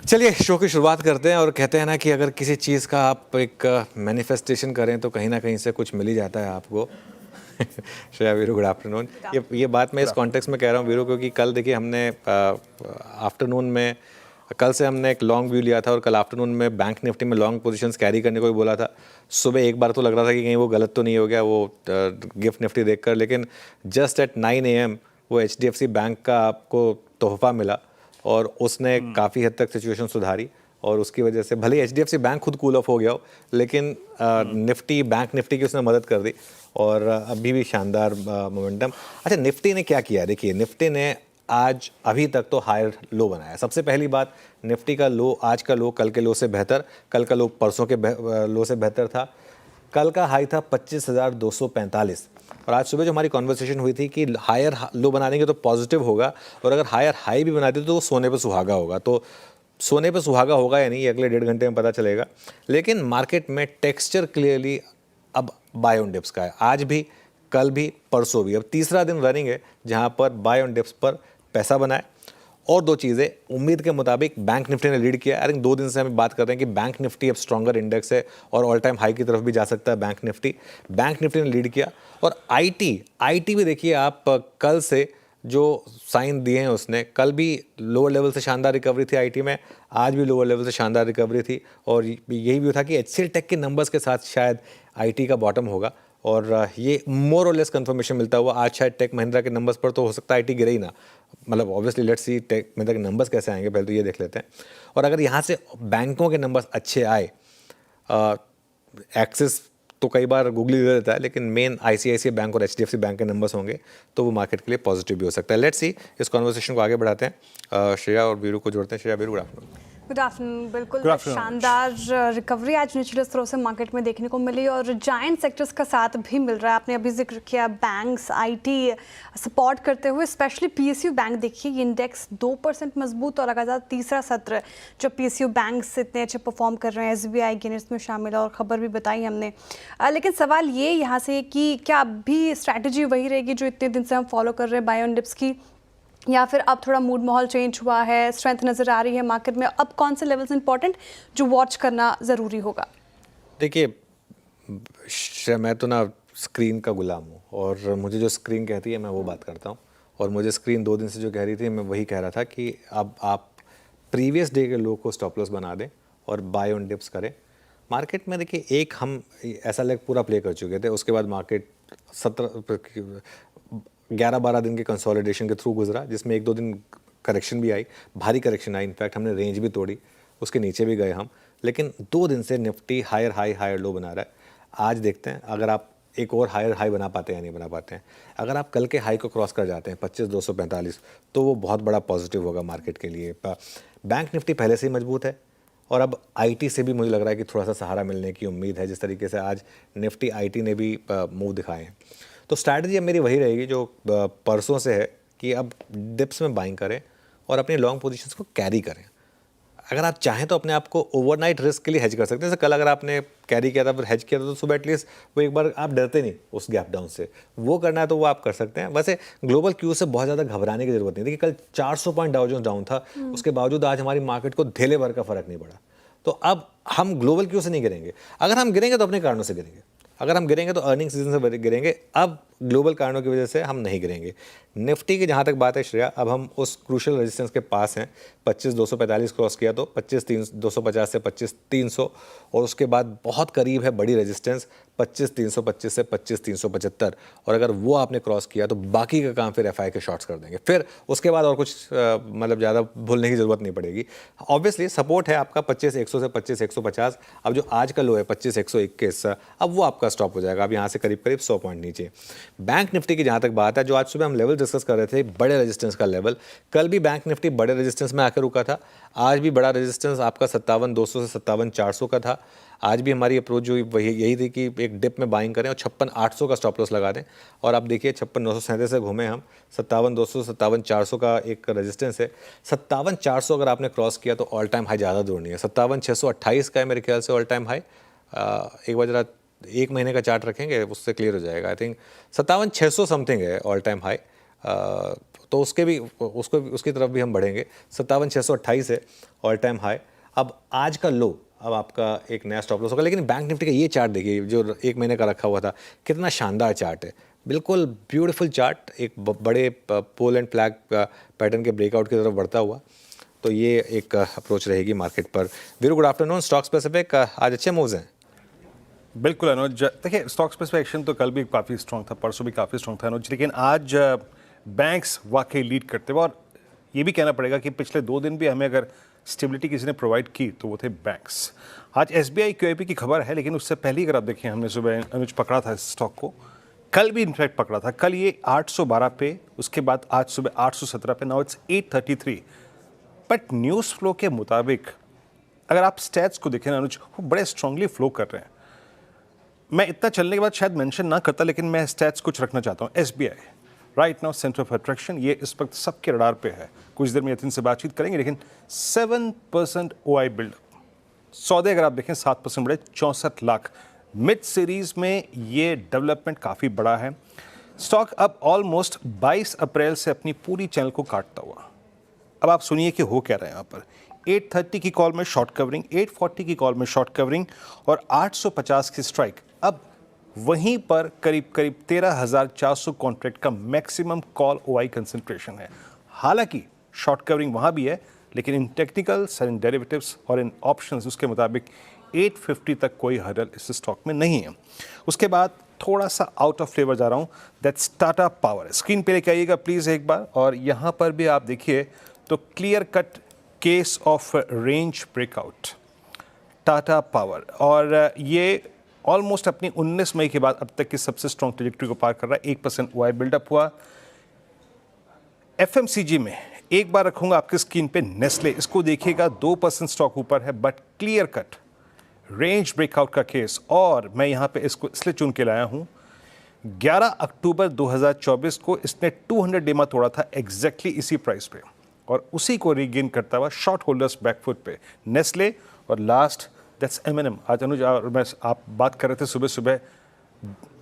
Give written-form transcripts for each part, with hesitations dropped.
चलिए शो की शुरुआत करते हैं और कहते हैं ना कि अगर किसी चीज़ का आप एक मैनिफेस्टेशन करें तो कहीं ना कहीं से कुछ मिल ही जाता है आपको। Shreya Veeru, good afternoon. ये बात मैं इस कॉन्टेक्स्ट में कह रहा हूँ वीरू, क्योंकि कल देखिए हमने आफ्टरनून में, कल से हमने एक लॉन्ग व्यू लिया था और कल आफ्टरनून में बैंक निफ्टी में लॉन्ग पोजीशंस कैरी करने को भी बोला था। सुबह एक बार तो लग रहा था कि कहीं वो गलत तो नहीं हो गया वो गिफ्ट निफ्टी देखकर, लेकिन जस्ट एट 9 AM वो एचडीएफसी बैंक का आपको तोहफा मिला और उसने काफ़ी हद तक सिचुएशन सुधारी और उसकी वजह से भले एचडीएफसी बैंक खुद कूल ऑफ हो गया हो, लेकिन निफ्टी, बैंक निफ्टी की उसने मदद कर दी और अभी भी शानदार मोमेंटम। अच्छा, निफ्टी ने क्या किया? देखिए निफ्टी ने आज अभी तक तो हायर लो बनाया। सबसे पहली बात, निफ्टी का लो, आज का लो कल के लो से बेहतर, कल का लो परसों के लो से बेहतर था। कल का हाई था 25,245 और आज सुबह जो हमारी कॉन्वर्सेशन हुई थी कि हायर लो बना देंगे तो पॉजिटिव होगा और अगर हायर हाई भी बना दें तो वो सोने पे सुहागा होगा। तो सोने पे सुहागा होगा या नहीं, अगले 1.5 घंटे में पता चलेगा। लेकिन मार्केट में टेक्सचर क्लियरली अब बाय ऑन डिप्स का है, आज भी, कल भी, परसों भी। अब तीसरा दिन रनिंग है जहां पर बाय ऑन डिप्स पर पैसा बनाए। और दो चीज़ें, उम्मीद के मुताबिक बैंक निफ्टी ने लीड किया। आई थिंक 2 दिन से हम बात कर रहे हैं कि बैंक निफ्टी अब स्ट्रॉन्गर इंडेक्स है और ऑल टाइम हाई की तरफ भी जा सकता है बैंक निफ्टी। बैंक निफ्टी ने लीड किया और आईटी भी देखिए आप, कल से जो साइन दिए हैं उसने, कल भी लोअर लेवल से शानदार रिकवरी थी आईटी में, आज भी लोअर लेवल से शानदार रिकवरी थी और यही भी था कि एचसीएल टेक के नंबर्स के साथ शायद आईटी का बॉटम होगा और ये मोर और लेस कंफर्मेशन मिलता हुआ आज शायद टेक महिंद्रा के नंबर्स पर तो हो सकता है आईटी गिरे ही ना। मतलब obviously let's see Tech Mahindra के नंबर्स कैसे आएंगे, पहले तो ये देख लेते हैं। और अगर यहाँ से बैंकों के नंबर्स अच्छे आए, एक्सिस तो कई बार गूगली दे देता है, लेकिन मेन आईसीआईसीआई बैंक और एचडीएफसी बैंक के नंबर्स होंगे तो वो मार्केट के लिए पॉजिटिव भी हो सकता है। लेट्स सी, इस कॉन्वर्सेशन को आगे बढ़ाते हैं। श्रेया और वीरू को जोड़ते हैं। Shreya, Veeru, good afternoon. Good afternoon. बिल्कुल शानदार रिकवरी आज निचले स्तरों से मार्केट में देखने को मिली और जायंट सेक्टर्स का साथ भी मिल रहा है। आपने अभी जिक्र किया बैंक्स, आईटी सपोर्ट करते हुए, स्पेशली पीएसयू बैंक देखिए, ये इंडेक्स 2% मजबूत और लगातार तीसरा सत्र जो पीएसयू बैंक्स इतने अच्छे परफॉर्म कर रहे हैं। एसबीआई गेनर्स में शामिल है और खबर भी बताई हमने। लेकिन सवाल ये यहाँ से कि क्या अभी स्ट्रैटेजी वही रहेगी जो इतने दिन से हम फॉलो कर रहे हैं बाय ऑन डिप्स की, या फिर अब थोड़ा मूड माहौल चेंज हुआ है, स्ट्रेंथ नज़र आ रही है मार्केट में? अब कौन से लेवल्स इंपॉर्टेंट जो वॉच करना ज़रूरी होगा? देखिए, मैं तो ना स्क्रीन का गुलाम हूँ और मुझे जो स्क्रीन कहती है मैं वो बात करता हूँ और मुझे स्क्रीन 2 दिन से जो कह रही थी मैं वही कह रहा था कि अब आप प्रीवियस डे के लो को स्टॉप लॉस बना दें और बाय ऑन डिप्स करें। मार्केट में देखिए, एक हम ऐसा लेग पूरा प्ले कर चुके थे, उसके बाद मार्केट 11-12 दिन के कंसोलिडेशन के थ्रू गुजरा, जिसमें 1-2 दिन करेक्शन भी आई, भारी करेक्शन आई, इनफैक्ट हमने रेंज भी तोड़ी, उसके नीचे भी गए हम। लेकिन 2 दिन से Nifty higher high higher low बना रहा है। आज देखते हैं अगर आप एक और हायर हाई बना पाते हैं या नहीं बना पाते हैं। अगर आप कल के हाई को क्रॉस कर जाते हैं 25,245, तो वो बहुत बड़ा पॉजिटिव होगा मार्केट के लिए। बैंक निफ्टी पहले से ही मजबूत है और अब आईटी से भी मुझे लग रहा है कि थोड़ा सा सहारा मिलने की उम्मीद है, जिस तरीके से आज निफ्टी आईटी ने भी मूव दिखाए हैं। तो स्ट्रैटेजी अब मेरी वही रहेगी जो परसों से है कि अब डिप्स में बाइंग करें और अपनी लॉन्ग पोजीशंस को कैरी करें। अगर आप चाहें तो अपने आप को ओवरनाइट रिस्क के लिए हेज कर सकते हैं। जैसे कल अगर आपने कैरी किया था, फिर हेज किया था, तो सुबह एटलीस्ट वो एक बार आप डरते नहीं उस गैप डाउन से, वो करना है तो वो आप कर सकते हैं। वैसे ग्लोबल क्यू से बहुत ज़्यादा घबराने की जरूरत नहीं। देखिए कल 400 पॉइंट डाउ जोन्स डाउन था, उसके बावजूद आज हमारी मार्केट को धेले भर का फर्क नहीं पड़ा। तो अब हम ग्लोबल क्यू से नहीं गिरेंगे। अगर हम गिरेंगे तो अपने कारणों से गिरेंगे, अगर हम गिरेंगे तो अर्निंग सीजन से गिरेंगे। अब ग्लोबल कारणों की वजह से हम नहीं गिरेंगे। निफ्टी की जहाँ तक बात है श्रेया, अब हम उस क्रूशल रेजिस्टेंस के पास हैं। 25,245 क्रॉस किया तो 25,250 से 25,300 और उसके बाद बहुत करीब है बड़ी रेजिस्टेंस 25,325 से 25,375 और अगर वो आपने क्रॉस किया तो बाकी का काम फिर एफआई के शॉर्ट्स कर देंगे। फिर उसके बाद और कुछ मतलब ज़्यादा भूलने की ज़रूरत नहीं पड़ेगी। ऑब्वियसली सपोर्ट है आपका 25,100 से 25,150। अब जो आज का लो है 25,121, अब वो आपका स्टॉप हो जाएगा। अब यहाँ से करीब करीब 100 पॉइंट नीचे। बैंक निफ्टी की जहाँ तक बात है, जो आज सुबह हम लेवल डिस्कस कर रहे थे, बड़े रेजिस्टेंस का लेवल, कल भी बैंक निफ्टी बड़े रेजिस्टेंस में आकर रुका था। आज भी बड़ा रेजिस्टेंस आपका 57,200 से 57,400 का था। आज भी हमारी अप्रोच जो यही थी कि एक डिप में बाइंग करें और 56,800 का स्टॉप लॉस लगा दें। और आप देखिए 56,937 से घूमे हम, 57,200 से 57,400 का एक रेजिस्टेंस है। 57,400 अगर आपने क्रॉस किया तो ऑल टाइम हाई ज़्यादा दूर नहीं है। 57,628 का है मेरे ख्याल से ऑल टाइम हाई। एक बार जरा 1 महीने का चार्ट रखेंगे, उससे क्लियर हो जाएगा। आई थिंक 57,600 समथिंग है ऑल टाइम हाई। तो उसकी तरफ भी हम बढ़ेंगे। 57,628 है ऑल टाइम हाई। अब आज का लो, अब आपका एक नया स्टॉप लॉस होगा। लेकिन बैंक निफ्टी का ये चार्ट देखिए जो एक महीने का रखा हुआ था, कितना शानदार चार्ट है, बिल्कुल ब्यूटीफुल चार्ट, एक बड़े पोल एंड फ्लैग पैटर्न के ब्रेकआउट की तरफ बढ़ता हुआ। तो ये एक अप्रोच रहेगी मार्केट पर। Veeru, good afternoon. Stock specific आज अच्छे मूव्स हैं। बिल्कुल अनुज, देखिए स्टॉक स्पेसिफिक एक्शन तो कल भी काफ़ी स्ट्रॉन्ग था, परसों भी काफ़ी स्ट्रॉन्ग था अनुज, लेकिन आज बैंक्स वाकई लीड करते हुए, और ये भी कहना पड़ेगा कि पिछले 2 दिन भी हमें अगर स्टेबिलिटी किसी ने प्रोवाइड की तो वो थे बैंक्स। आज SBI QIP की खबर है, लेकिन उससे पहले अगर आप देखें, हमने सुबह अनुज पकड़ा था इस स्टॉक को, कल भी इनफैक्ट पकड़ा था। कल ये 812 पे, उसके बाद आज सुबह 817 पे, now it's 833। But news flow के मुताबिक अगर आप स्टैट्स को देखें अनुज, वो बड़े स्ट्रांगली फ्लो कर रहे हैं। मैं इतना चलने के बाद शायद मेंशन ना करता, लेकिन मैं स्टैट्स कुछ रखना चाहता हूँ। SBI right now centre of attraction, ये इस वक्त सबके रडार पे है। कुछ देर में यतिन से बातचीत करेंगे, लेकिन 7% OI बिल्डअप, सौदे अगर आप देखें 7% बढ़े, 64 लाख। मिड सीरीज में ये डेवलपमेंट काफ़ी बड़ा है। स्टॉक अब ऑलमोस्ट 22 अप्रैल से अपनी पूरी चैनल को काटता हुआ। अब आप सुनिए कि हो क्या रहा है यहाँ पर। 830 की कॉल में शॉर्ट कवरिंग, 840 की कॉल में शॉर्ट कवरिंग और 850 की स्ट्राइक। अब वहीं पर करीब 13,400 कॉन्ट्रैक्ट का मैक्सिमम कॉल OI कंसंट्रेशन है। हालांकि शॉर्ट कवरिंग वहाँ भी है, लेकिन इन टेक्निकल्स, इन डेरिवेटिव्स और इन ऑप्शंस उसके मुताबिक 850 तक कोई हर्डल इस स्टॉक में नहीं है। उसके बाद थोड़ा सा आउट ऑफ फ्लेवर जा रहा हूँ, दैट्स टाटा पावर। स्क्रीन पे लेके आइएगा प्लीज़ एक बार, और यहाँ पर भी आप देखिए तो clear cut case of range breakout Tata power, और ये ऑलमोस्ट अपनी 19 मई के बाद अब तक की सबसे स्ट्रॉन्ग ट्रेजेक्टरी को पार कर रहा है। 1% OI बिल्डअप हुआ। FMCG में एक बार रखूंगा आपकी स्क्रीन पे नेस्ले, इसको देखिएगा 2% स्टॉक ऊपर है, but clear cut range breakout का केस। और मैं यहाँ पे इसको इसलिए चुन के लाया हूँ, 11 अक्टूबर 2024 को इसने 200 डेमा तोड़ा था एग्जैक्टली इसी प्राइस पे, और उसी को रीगेन करता हुआ शॉर्ट होल्डर्स बैकफुट पे नेस्ले। और लास्ट दैट्स M&M। आज अनुज और मैं आप बात कर रहे थे सुबह सुबह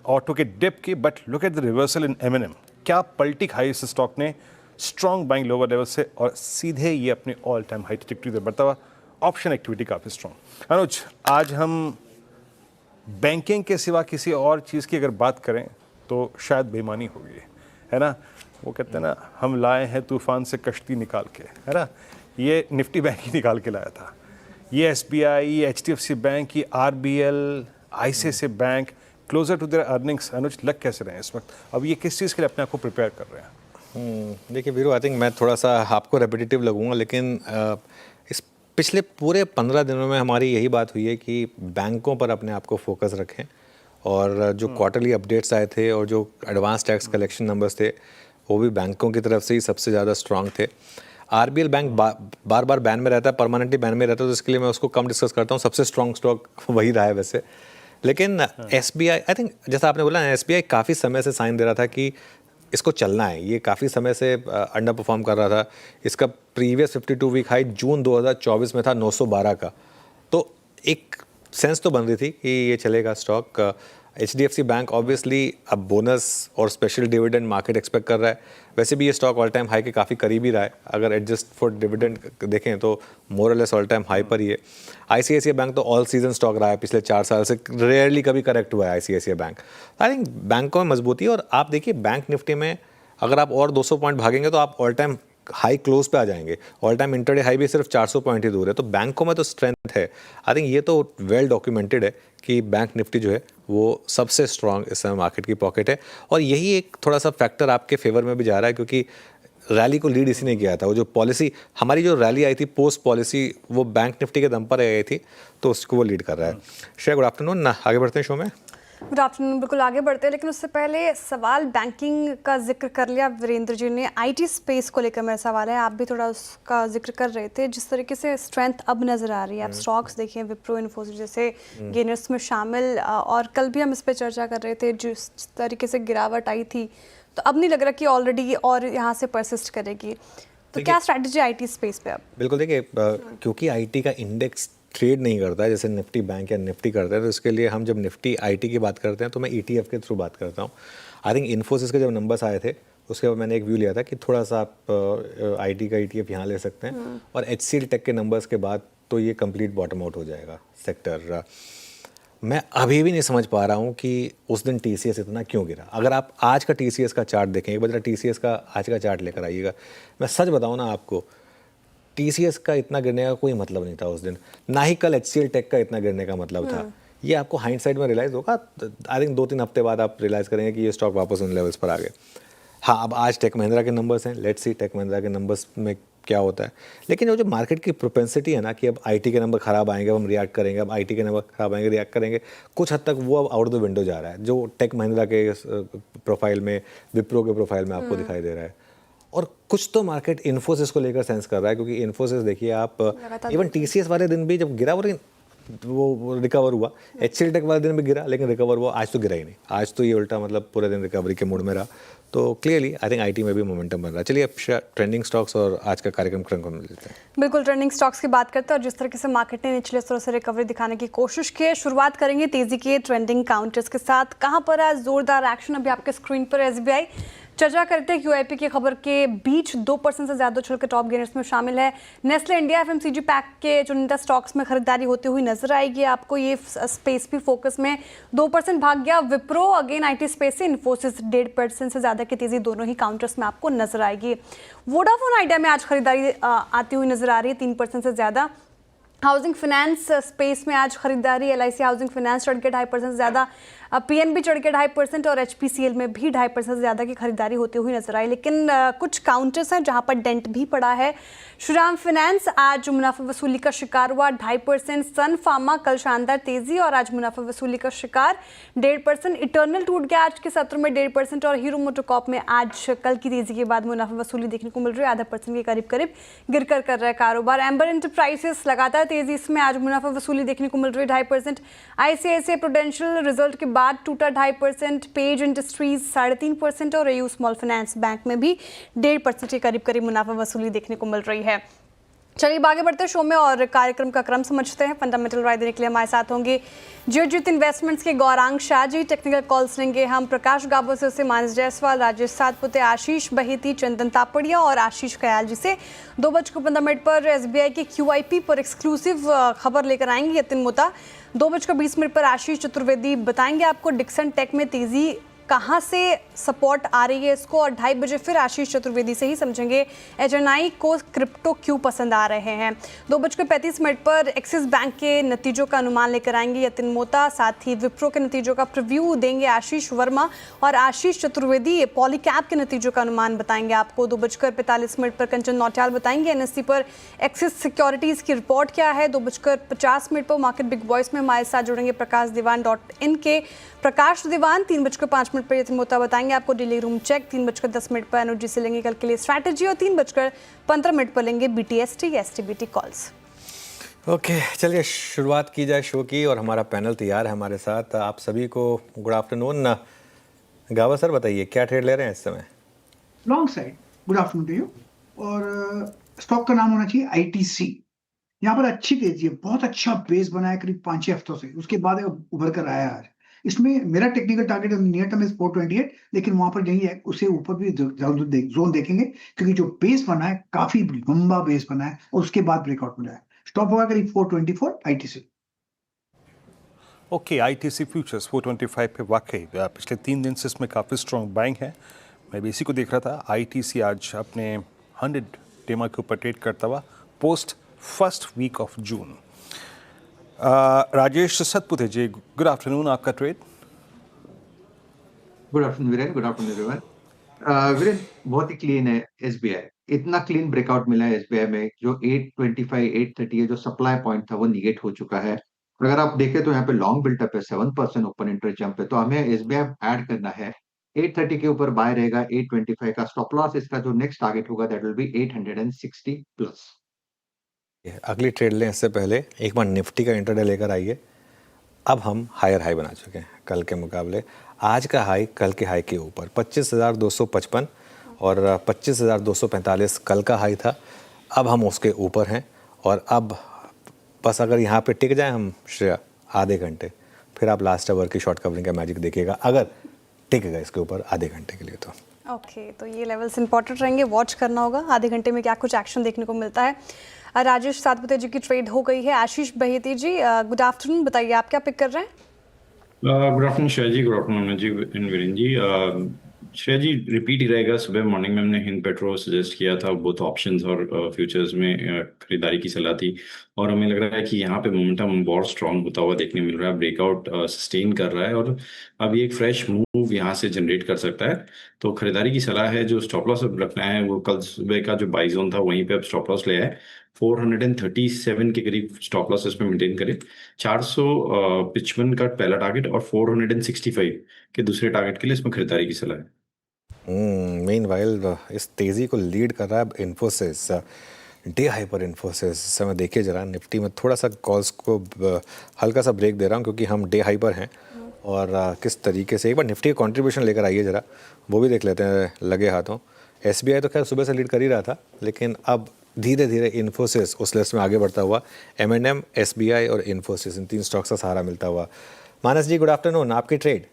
ऑटो के डिप की, but look at the reversal in M&M। क्या पलटी खाई इस स्टॉक ने, स्ट्रॉन्ग बाइंग लोअर लेवल से, और सीधे ये अपने ऑल टाइम हाई ट्रेजेक्टरी से बढ़ता हुआ। ऑप्शन एक्टिविटी काफ़ी स्ट्रॉन्ग। अनुज, आज हम बैंकिंग के सिवा किसी और चीज़ की अगर बात करें तो शायद बेईमानी होगी, है ना। वो कहते हैं ना, हम लाए हैं तूफान से कश्ती निकाल के, है ना। ये निफ्टी बैंक ही निकाल के लाया था। ये SBI, ये HDFC बैंक, ये RBL, ICICI bank closer to their earnings. Anuj, लग कैसे रहे हैं इस वक्त? अब ये किस चीज़ के लिए अपने आप को प्रिपेयर कर रहे हैं? देखिए वीरू, आई थिंक मैं थोड़ा सा आपको रेपिटेटिव लगूंगा, लेकिन इस पिछले पूरे 15 दिनों में हमारी यही बात हुई है कि बैंकों पर अपने आप को फोकस रखें। और जो क्वार्टरली अपडेट्स आए थे और जो एडवांस टैक्स कलेक्शन नंबर्स थे, वो भी बैंकों की तरफ से ही सबसे ज़्यादा स्ट्रांग थे। RBL बैंक बार बार बैन में रहता है, परमानेंटली बैन में रहता है, तो इसके लिए मैं उसको कम डिस्कस करता हूँ। सबसे स्ट्रांग स्टॉक वही रहा है वैसे। लेकिन SBI, आई थिंक जैसा आपने बोला ना, SBI काफ़ी समय से साइन दे रहा था कि इसको चलना है। ये काफ़ी समय से अंडर परफॉर्म कर रहा था। इसका प्रीवियस 52 वीक हाई जून 2024 में था 912 का, तो एक सेंस तो बन रही थी कि ये चलेगा स्टॉक। HDFC बैंक ऑब्वियसली अब बोनस और स्पेशल डिविडेंड मार्केट एक्सपेक्ट कर रहा है। वैसे भी ये स्टॉक ऑल टाइम हाई के काफ़ी करीब ही रहा है। अगर एडजस्ट फॉर डिविडेंड देखें तो मोर और लेस ऑल टाइम हाई पर ही है। ICICI बैंक तो ऑल सीजन स्टॉक रहा है पिछले 4 साल से, रेयरली कभी करेक्ट हुआ है ICICI बैंक। आई थिंक बैंकों में मजबूती है। और आप देखिए बैंक निफ्टी में अगर आप और 200 पॉइंट भागेंगे तो आप ऑल टाइम हाई क्लोज पे आ जाएंगे। ऑल टाइम इंटरडे हाई भी सिर्फ 400 पॉइंट ही दूर है। तो बैंकों में तो स्ट्रेंथ है। आई थिंक ये तो वेल डॉक्यूमेंटेड है कि बैंक निफ्टी जो है वो सबसे स्ट्रांग इस समय मार्केट की पॉकेट है। और यही एक थोड़ा सा फैक्टर आपके फेवर में भी जा रहा है, क्योंकि रैली को लीड इसी ने किया था। वो जो पॉलिसी हमारी जो रैली आई थी पोस्ट पॉलिसी, वो बैंक निफ्टी के दम पर आई थी, तो उसको वो लीड कर रहा है। श्रेया, गुड आफ्टरनून ना, आगे बढ़ते हैं शो में। गुड आफ्टरनून, बिल्कुल आगे बढ़ते हैं, लेकिन उससे पहले सवाल बैंकिंग का जिक्र कर लिया वीरेंद्र जी ने। IT स्पेस को लेकर मेरा सवाल है, आप भी थोड़ा उसका जिक्र कर रहे थे। जिस तरीके से स्ट्रेंथ अब नज़र आ रही है, आप स्टॉक्स देखिए, विप्रो, इन्फोसिस जैसे गेनर्स में शामिल, और कल भी हम इस पर चर्चा कर रहे थे, जिस तरीके से गिरावट आई थी, तो अब नहीं लग रहा कि ऑलरेडी और यहाँ से परसिस्ट करेगी। तो क्या स्ट्रैटेजी IT स्पेस पे अब? बिल्कुल, देखिए क्योंकि IT का इंडेक्स ट्रेड नहीं करता है जैसे निफ्टी बैंक या निफ्टी करता है, तो इसके लिए हम जब निफ्टी IT की बात करते हैं तो मैं ETF के थ्रू बात करता हूँ। आई थिंक इन्फोसिस के जब नंबर्स आए थे उसके बाद मैंने एक व्यू लिया था कि थोड़ा सा आप आईटी का ETF यहाँ ले सकते हैं, और HCL टेक के नंबर्स के बाद तो ये कंप्लीट बॉटम आउट हो जाएगा सेक्टर। मैं अभी भी नहीं समझ पा रहा हूँ कि उस दिन TCS इतना क्यों गिरा। अगर आप आज का TCS का चार्ट देखें, एक बार TCS का आज का चार्ट लेकर आइएगा, मैं सच बताऊँ ना आपको, TCS का इतना गिरने का कोई मतलब नहीं था उस दिन, ना ही कल HCL टेक का इतना गिरने का मतलब था। ये आपको हाइंडसाइड में रियलाइज़ होगा, आई थिंक 2-3 हफ्ते बाद आप रियलाइज़ करेंगे कि ये स्टॉक वापस उन लेवल्स पर आ गए। हाँ, अब आज टेक महिंद्रा के नंबर्स हैं, लेट्स सी टेक महिंद्रा के नंबर्स में क्या होता है। लेकिन वो जो मार्केट की प्रोपेंसिटी है ना कि अब IT के नंबर ख़राब आएंगे, अब हम रिएक्ट करेंगे, अब IT के नंबर ख़राब आएंगे, रिएक्ट करेंगे, कुछ हद तक वो अब आउट द विंडो जा रहा है, जो टेक महिंद्रा के प्रोफाइल में, विप्रो के प्रोफाइल में आपको दिखाई दे रहा है। और कुछ तो मार्केट इन्फोसिस को लेकर सेंस कर रहा है, क्योंकि इन्फोसिस देखिए आप, इवन TCS वाले दिन भी जब गिरा वो रिकवर हुआ, HCL टेक वाले दिन भी गिरा लेकिन रिकवर हुआ, आज तो गिरा ही नहीं, आज तो ये उल्टा मतलब पूरे दिन रिकवरी के मूड में रहा। तो क्लियरली आई थिंक IT में भी मोमेंटम बन रहा है। चलिए अब ट्रेंडिंग स्टॉक्स और आज का कार्यक्रम को मिल लेते हैं। बिल्कुल, ट्रेंडिंग स्टॉक्स की बात करते हैं और जिस तरीके से मार्केट ने निचले स्तरों से रिकवरी दिखाने की कोशिश की है। शुरुआत करेंगे तेजी के ट्रेंडिंग काउंटर्स के साथ। कहां पर आज जोरदार एक्शन, अभी आपके स्क्रीन पर SBI। चर्चा करते हैं QIP की खबर के बीच 2% से ज्यादा उछल के टॉप गेनर्स में शामिल है। नेस्ले इंडिया FMCG पैक के चुनिंदा स्टॉक्स में खरीदारी होती हुई नजर आएगी आपको। ये स्पेस भी फोकस में 2% भाग गया। विप्रो अगेन IT स्पेस से, इन्फोसिस 1.5% से ज्यादा की तेजी दोनों ही काउंटर्स में आपको नजर आएगी। वोडाफोन आइडिया में आज खरीदारी आती हुई नजर आ रही है 3% से ज्यादा। हाउसिंग फाइनेंस स्पेस में आज खरीदारी, LIC हाउसिंग फाइनेंस चढ़ के 2.5% से ज़्यादा, PNB चढ़ के 2.5% और HPCL में भी 2.5% से ज़्यादा की खरीदारी होती हुई नजर आई। लेकिन कुछ काउंटर्स हैं जहां पर डेंट भी पड़ा है। श्रीराम फाइनेंस आज मुनाफा वसूली का शिकार हुआ 2.5%। सन फार्मा कल शानदार तेजी और आज मुनाफा वसूली का शिकार 1.5%। इटर्नल टूट गया आज के सत्र में 1.5% और हीरो मोटोकॉर्प में आज कल की तेजी के बाद मुनाफा वसूली देखने को मिल रही है, 0.5% के करीब करीब गिरकर कर रहा है कारोबार। एम्बर एंटरप्राइजेस लगातार तेजी, इसमें आज मुनाफा वसूली देखने को मिल रही है 2.5%। ICICI प्रूडेंशियल रिजल्ट के बाद टूटा 2.5%। पेज इंडस्ट्रीज 3.5% और AU स्मॉल फाइनेंस बैंक में भी 1.5% के करीब करीब मुनाफा वसूली देखने को मिल रही है। चलिए आगे बढ़ते हैं शो में और कार्यक्रम का क्रम समझते हैं। फंडामेंटल राय देने के लिए हमारे साथ होंगे जियोजीत इन्वेस्टमेंट्स के गौरांग शाह जी। टेक्निकल कॉल्स लेंगे हम प्रकाश गाबोसे से, मानस जायसवाल, राजेश सातपुते, आशीष बहेती, चंदन तापड़िया और आशीष कयाल जी से। 2:15 पर SBI के QIP पर एक्सक्लूसिव खबर लेकर आएंगे यतिन मोता। 2:20 पर आशीष चतुर्वेदी बताएंगे आपको डिक्सन टेक में तेजी कहां से सपोर्ट आ रही है इसको, और 2:30 बजे फिर आशीष चतुर्वेदी से ही समझेंगे HNI को क्रिप्टो क्यों पसंद आ रहे हैं। 2:35 पर एक्सिस बैंक के नतीजों का अनुमान लेकर आएंगे यतिन मोता, साथ ही विप्रो के नतीजों का प्रीव्यू देंगे आशीष वर्मा और आशीष चतुर्वेदी पॉलीकैप के नतीजों का अनुमान बताएंगे आपको। 2:45 पर कंचन नौटियाल बताएंगे NSE पर एक्सिस सिक्योरिटीज की रिपोर्ट क्या है। 2:50 पर मार्केट बिग बॉयस में हमारे साथ जुड़ेंगे प्रकाश दीवान .in के प्रकाश दीवान। 3:05 पर यतिन मोता बताएंगे आपको डेली रूम चेक। 3:10 पर अनुजी से लेंगे कल के लिए स्ट्रैटेजी और 3:15 पर लेंगे BTST STBT कॉल्स। ओके, चलिए शुरुआत की जाए शो की और हमारा पैनल तैयार है हमारे साथ। आप सभी को गुड आफ्टरनून। गावा सर बताइए क्या ट्रेड ले रहे हैं इस समय? Long side, good afternoon to you. और स्टॉक का नाम होना चाहिए ITC। यहाँ पर अच्छी तेजी है, बहुत अच्छा बेस बना है करीब 5-6 हफ्तों से, उसके बाद उभर कर आया आज। इसमें मेरा technical target near term is 428, लेकिन वहां पर नहीं है, उसे ऊपर भी जोन देखेंगे क्योंकि जो बेस बना है काफी लंबा बेस बना है और उसके बाद ब्रेकआउट मिला है। स्टॉप होगा करीब 424 ITC। ओके, ITC फ्यूचर्स 425 पे वाकई पिछले 3 दिन से इसमें काफ़ी स्ट्रॉन्ग बाइंग है। मैं भी इसी को देख रहा था। ITC आज अपने 100 टेमा के ऊपर ट्रेड करता हुआ post first week of June. Rajesh Satpute ji, good afternoon. आपका trade? Good afternoon Viren, good afternoon everyone. Viren बहुत ही क्लीन है SBI, इतना क्लीन ब्रेकआउट मिला है SBI में। जो 825 830 है जो सप्लाई पॉइंट था वो निगेट हो चुका है। अगर आप देखें तो यहाँ पे लॉन्ग बिल्टअप है, 7% ओपन इंटरेस्ट जंप है, तो हमें SBI ऐड करना है। 830 के ऊपर बाय रहेगा, 825 का स्टॉप लॉस। इसका जो नेक्स्ट टारगेट होगा दैट विल बी 860 प्लस। अगली ट्रेड लें इससे पहले एक बार निफ्टी का इंटरडे लेकर आइए। अब हम हायर हाई बना चुके हैं कल के मुकाबले। आज का हाई कल के हाई के ऊपर 25,255 और 25,245 कल का हाई था। अब हम उसके ऊपर हैं और अब बस अगर यहाँ पे टिक जाए हम श्रेया आधे घंटे, फिर आप लास्ट आवर की शॉर्ट कवरिंग का मैजिक देखिएगा अगर टिक गए इसके ऊपर आधे घंटे के लिए तो। ओके, तो ये लेवल्स इंपॉर्टेंट रहेंगे, वॉच करना होगा आधे घंटे में क्या कुछ एक्शन देखने को मिलता है। राजेश सातपुते जी की ट्रेड हो गई है। आशीष बहेती जी, गुड आफ्टरनून, बताइए आप क्या पिक कर रहे हैं? Good afternoon Shreya ji, good afternoon ji and Viren ji. Shreya ji, repeat ही रहेगा, सुबह मॉर्निंग में हमने हिंद पेट्रो सजेस्ट किया था, बोथ ऑप्शंस और फ्यूचर्स में खरीदारी की सलाह थी, और हमें लग रहा है कि यहाँ पे मोमेंटम बहुत स्ट्रांग होता हुआ देखने मिल रहा है, ब्रेकआउट सस्टेन कर रहा है और अभी एक फ्रेश मूव यहाँ से जनरेट कर सकता है। तो खरीदारी की सलाह है, जो स्टॉप लॉस अब रखना है वो कल सुबह का जो बाई जोन था वहीं पे अब स्टॉप लॉस ले आए, 437 के करीब स्टॉप लॉस इसमें मेंटेन करें, 455 का पहला टारगेट और 465 के दूसरे टारगेट के लिए इसमें खरीदारी की सलाह है। मीनवाइल इस तेज़ी को लीड कर रहा है अब इन्फोसिस, डे हाई पर इन्फोसिस। इस समय देखिए जरा, निफ्टी में थोड़ा सा कॉल्स को हल्का सा ब्रेक दे रहा हूँ क्योंकि हम डे हाई पर हैं, और किस तरीके से एक बार निफ्टी का कंट्रीब्यूशन लेकर आइए जरा, वो भी देख लेते हैं लगे हाथों। एसबीआई तो खैर सुबह से लीड कर ही रहा था, लेकिन अब धीरे धीरे इन्फोसिस उस लिस्ट में आगे बढ़ता हुआ, M&M, एसबीआई और इन्फोसिस, इन 3 स्टॉक्स का सहारा मिलता हुआ। मानस जी, गुड आफ्टरनून, आपकी ट्रेड?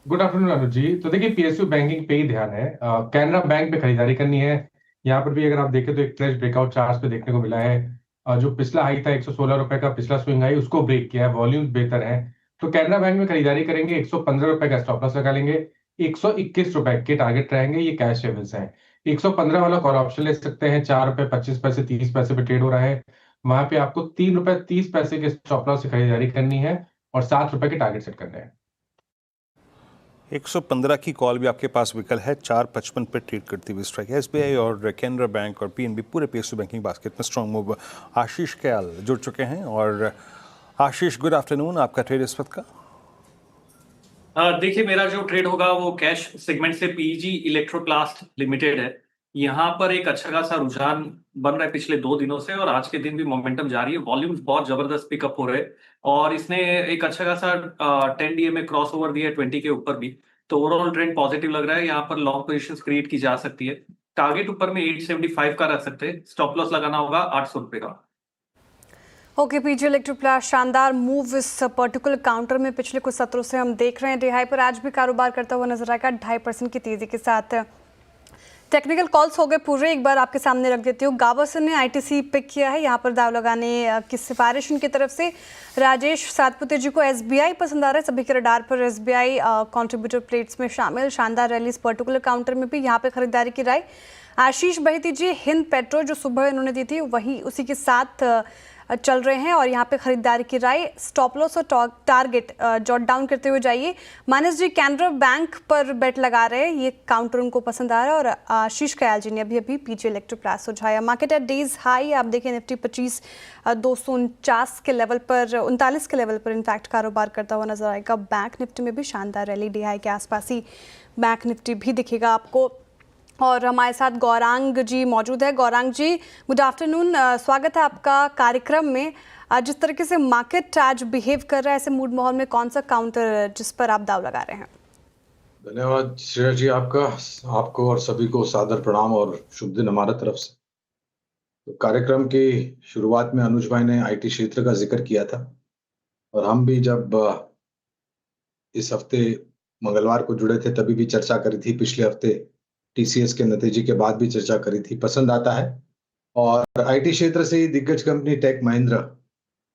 गुड आफ्टरनून अनुज जी। तो देखिए, पीएसयू बैंकिंग पे ही ध्यान है, कैनरा बैंक पे खरीदारी करनी है। यहाँ पर भी अगर आप देखें तो एक फ्रेश ब्रेकआउट चार्ट पे देखने को मिला है। जो पिछला हाई था 116 रुपए का, पिछला स्विंग हाई, उसको ब्रेक किया है, वॉल्यूम्स बेहतर है। तो कैनरा बैंक में खरीदारी करेंगे, 115 रुपए का स्टॉप लॉस लगा लेंगे, 121 रुपए के टारगेट रहेंगे, ये कैश लेवल्स हैं। 115 वाला कॉल ऑप्शन ले सकते हैं, 4 रुपए 25 पैसे 30 पैसे पे ट्रेड हो रहा है। वहां पे आपको 3 रुपए 30 पैसे के स्टॉप लॉस से खरीदारी करनी है और 7 रुपए के टारगेट सेट करने हैं। 115 की कॉल भी आपके पास विकल है, 455 पे ट्रेड करती हुई स्ट्राइक है। एसबीआई और कैनरा बैंक और पीएनबी पूरे पीएसयू बैंकिंग बास्केट में स्ट्रांग मूव। आशीष कयाल जुड़ चुके हैं, और आशीष गुड आफ्टरनून, आपका ट्रेड इस वक्त का? देखिए, मेरा जो ट्रेड होगा वो कैश सेगमेंट से पीजी इलेक्ट्रोप्लास्ट लिमिटेड है। यहाँ पर एक अच्छा खासा रुझान बन रहा है पिछले 2 दिनों से, और आज के दिन भी मोमेंटम जारी है, वॉल्यूम्स बहुत जबरदस्त पिकअप हो रहे हैं, और इसने एक अच्छा खासा 10 डीए में क्रॉस ओवर दिया है 20 के ऊपर भी। तो ओवरऑल ट्रेंड पॉजिटिव लग रहा है, यहाँ पर लॉन्ग पोजीशंस क्रिएट की जा सकती है। टारगेट ऊपर में 875 का रख सकते हैं, स्टॉप लॉस लगाना होगा 800 रुपए का। ओके, पीजी इलेक्ट्रोप्लास्ट शानदार मूव इस पर्टिकुलर काउंटर में पिछले कुछ सत्रों से हम देख रहे हैं। डे हाई पर आज भी कारोबार करता हुआ नजर आएगा 2.5% की तेजी के साथ। टेक्निकल कॉल्स हो गए पूरे, एक बार आपके सामने रख देती हूँ। गावस्कर ने आईटीसी पिक किया है, यहाँ पर दाव लगाने की सिफारिश उनकी तरफ से। राजेश सातपुते जी को एसबीआई पसंद आ रहा है, सभी के रडार पर एसबीआई कंट्रीब्यूटर प्लेट्स में शामिल। शानदार रैली इस पर्टिकुलर काउंटर में भी, यहाँ पे खरीदारी की राय। आशीष बहेती जी, हिंद पेट्रो जो सुबह इन्होंने दी थी वही उसी के साथ चल रहे हैं, और यहाँ पे खरीदारी की राय। स्टॉप लॉस और टारगेट जॉट डाउन करते हुए जाइए। मानस जी कैनरा बैंक पर बेट लगा रहे हैं, ये काउंटर उनको पसंद आ रहा है। और आशीष कयाल जी ने अभी पीजी इलेक्ट्रोप्लास्ट सुझाया। मार्केट एट डेज हाई, आप देखें निफ्टी 25 249 के लेवल पर, 39 के लेवल पर इनफैक्ट कारोबार करता हुआ नजर आएगा। बैंक निफ्टी में भी शानदार रैली, डे हाई के आसपास ही बैंक निफ्टी भी दिखेगा आपको। और हमारे साथ गौरांग जी मौजूद है। गौरांग जी, गुड आफ्टरनून, स्वागत है आपका कार्यक्रम में। जिस तरीके से मार्केट आज बिहेव कर रहा है, ऐसे मूड माहौल में कौन सा काउंटर जिस पर आप दाव लगा रहे हैं? धन्यवाद श्रेया जी, आपको और सभी को सादर प्रणाम और शुभ दिन हमारे तरफ से। तो कार्यक्रम की शुरुआत में अनुज भाई ने आईटी क्षेत्र का जिक्र किया था, और हम भी जब इस हफ्ते मंगलवार को जुड़े थे तभी भी चर्चा करी थी, पिछले हफ्ते टीसीएस के नतीजे के बाद भी चर्चा करी थी। पसंद आता है, और आईटी क्षेत्र से ही दिग्गज कंपनी टेक महिंद्रा,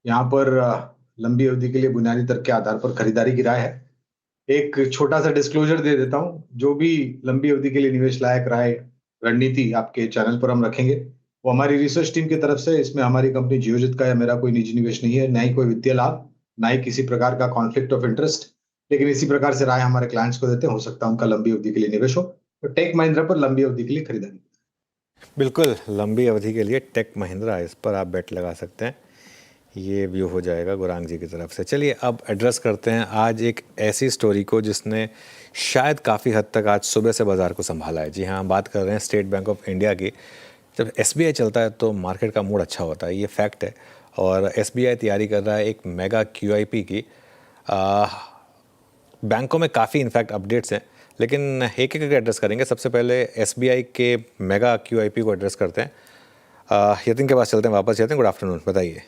यहाँ पर लंबी अवधि के लिए बुनियादी दर के आधार पर खरीदारी की राय है। एक छोटा सा डिस्क्लोजर दे देता हूँ, जो भी लंबी अवधि के लिए निवेश लायक राय रणनीति आपके चैनल पर हम रखेंगे वो हमारी रिसर्च टीम की तरफ से। इसमें हमारी कंपनी जियोजित का या मेरा कोई निजी निवेश नहीं है, ना ही कोई वित्तीय लाभ, ना ही किसी प्रकार का कॉन्फ्लिक्ट ऑफ इंटरेस्ट, लेकिन इसी प्रकार से राय हमारे क्लाइंट्स को देते हैं, हो सकता है उनका लंबी अवधि के लिए निवेश हो। तो टेक महिंद्रा पर लंबी अवधि के लिए खरीदारी, बिल्कुल लंबी अवधि के लिए टेक महिंद्रा, इस पर आप बेट लगा सकते हैं। ये व्यू हो जाएगा गौरांग जी की तरफ से। चलिए अब एड्रेस करते हैं आज एक ऐसी स्टोरी को जिसने शायद काफ़ी हद तक आज सुबह से बाज़ार को संभाला है। जी हाँ, हम बात कर रहे हैं स्टेट बैंक ऑफ इंडिया की। जब एसबीआई चलता है तो मार्केट का मूड अच्छा होता है, ये फैक्ट है। और एसबीआई तैयारी कर रहा है एक मेगा क्यूआईपी की। बैंकों में काफ़ी इनफैक्ट अपडेट्स हैं, लेकिन एक एक एड्रेस करेंगे। सबसे पहले एसबीआई के मेगा क्यूआईपी को एड्रेस करते हैं। यतिन के पास चलते हैं वापस। यतिन, गुड आफ्टरनून, बताइए।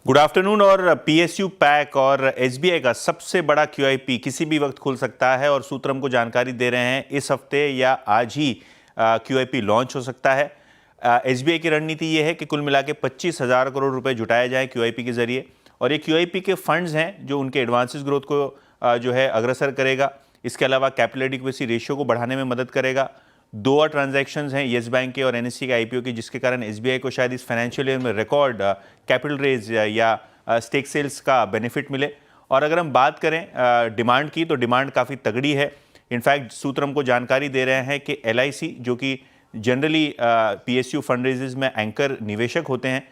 Good afternoon. और पीएसयू पैक और एसबीआई का सबसे बड़ा क्यूआईपी किसी भी वक्त खुल सकता है और सूत्र हमको जानकारी दे रहे हैं इस हफ्ते या आज ही क्यूआईपी लॉन्च हो सकता है। एसबीआई की रणनीति ये है कि कुल मिला के 25,000 करोड़ रुपए जुटाए जाए क्यूआईपी के जरिए, और ये क्यूआईपी के फंड्स हैं जो उनके एडवांसेस ग्रोथ को जो है अग्रसर करेगा। इसके अलावा कैपिटल एडिक्वेसी रेशियो को बढ़ाने में मदद करेगा। 2 और ट्रांजैक्शंस हैं येस बैंक के और एनएससी के आईपीओ की, जिसके कारण एसबीआई को शायद इस फाइनेंशियल ईयर में रिकॉर्ड कैपिटल रेज या स्टेक सेल्स का बेनिफिट मिले। और अगर हम बात करें डिमांड की, तो डिमांड काफ़ी तगड़ी है। इनफैक्ट सूत्र हमको जानकारी दे रहे हैं कि एलआईसी, जो कि जनरली पीएसयू फंड रेजेस में एंकर निवेशक होते हैं,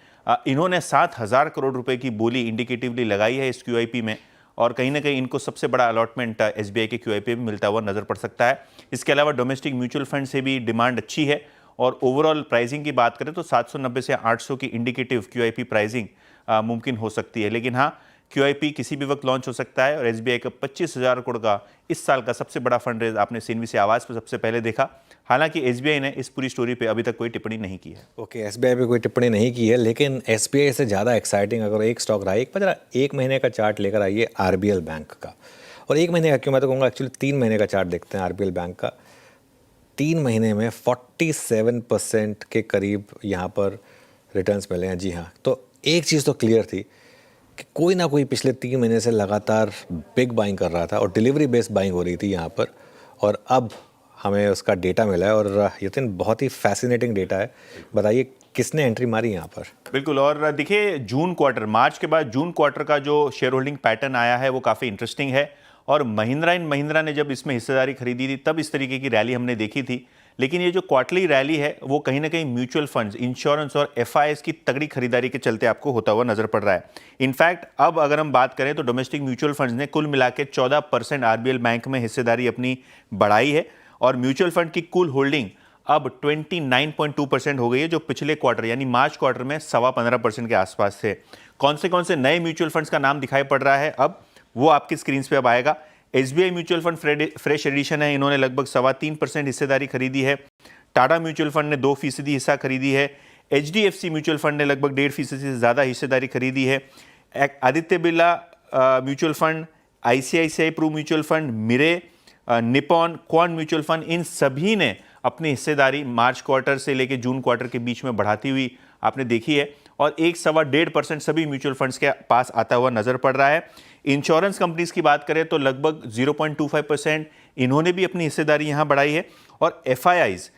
इन्होंने 7,000 करोड़ रुपए की बोली इंडिकेटिवली लगाई है इस क्यूआईपी में, और कहीं ना कहीं इनको सबसे बड़ा अलॉटमेंट एसबीआई के क्यूआईपी में मिलता हुआ नजर पड़ सकता है। इसके अलावा डोमेस्टिक म्यूचुअल फंड से भी डिमांड अच्छी है, और ओवरऑल प्राइसिंग की बात करें तो 790 से 800 की इंडिकेटिव क्यूआईपी प्राइसिंग मुमकिन हो सकती है। लेकिन हाँ, क्यूआईपी किसी भी वक्त लॉन्च हो सकता है, और एसबीआई का 25,000 करोड़ का इस साल का सबसे बड़ा फंड रेज आपने सीएनबीसी आवाज पर सबसे पहले देखा। हालांकि एसबीआई ने इस पूरी स्टोरी पे अभी तक कोई टिप्पणी नहीं की है। ओके, एसबीआई पे कोई टिप्पणी नहीं की है, लेकिन एसबीआई से ज़्यादा एक्साइटिंग अगर एक स्टॉक रहा है, एक महीने का चार्ट लेकर आइए आरबीएल बैंक का। और एक महीने का क्यों, मैं तो कहूँगा एक्चुअली 3 महीने का चार्ट देखते हैं आरबीएल बैंक का। 3 महीने में 47% के करीब यहाँ पर रिटर्न्स मिले हैं। जी हाँ, तो एक चीज़ तो क्लियर थी कि कोई ना कोई पिछले 3 महीने से लगातार बिग बाइंग कर रहा था और डिलीवरी बेस्ड बाइंग हो रही थी यहाँ पर, और अब हमें उसका डेटा मिला है। और यतिन, बहुत ही फैसिनेटिंग डेटा है। बताइए किसने एंट्री मारी यहाँ पर? बिल्कुल, और देखिए जून क्वार्टर, मार्च के बाद जून क्वार्टर का जो शेयर होल्डिंग पैटर्न आया है वो काफ़ी इंटरेस्टिंग है। और महिंद्रा एंड महिंद्रा ने जब इसमें हिस्सेदारी खरीदी थी तब इस तरीके की रैली हमने देखी थी। लेकिन ये जो क्वार्टरली रैली है वो कहीं ना कहीं म्यूचुअल फंड्स, इंश्योरेंस और एफआईएस की तगड़ी खरीदारी के चलते आपको होता हुआ नजर पड़ रहा है। इनफैक्ट अब अगर हम बात करें तो डोमेस्टिक म्यूचुअल फंड्स ने कुल मिला के 14% आरबीएल बैंक में हिस्सेदारी अपनी बढ़ाई है, और म्यूचुअल फंड की कुल होल्डिंग अब 29.2% हो गई है, जो पिछले क्वार्टर यानी मार्च क्वार्टर में 15.25% के आसपास थे। कौन से नए म्यूचुअल फंड्स का नाम दिखाई पड़ रहा है अब, वो आपकी स्क्रीन पे अब आएगा। SBI mutual fund fresh edition है, इन्होंने लगभग 3.25% हिस्सेदारी खरीदी है। टाटा म्यूचुअल फंड ने 2% हिस्सा खरीदी है। एचडीएफसी म्यूचुअल फंड ने लगभग 1.5% से ज़्यादा हिस्सेदारी खरीदी है। Aditya Birla mutual fund, ICICI Pru mutual fund, Mirae, Nippon, Quant mutual fund, इन सभी ने अपनी हिस्सेदारी मार्च क्वार्टर से लेकर जून क्वार्टर के बीच में बढ़ाती हुई आपने देखी है, और 1-1.25% सभी म्यूचुअल फंड्स के पास आता हुआ नजर पड़ रहा है। इंश्योरेंस कंपनीज की बात करें तो लगभग 0.25% इन्होंने भी अपनी हिस्सेदारी यहाँ बढ़ाई है। और एफआईआईज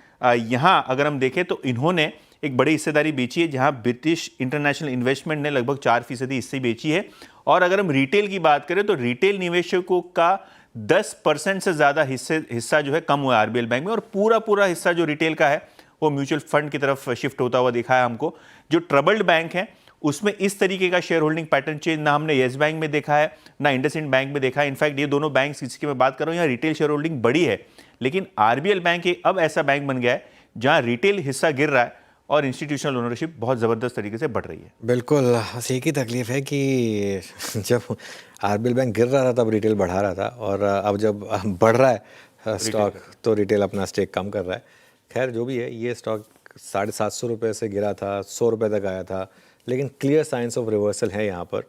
यहाँ अगर हम देखें तो इन्होंने एक बड़ी हिस्सेदारी बेची है, जहाँ ब्रिटिश इंटरनेशनल इन्वेस्टमेंट ने लगभग 4% हिस्से बेची है। और अगर हम रिटेल की बात करें तो रिटेल निवेशकों का 10% से ज़्यादा हिस्सा जो है कम हुआ है आरबीएल बैंक में, और पूरा हिस्सा जो रिटेल का है वो म्यूचुअल फंड की तरफ शिफ्ट होता हुआ दिखा है हमको। जो ट्रबल्ड बैंक है उसमें इस तरीके का शेयर होल्डिंग पैटर्न चेंज ना हमने येस बैंक में देखा है, ना इंडसइंड बैंक में देखा है। इनफैक्ट ये दोनों बैंक जिसकी मैं बात कर रहा हूँ यहाँ रिटेल शेयर होल्डिंग बड़ी है, लेकिन आरबीएल बैंक अब ऐसा बैंक बन गया है जहाँ रिटेल हिस्सा गिर रहा है और इंस्टीट्यूशनल ओनरशिप बहुत ज़बरदस्त तरीके से बढ़ रही है। बिल्कुल, बस एक ही तकलीफ है कि जब आरबीएल बैंक गिर रहा था तब रिटेल बढ़ा रहा था, और अब जब बढ़ रहा है स्टॉक तो रिटेल अपना स्टेक कम कर रहा है। खैर जो भी है, ये स्टॉक 750 रुपये से गिरा था, 100 रुपये तक आया था, लेकिन क्लियर साइंस ऑफ रिवर्सल है यहाँ पर।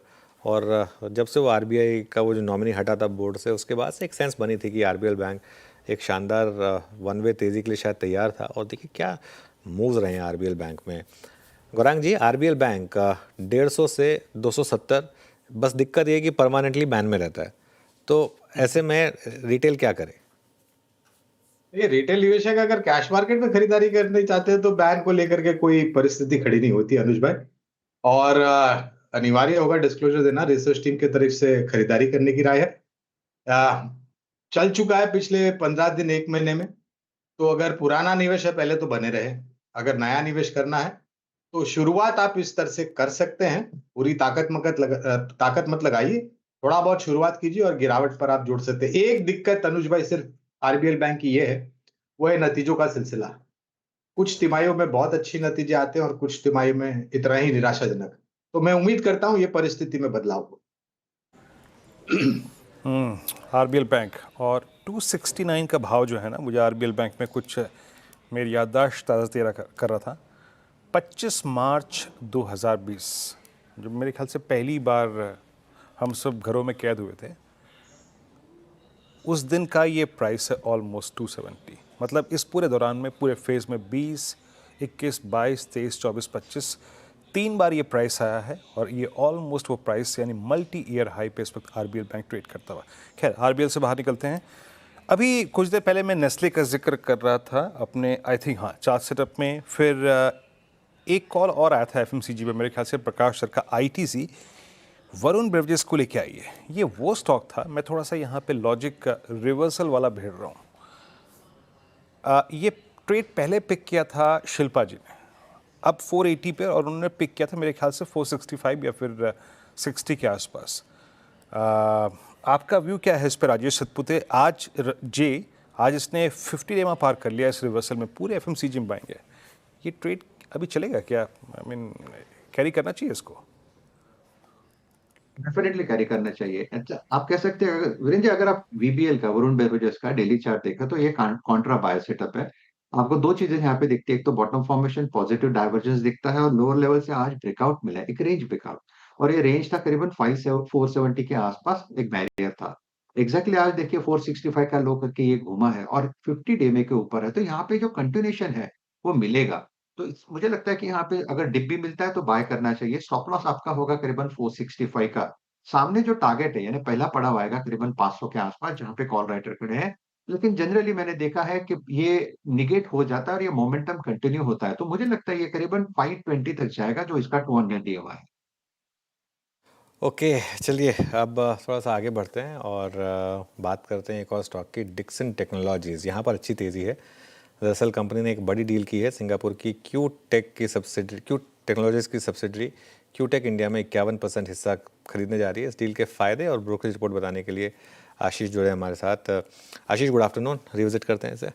और जब से वो आरबीआई का वो जो नॉमिनी हटा था बोर्ड से, उसके बाद से एक सेंस बनी थी कि आरबीएल बैंक एक शानदार वन वे तेज़ी के लिए शायद तैयार था। और देखिए क्या मूव्स रहे हैं आरबीएल बैंक में। गौरांग जी, आरबीएल बैंक 150 से 270, बस दिक्कत ये है कि परमानेंटली बैन में रहता है, तो ऐसे में रिटेल क्या करे? ये रिटेल निवेशक अगर कैश मार्केट में खरीदारी करना चाहते हैं तो बैन को लेकर के कोई परिस्थिति खड़ी नहीं होती अनुज भाई, और अनिवार्य होगा डिस्क्लोजर देना। रिसर्च टीम की तरफ से खरीदारी करने की राय है। चल चुका है पिछले 15 दिन 1 महीने में, तो अगर पुराना निवेश है पहले तो बने रहे, अगर नया निवेश करना है तो शुरुआत आप इस तरह से कर सकते हैं। पूरी ताकत मत लगाइए, थोड़ा बहुत शुरुआत कीजिए और गिरावट पर आप जोड़ सकते हैं। एक दिक्कत अनुज भाई सिर्फ आरबीएल बैंक की ये है, वो है नतीजों का सिलसिला। कुछ तिमाहियों में बहुत अच्छे नतीजे आते हैं और कुछ तिमाहियों में इतना ही निराशाजनक। तो मैं उम्मीद करता हूं ये परिस्थिति में बदलाव हो। आरबीएल बैंक और 269 का भाव जो है ना, मुझे आरबीएल बैंक में कुछ मेरी याददाश्त ताज़ा कर रहा था। 25 मार्च 2020 जब मेरे ख्याल से पहली बार हम सब घरों में कैद हुए थे, उस दिन का ये प्राइस है ऑलमोस्ट 270। मतलब इस पूरे दौरान में, पूरे फेज में 20, 21, 22, 23, 24, 25 3 बार ये प्राइस आया है और ये ऑलमोस्ट वो प्राइस यानी मल्टी ईयर हाई पे इस वक्त आरबीएल बैंक ट्रेड करता हुआ। खैर, आरबीएल से बाहर निकलते हैं। अभी कुछ देर पहले मैं नेस्ले का जिक्र कर रहा था अपने, आई थिंक हाँ, चार्ट सेटअप में। फिर एक कॉल और आया था एफएमसीजी में, मेरे ख्याल से प्रकाश सर का, आईटीसी, वरुण बेवरेजेस को लेके आई है। ये वो स्टॉक था, मैं थोड़ा सा यहाँ पे लॉजिक रिवर्सल वाला भेड़ रहा हूँ। ये ट्रेड पहले पिक किया था शिल्पा जी ने, अब 480 पे, और उन्होंने पिक किया था मेरे ख्याल से 465 या फिर 60 के आसपास। आपका व्यू क्या है इस पर राजेश सतपुते? आज इसने 50 डेमा पार कर लिया इस रिवर्सल में, पूरे एफएमसीजी में बाइंग है। ये ट्रेड अभी चलेगा क्या? आई मीन कैरी करना चाहिए इसको? डेफिनेटली कैरी करना चाहिए। अच्छा, आप कह सकते हैं वीरेंद्र जी, अगर आप वीबीएल का, वरुण बेवरेजेस का डेली चार्ट देखा तो ये कॉन्ट्रा बाय सेटअप है। आपको दो चीजें यहाँ पे दिखती है, एक तो बॉटम फॉर्मेशन पॉजिटिव डाइवर्जेंस दिखता है और लोअर लेवल से आज ब्रेकआउट मिला है, एक रेंज ब्रेकआउट, और ये रेंज था करीबन 470 के आसपास एक बैरियर था। एग्जैक्टली आज देखिए 465 का लो करके ये घूमा है और 50 डे में के ऊपर है, तो यहाँ पे जो कंटिन्यूएशन है वो मिलेगा। तो मुझे लगता है कि यहाँ पे अगर डिप भी मिलता है तो बाय करना चाहिए। स्टॉप लॉस आपका होगा करीबन 465 का। सामने जो टारगेट है यानी पहला पड़ा हुआ आएगा करीबन 500 के आसपास, जहां पे कॉल राइटर खड़े हैं। लेकिन जनरली मैंने देखा है कि ये निगेट हो जाता है और ये मोमेंटम कंटिन्यू होता है, तो मुझे लगता है ये करीबन 520 तक जाएगा, जो इसका 200 दिया हुआ है। ओके, चलिए अब थोड़ा सा आगे बढ़ते हैं और बात करते हैं एक और स्टॉक की, डिक्सन टेक्नोलॉजीज़। यहाँ पर अच्छी तेज़ी है। दरअसल कंपनी ने एक बड़ी डील की है सिंगापुर की क्यू टेक्नोलॉजीज़ की सब्सिडरी क्यूटेक इंडिया में 51% हिस्सा खरीदने जा रही है। इस डील के फ़ायदे और ब्रोकरेज रिपोर्ट बताने के लिए आशीष जुड़े हमारे साथ। आशीष, गुड आफ्टरनून, रिविजिट करते हैं इसे।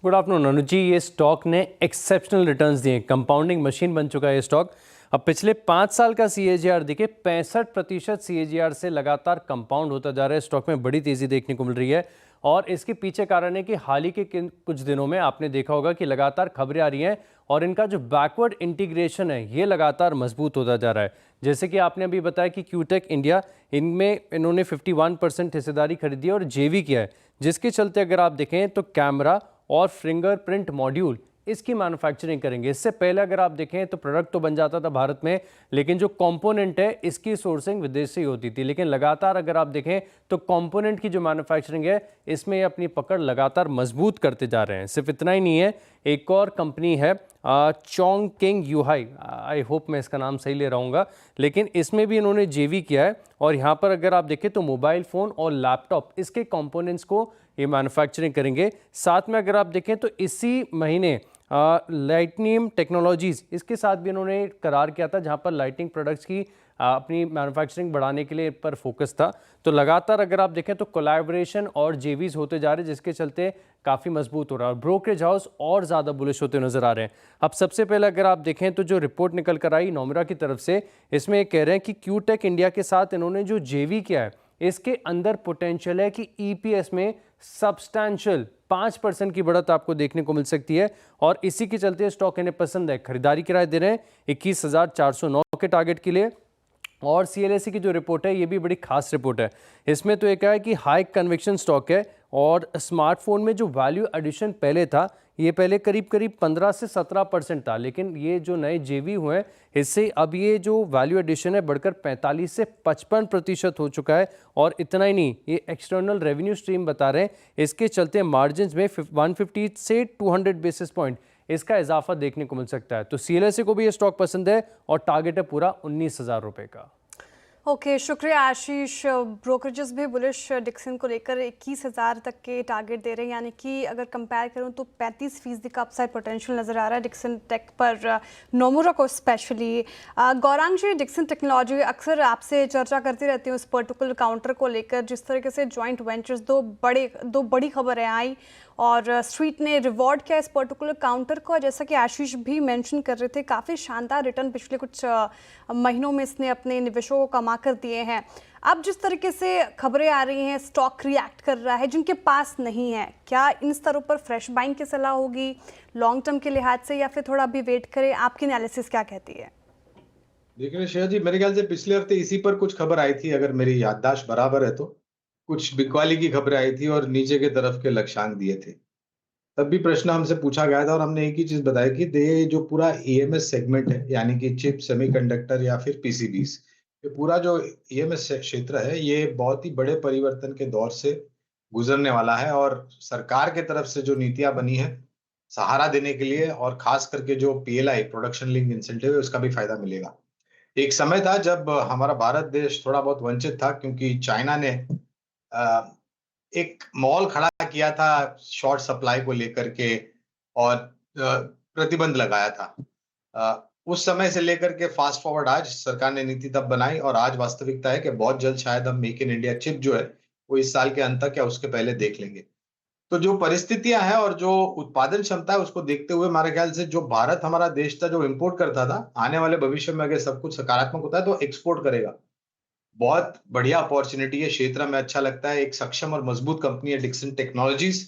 गुड आफ्टरनून अनुज जी। ये स्टॉक ने एक्सेप्शनल रिटर्न्स दिए, कंपाउंडिंग मशीन बन चुका है ये स्टॉक। अब पिछले 5 साल का CAGR देखिए, 65% CAGR से लगातार कंपाउंड होता जा रहा है। स्टॉक में बड़ी तेज़ी देखने को मिल रही है और इसके पीछे कारण है कि हाल ही के कुछ दिनों में आपने देखा होगा कि लगातार खबरें आ रही हैं और इनका जो बैकवर्ड इंटीग्रेशन है ये लगातार मजबूत होता जा रहा है। जैसे कि आपने अभी बताया कि क्यूटेक इंडिया, इनमें इन्होंने 51% हिस्सेदारी खरीदी है और JV किया है, जिसके चलते अगर आप देखें तो कैमरा और फिंगरप्रिंट मॉड्यूल इसकी मैन्युफैक्चरिंग करेंगे। इससे पहले अगर आप देखें तो प्रोडक्ट तो बन जाता था भारत में, लेकिन जो कंपोनेंट है इसकी सोर्सिंग विदेश से ही होती थी। लेकिन लगातार अगर आप देखें तो कंपोनेंट की जो मैन्युफैक्चरिंग है इसमें अपनी पकड़ लगातार मजबूत करते जा रहे हैं। सिर्फ इतना ही नहीं है, एक और कंपनी है चोंगकिंग युहाई, आई होप मैं इसका नाम सही ले रहा हूँगा, लेकिन इसमें भी इन्होंने JV किया है और यहाँ पर अगर आप देखें तो मोबाइल फ़ोन और लैपटॉप इसके कंपोनेंट्स को ये मैन्युफैक्चरिंग करेंगे। साथ में अगर आप देखें तो इसी महीने लाइटनियम टेक्नोलॉजीज़, इसके साथ भी इन्होंने करार किया था, जहां पर लाइटिंग प्रोडक्ट्स की अपनी मैन्युफैक्चरिंग बढ़ाने के लिए पर फोकस था। तो लगातार अगर आप देखें तो कोलैबोरेशन और JVs होते जा रहे हैं, जिसके चलते काफ़ी मजबूत हो रहा है और ब्रोकरेज हाउस और ज़्यादा बुलिश होते नजर आ रहे हैं। अब सबसे पहले अगर आप देखें तो जो रिपोर्ट निकल कर आई नोमरा की तरफ से, इसमें कह रहे हैं कि क्यूटेक इंडिया के साथ इन्होंने जो JV किया है इसके अंदर पोटेंशियल है कि EPS में सब्सटैंशियल 5% की बढ़त आपको देखने को मिल सकती है और इसी के चलते स्टॉक इन्हें पसंद है। खरीदारी की राय दे रहे हैं 21,409 के टारगेट के लिए। और CLSA की जो रिपोर्ट है ये भी बड़ी खास रिपोर्ट है। इसमें तो एक है कि हाई कन्विक्शन स्टॉक है और स्मार्टफोन में जो वैल्यू एडिशन पहले था ये पहले करीब 15 से 17% था, लेकिन ये जो नए JV हुए हैं इससे अब ये जो वैल्यू एडिशन है बढ़कर 45 से 55% हो चुका है। और इतना ही नहीं, ये एक्सटर्नल रेवेन्यू स्ट्रीम बता रहे हैं, इसके चलते मार्जिन्स में 150 से 200 बेसिस पॉइंट इसका इजाफा देखने को मिल सकता है। तो CLSA को भी ये स्टॉक पसंद है और टारगेट है पूरा 19,000 रुपये का। ओके, शुक्रिया आशीष। ब्रोकरेजेस भी बुलिश डिक्सन को लेकर 21,000 तक के टारगेट दे रहे हैं, यानी कि अगर कंपेयर करूं तो 35% का अपसाइड पोटेंशियल नज़र आ रहा है डिक्सन टेक पर, नोमुरा को स्पेशली। गौरांग जी, डिक्सन टेक्नोलॉजी, अक्सर आपसे चर्चा करती रहती हूँ इस पर्टिकुलर काउंटर को लेकर, जिस तरीके से जॉइंट वेंचर्स दो बड़ी खबरें आई और स्ट्रीट ने रिवॉर्ड किया इस पर्टिकुलर काउंटर को। जैसा कि आशीष भी मेंशन कर रहे थे, काफ़ी शानदार रिटर्न पिछले कुछ महीनों में इसने अपने निवेशों को कमा कर दिए हैं। अब जिस तरीके से खबरें आ रही हैं, स्टॉक रिएक्ट कर रहा है जिनके पास नहीं है, क्या इन स्तरों पर फ्रेश बाइंग की सलाह होगी लॉन्ग टर्म के लिहाज से, या फिर थोड़ा अभी वेट करें? आपकी एनालिसिस क्या कहती है? देखिए श्रेया जी, मेरे ख्याल से पिछले हफ्ते इसी पर कुछ खबर आई थी, अगर मेरी याददाश्त बराबर है तो। कुछ बिकवाली की खबरें आई थी और नीचे की तरफ के लक्ष्यांक दिए थे। तब भी प्रश्न हमसे पूछा गया था और हमने एक ही चीज बताई कि ये जो पूरा ईएमएस सेगमेंट है, यानी कि चिप, सेमीकंडक्टर या फिर पीसीबीज, ये पूरा जो ईएमएस क्षेत्र है, ये बहुत ही बड़े परिवर्तन के दौर से गुजरने वाला है। और सरकार के तरफ से जो नीतियां बनी है सहारा देने के लिए, और खास करके जो पीएलआई, प्रोडक्शन लिंक इंसेंटिव है, उसका भी फायदा मिलेगा। एक समय था जब हमारा भारत देश थोड़ा बहुत वंचित था, क्योंकि चाइना ने अ, एक मॉल खड़ा किया था शॉर्ट सप्लाई को लेकर के, और प्रतिबंध लगाया था। उस समय से लेकर के फास्ट फॉरवर्ड आज सरकार ने नीति तब बनाई, और आज वास्तविकता है कि बहुत जल्द शायद हम मेक इन इंडिया चिप जो है वो इस साल के अंत तक या उसके पहले देख लेंगे। तो जो परिस्थितियां हैं और जो उत्पादन क्षमता है, उसको देखते हुए हमारे ख्याल से जो भारत हमारा देश था जो इंपोर्ट करता था, आने वाले भविष्य में अगर सब कुछ सकारात्मक होता है तो एक्सपोर्ट करेगा। बहुत बढ़िया अपॉर्चुनिटी है, क्षेत्र में अच्छा लगता है। एक सक्षम और मजबूत कंपनी है डिक्सन टेक्नोलॉजीज।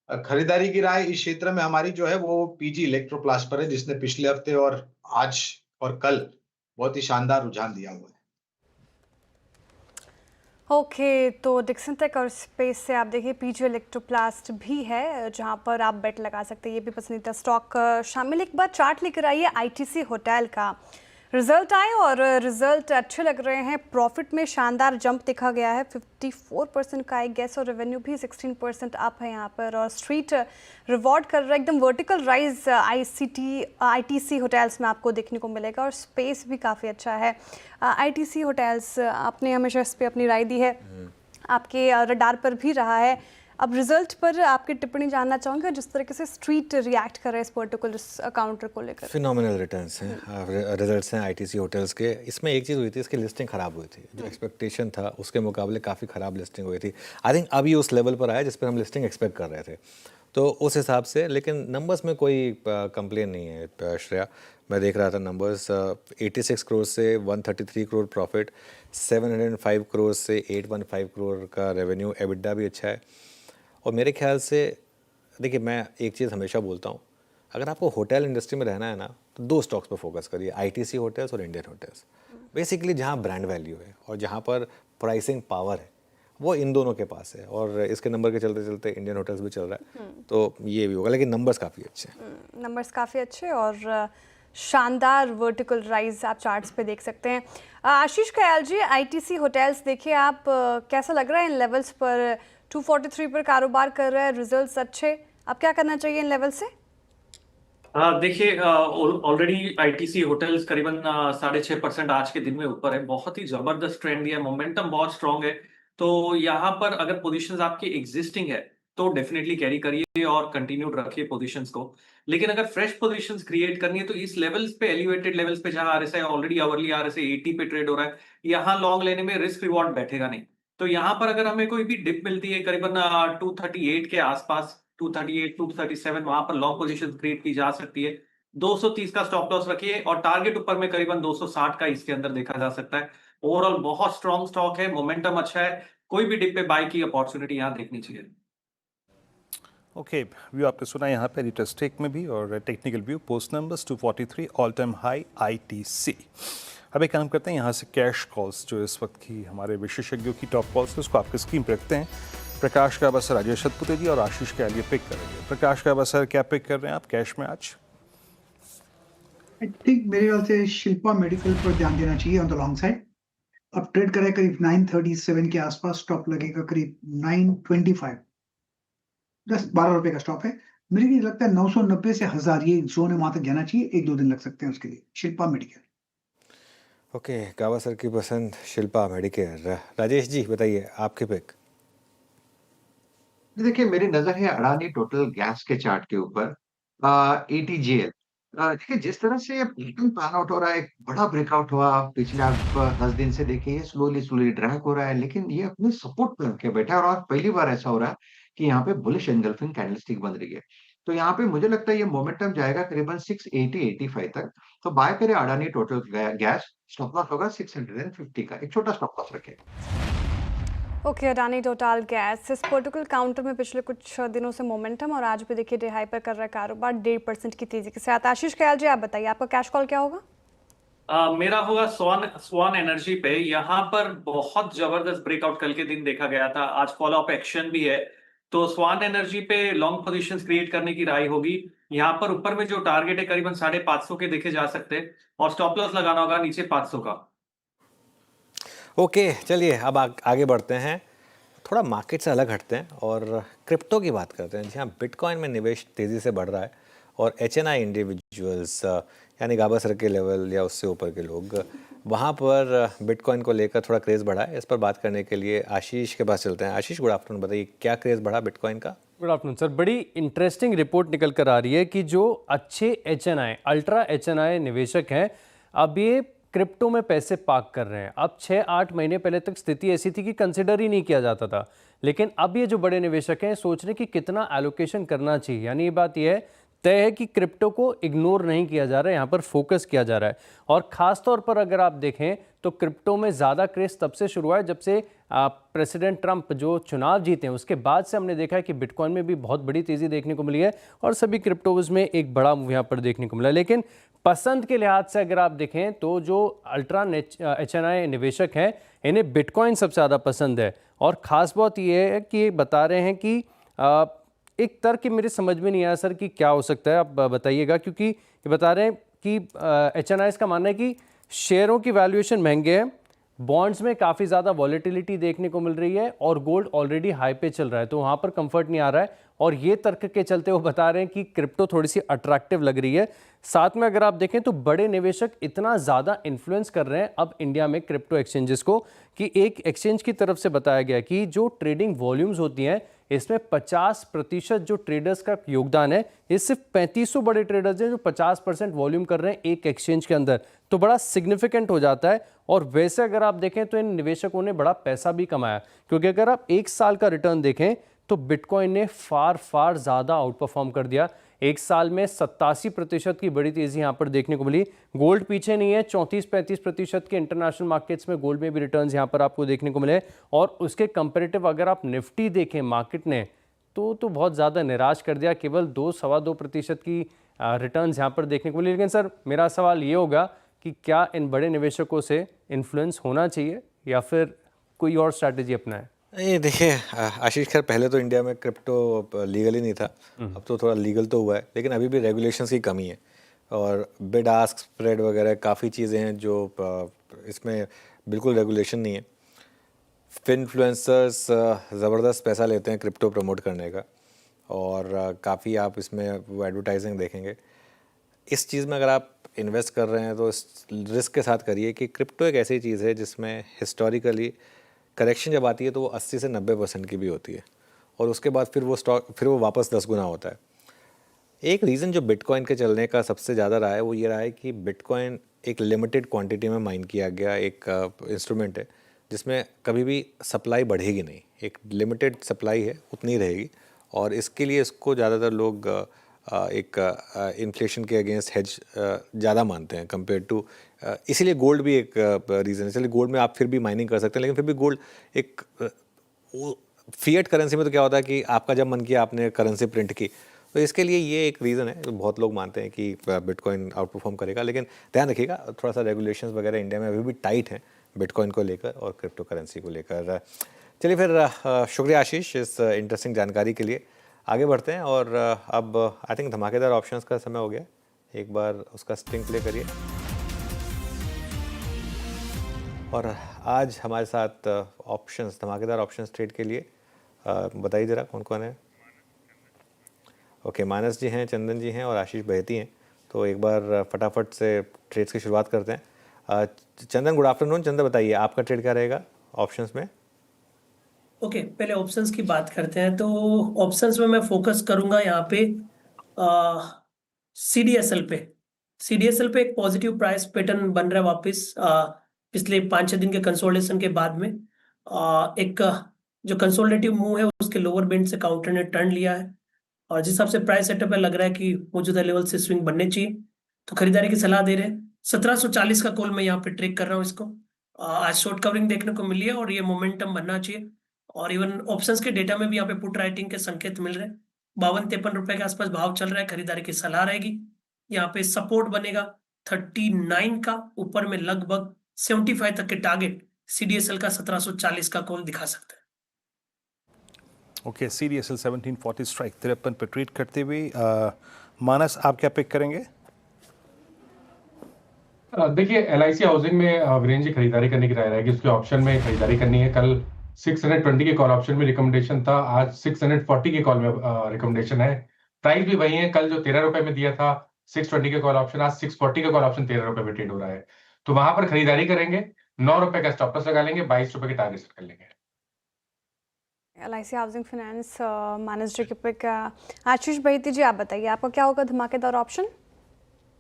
खरीदारी की राय इस क्षेत्र में हमारी जो है वो पीजी इलेक्ट्रोप्लास्ट पर है, जिसने पिछले हफ्ते और आज और कल बहुत ही शानदार रुझान दिया हुआ है। ओके, तो डिक्सन टेक और स्पेस से आप देखिए पीजी इलेक्ट्रोप्लास्ट भी है जहां पर आप बेट लगा सकते हैं। ये भी पसंदीदा स्टॉक शामिल। एक बार चार्ट लेकर आइए आईटीसी होटल का। रिजल्ट आए और रिजल्ट अच्छे लग रहे हैं। प्रॉफिट में शानदार जंप देखा गया है, 54% का आई गेस, और रेवेन्यू भी 16% अप है यहाँ पर। और स्ट्रीट रिवॉर्ड कर रहा है, एकदम वर्टिकल राइज आईटीसी होटल्स में आपको देखने को मिलेगा। और स्पेस भी काफ़ी अच्छा है। आईटीसी होटल्स, आपने हमेशा इस पर अपनी राय दी है, आपके रडार पर भी रहा है। अब रिजल्ट पर आपकी टिप्पणी जानना चाहूँगी, जिस तरीके से स्ट्रीट रिएक्ट कर रहे हैं इस पर्टिकुलर काउंटर को लेकर। फिनोमिनल रिटर्न्स हैं, रिजल्ट्स हैं आईटीसी होटल्स के। इसमें एक चीज़ हुई थी, इसकी लिस्टिंग ख़राब हुई थी। जो एक्सपेक्टेशन था उसके मुकाबले काफ़ी ख़राब लिस्टिंग हुई थी। आई थिंक अभी उस लेवल पर आया जिस पर हम लिस्टिंग एक्सपेक्ट कर रहे थे, तो उस हिसाब से। लेकिन नंबर्स में कोई कंप्लेन नहीं है श्रेया। मैं देख रहा था नंबर्स, 86 करोड़ से 133 करोड़ प्रॉफिट, 705 करोड़ से 815 करोड़ का रेवेन्यू, एबिडा भी अच्छा है। और मेरे ख्याल से देखिए, मैं एक चीज़ हमेशा बोलता हूँ, अगर आपको होटल इंडस्ट्री में रहना है ना, तो दो स्टॉक्स पर फोकस करिए, आईटीसी होटल्स और इंडियन होटल्स। बेसिकली जहाँ ब्रांड वैल्यू है और जहाँ पर प्राइसिंग पावर है, वो इन दोनों के पास है। और इसके नंबर के चलते चलते इंडियन होटल्स भी चल रहा है, तो ये भी होगा। लेकिन नंबर्स काफ़ी अच्छे हैं, नंबर्स काफ़ी अच्छे और शानदार वर्टिकल राइज आप चार्ट्स पे देख सकते हैं। आशीष कयाल जी, आईटीसी होटल्स देखिए आप, कैसा लग रहा है इन लेवल्स पर? 243 पर कारोबार कर रहा है, रिजल्ट्स अच्छे, अब क्या करना चाहिए इन लेवल से? देखिए, ऑलरेडी आईटीसी होटल्स करीबन 6.5% आज के दिन में ऊपर है। बहुत ही जबरदस्त ट्रेंड है, मोमेंटम बहुत स्ट्रांग है। तो यहाँ पर अगर पोजीशंस आपकी एग्जिस्टिंग है तो डेफिनेटली कैरी करिए और कंटिन्यूड रखिए पोजीशंस को। लेकिन अगर फ्रेश पोजीशंस क्रिएट करनी है तो इस लेवल्स पे, एलिवेटेड लेवल्स पे, जहां आरएसआई ऑलरेडी आवरली आरएसआई 80 पे ट्रेड हो रहा है, यहाँ लॉन्ग लेने में रिस्क रिवॉर्ड बैठेगा नहीं। तो यहाँ पर अगर हमें कोई भी डिप मिलती है करीबन 238 के आसपास, 238 237, वहां पर लॉन्ग पोजीशन क्रिएट की जा सकती है। 230 का स्टॉप लॉस रखिए और टारगेट ऊपर में करीबन 260 का इसके अंदर देखा जा सकता है। ओवरऑल बहुत स्ट्रॉन्ग स्टॉक है, मोमेंटम अच्छा है, कोई भी डिप पे बाय की अपॉर्चुनिटी यहाँ देखनी चाहिए। ओके, व्यू आपने सुना यहाँ पे रिटेल स्टेक में भी, और technical view post numbers 243 all time high ITC. अब एक काम करते हैं, यहाँ से कैश कॉल्स जो इस वक्त की हमारे विशेषज्ञों की टॉप कॉल्स है उसको आपके स्क्रीन पर रखते हैं। प्रकाश का बसर राजेश सतपुते जी और आशीष के लिए पिक करेंगे। प्रकाश का बसर क्या पिक कर रहे हैं आप कैश में आज? आई थिंक मेरे ख्याल से शिल्पा मेडिकल पर ध्यान देना चाहिए ऑन द लॉन्ग साइड। अब ट्रेड करें करीब 937 के आसपास, स्टॉप लगेगा करीब 925, 10-12 रुपए का स्टॉप है। मुझे ये लगता है 990 से 1000 ये जोन है, वहां तक जाना चाहिए। 1-2 दिन लग सकते हैं उसके लिए। शिल्पा मेडिकल। ओके, गावा सर की पसंद शिल्पा मेडिकेयर। राजेश जी बताइए आपके पिक। देखिए, मेरी नजर है अडानी टोटल गैस के चार्ट के ऊपर, एटीजीएल। देखिए, जिस तरह से पैटर्न पैन आउट हो रहा है, एक बड़ा ब्रेकआउट हुआ पिछले आप 10 दिन से देखिए, स्लोली स्लोली ड्रैग हो रहा है, लेकिन ये अपने सपोर्ट पे के बैठा है। और आज पहली बार ऐसा हो रहा है कि यहाँ पे बुलिश एंगल्फिंग कैंडलस्टिक बन रही है। तो यहाँ पे मुझे लगता है ये मोमेंटम जाएगा करीबन 680-85 तक। तो बाय करें Adani total gas, stop loss होगा 650 का, एक छोटा स्टॉप लॉस रखें। ओके, अडानी टोटल गैस, इस पर्टिकुलर काउंटर में पिछले कुछ दिनों से मोमेंटम, और आज भी देखिए डे हाई पर कर रहा है कारोबार 1.5% की तेजी के साथ। आशीष कयाल जी आप बताइए आपका कैश कॉल क्या होगा? मेरा होगा स्वान एनर्जी पे। यहाँ पर बहुत जबरदस्त ब्रेकआउट कल के दिन देखा गया था, आज फॉलो अप एक्शन भी है, तो स्वान एनर्जी पे लॉन्ग पोजीशंस क्रिएट करने की राय होगी। यहाँ पर ऊपर में जो टारगेट है करीबन 550 के देखे जा सकते हैं, और स्टॉप लॉस लगाना होगा नीचे 500 का। ओके, चलिए अब आगे बढ़ते हैं, थोड़ा मार्केट से अलग हटते हैं और क्रिप्टो की बात करते हैं, जहाँ बिटकॉइन में निवेश तेज़ी से बढ़ रहा है और HNI इंडिविजुअल्स यानी गाबा सर के लेवल या उससे ऊपर के लोग, वहाँ पर बिटकॉइन को लेकर थोड़ा क्रेज़ बढ़ा है। इस पर बात करने के लिए आशीष के पास चलते हैं। आशीष, गुड आफ्टरनून, बताइए क्या क्रेज़ बढ़ा बिटकॉइन का? Good afternoon sir. बड़ी इंटरेस्टिंग रिपोर्ट निकल कर आ रही है कि जो अच्छे HNI अल्ट्रा HNI निवेशक हैं, अब ये क्रिप्टो में पैसे पार्क कर रहे हैं। अब 6-8 महीने पहले तक स्थिति ऐसी थी कि कंसिडर ही नहीं किया जाता था, लेकिन अब ये जो बड़े निवेशक हैं सोच रहे हैं कि कितना एलोकेशन करना चाहिए। यानी ये बात यह है तय है कि क्रिप्टो को इग्नोर नहीं किया जा रहा है, यहाँ पर फोकस किया जा रहा है। और ख़ास तौर पर अगर आप देखें तो क्रिप्टो में ज़्यादा क्रेज तब से शुरू हुआ है जब से प्रेसिडेंट ट्रंप जो चुनाव जीते हैं उसके बाद से हमने देखा है कि बिटकॉइन में भी बहुत बड़ी तेज़ी देखने को मिली है और सभी क्रिप्टोज में एक बड़ा मूव यहाँ पर देखने को मिला। लेकिन पसंद के लिहाज से अगर आप देखें तो जो अल्ट्रा HNI निवेशक हैं इन्हें बिटकॉइन सबसे ज़्यादा पसंद है। और ख़ास बात यह है कि बता रहे हैं कि एक तर्क कि मेरे समझ में नहीं आया सर कि क्या हो सकता है, आप बताइएगा, क्योंकि ये बता रहे हैं कि HNI का मानना है कि शेयरों की वैल्यूएशन महंगे हैं, बॉन्ड्स में काफ़ी ज़्यादा वॉलेटिलिटी देखने को मिल रही है और गोल्ड ऑलरेडी हाई पे चल रहा है, तो वहाँ पर कंफर्ट नहीं आ रहा है। और ये तर्क के चलते वो बता रहे हैं कि क्रिप्टो थोड़ी सी अट्रैक्टिव लग रही है। साथ में अगर आप देखें तो बड़े निवेशक इतना ज़्यादा इन्फ्लुएंस कर रहे हैं अब इंडिया में क्रिप्टो एक्सचेंजेस को कि एक एक्सचेंज की तरफ से बताया गया कि जो ट्रेडिंग वॉल्यूम्स होती हैं इसमें 50% जो ट्रेडर्स का योगदान है, ये सिर्फ 3500 बड़े ट्रेडर्स हैं जो 50% वॉल्यूम कर रहे हैं एक एक्सचेंज के अंदर, तो बड़ा सिग्निफिकेंट हो जाता है। और वैसे अगर आप देखें तो इन निवेशकों ने बड़ा पैसा भी कमाया, क्योंकि अगर आप एक साल का रिटर्न देखें तो बिटकॉइन ने फार ज़्यादा आउट परफॉर्म कर दिया। एक साल में 87% की बड़ी तेज़ी यहाँ पर देखने को मिली। गोल्ड पीछे नहीं है, 34-35% के इंटरनेशनल मार्केट्स में गोल्ड में भी रिटर्न्स यहाँ पर आपको देखने को मिले। और उसके कंपैरेटिव अगर आप निफ्टी देखें मार्केट ने तो बहुत ज़्यादा निराश कर दिया, केवल 2-2.25% की रिटर्न्स यहाँ पर देखने को मिली। लेकिन सर मेरा सवाल ये होगा कि क्या इन बड़े निवेशकों से इन्फ्लुएंस होना चाहिए या फिर कोई और स्ट्रैटेजी अपनाएं? ये देखिए आशीष, खैर पहले तो इंडिया में क्रिप्टो लीगल ही नहीं था, अब तो थोड़ा लीगल तो हुआ है, लेकिन अभी भी रेगुलेशंस की कमी है और बिड आस्क स्प्रेड वगैरह काफ़ी चीज़ें हैं जो इसमें बिल्कुल रेगुलेशन नहीं है। इन्फ्लुएंसर्स ज़बरदस्त पैसा लेते हैं क्रिप्टो प्रमोट करने का और काफ़ी आप इसमें वो एडवर्टाइजिंग देखेंगे। इस चीज़ में अगर आप इन्वेस्ट कर रहे हैं तो इस रिस्क के साथ करिए कि क्रिप्टो एक ऐसी चीज़ है जिसमें हिस्टोरिकली करेक्शन जब आती है तो वो 80 से 90% की भी होती है और उसके बाद फिर वो वापस 10 गुना होता है। एक रीज़न जो बिटकॉइन के चलने का सबसे ज़्यादा रहा है वो ये रहा है कि बिटकॉइन एक लिमिटेड क्वांटिटी में माइन किया गया एक इंस्ट्रूमेंट है जिसमें कभी भी सप्लाई बढ़ेगी नहीं, एक लिमिटेड सप्लाई है उतनी ही रहेगी और इसके लिए इसको ज़्यादातर लोग एक इन्फ्लेशन के अगेंस्ट हेज ज़्यादा मानते हैं कंपेयर टू, इसीलिए गोल्ड भी एक रीज़न है। चलिए गोल्ड में आप फिर भी माइनिंग कर सकते हैं, लेकिन फिर भी गोल्ड एक फिएट करेंसी में तो क्या होता है कि आपका जब मन किया आपने करेंसी प्रिंट की, तो इसके लिए ये एक रीज़न है। बहुत लोग मानते हैं कि बिटकॉइन आउट परफॉर्म करेगा, लेकिन ध्यान रखिएगा थोड़ा सा रेगुलेशंस वगैरह इंडिया में अभी भी टाइट हैं बिटकॉइन को लेकर और क्रिप्टो करेंसी को लेकर। चलिए फिर शुक्रिया आशीष इस इंटरेस्टिंग जानकारी के लिए। आगे बढ़ते हैं और अब आई थिंक धमाकेदार ऑप्शंस का समय हो गया, एक बार उसका स्ट्रिंग प्ले करिए। और आज हमारे साथ ऑप्शंस, धमाकेदार ऑप्शंस ट्रेड के लिए बताइए ज़रा कौन कौन है। ओके, मानस जी हैं, चंदन जी हैं और आशीष बहेती हैं, तो एक बार फटाफट से ट्रेड्स की शुरुआत करते हैं। चंदन गुड आफ्टरनून। चंदन बताइए आपका ट्रेड क्या रहेगा ऑप्शंस में? ओके, पहले ऑप्शंस की बात करते हैं। तो ऑप्शंस में मैं फोकस करूंगा यहाँ पे CDSL पे। CDSL पे एक पॉजिटिव प्राइस पैटर्न बन रहा है वापस पिछले 5-6 दिन के कंसोलिडेशन के बाद में। एक जो कंसोलिडेटिव मूव है उसके लोअर बैंड से काउंटर ने टर्न लिया है और जिस हिसाब से प्राइस सेटअप है लग रहा है कि मौजूदा लेवल से स्विंग बनने चाहिए, तो खरीदारी की सलाह दे रहे हैं। 1740 का कॉल मैं यहाँ पे ट्रेक कर रहा हूँ इसको। आज शॉर्ट कवरिंग देखने को मिली है और ये मोमेंटम बनना चाहिए और इवन ऑप्शंस के डेटा में भी यहाँ पे पुट राइटिंग के संकेत मिल रहे हैं। 52-53 रुपए के आसपास भाव चल रहा है, खरीदारी की सलाह रहेगी। यहाँ पे सपोर्ट बनेगा 1739 का, ऊपर में लगभग 75 तक के टारगेट CDSL का 1740 का कॉल दिखा सकता है। ओके, CDSL 1740 स्ट्राइक 53 पे ट्रेड करते हुए मानस आप क्या पिक करेंगे? देखिए LIC हाउसिंग में वीरेन जी खरीदारी करने की राय रहेगी, उसके ऑप्शन में खरीदारी करनी है। कल 620 के कॉल ऑप्शन में रिकमेंडेशन था, आज 640 के कॉल में रिकमेंडेशन है। प्राइस भी वही है, कल जो 13 रुपए में दिया था 620 के कॉल ऑप्शन, आज 640 का कॉल ऑप्शन 13 रुपए में ट्रेड हो रहा है। तो वहां पर खरीदारी करेंगे, 9 रुपए का स्टॉप लॉस लगा लेंगे, 22 रुपए के टारगेट सेट कर लेंगे। LIC हाउसिंग फाइनेंस मानस जी के पिक। आशीष बहिती जी, आप बताइए आपका क्या होगा धमाकेदार ऑप्शन?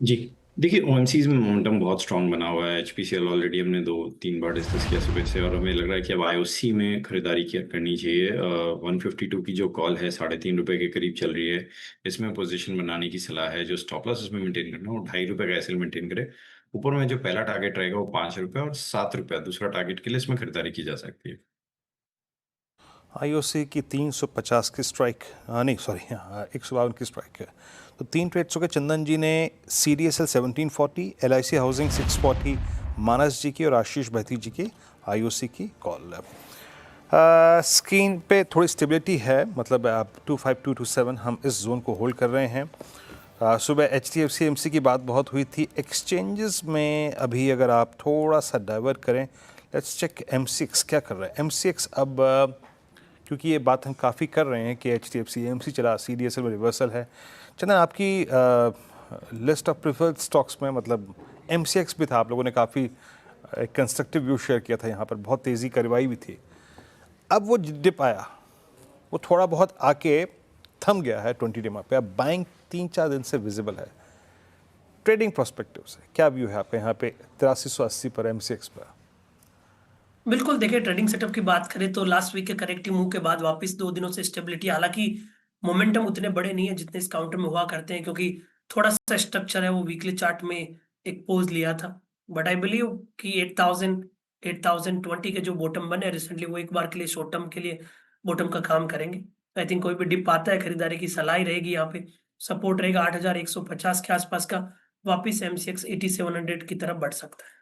जी देखिए, ओएनसीज में मोमेंटम बहुत स्ट्रांग बना हुआ है। HPCL ऑलरेडी हमने 2-3 बार डिस्कस किया सुबह से, और हमें लग रहा है कि अब IOC में खरीदारी करनी चाहिए। 152 की जो कॉल है 3.5 रुपए के करीब चल रही है, इसमें पोजीशन बनाने की सलाह है। जो स्टॉप लॉस इसमें मेंटेन करना है वो 2.5 रुपए का एसएल मेंटेन करे। ऊपर में जो पहला टारगेट रहेगा वो 5 रुपए और 7 रुपए दूसरा टारगेट के लिए इसमें खरीदारी की जा सकती है। IOC की 350 की स्ट्राइक, नहीं सॉरी 152 की स्ट्राइक है। तो 3 ट्रेड्स हो गए। चंदन जी ने CDSL 1740, LIC हाउसिंग 640, मानस जी की और आशीष बहती जी की IOC की कॉल। स्क्रीन पे थोड़ी स्टेबिलिटी है, मतलब 25227 हम इस जोन को होल्ड कर रहे हैं। सुबह HDFC MC की बात बहुत हुई थी। एक्सचेंजेस में अभी अगर आप थोड़ा सा डाइवर्ट करें, लेट्स चेक MCX क्या कर रहा है। MCX अब क्योंकि ये बात हम काफ़ी कर रहे हैं कि HDFC AMC चला, CDSL में रिवर्सल है। चंदन, आपकी लिस्ट ऑफ प्रिफर्ड स्टॉक्स में मतलब MCX भी था, आप लोगों ने काफ़ी कंस्ट्रक्टिव व्यू शेयर किया था, यहाँ पर बहुत तेज़ी कार्रवाई भी थी। अब वो डिप आया, वो थोड़ा बहुत आके थम गया है 20 डे पे। अब बाइंग 3-4 दिन से विजिबल है। ट्रेडिंग प्रोस्पेक्टिव से क्या व्यू है आपका यहाँ पे 8380 पर MCX पर? बिल्कुल, देखिए ट्रेडिंग सेटअप की बात करें तो लास्ट वीक के करेक्टिव मूव के बाद वापस 2 दिनों से स्टेबिलिटी, हालांकि मोमेंटम उतने बड़े नहीं है जितने इस काउंटर में हुआ करते हैं, क्योंकि थोड़ा सा स्ट्रक्चर है वो वीकली चार्ट में एक पोज लिया था। बट आई बिलीव कि 8020 के जो बॉटम बने रिसेंटली वो एक बार के लिए शॉर्ट टर्म के लिए बॉटम का काम करेंगे। आई थिंक कोई भी डिप आता है खरीदारी की सलाह ही रहेगी। यहाँ पे सपोर्ट रहेगा 8150 के आसपास का, वापिस MCX 8700 की तरफ बढ़ सकता है।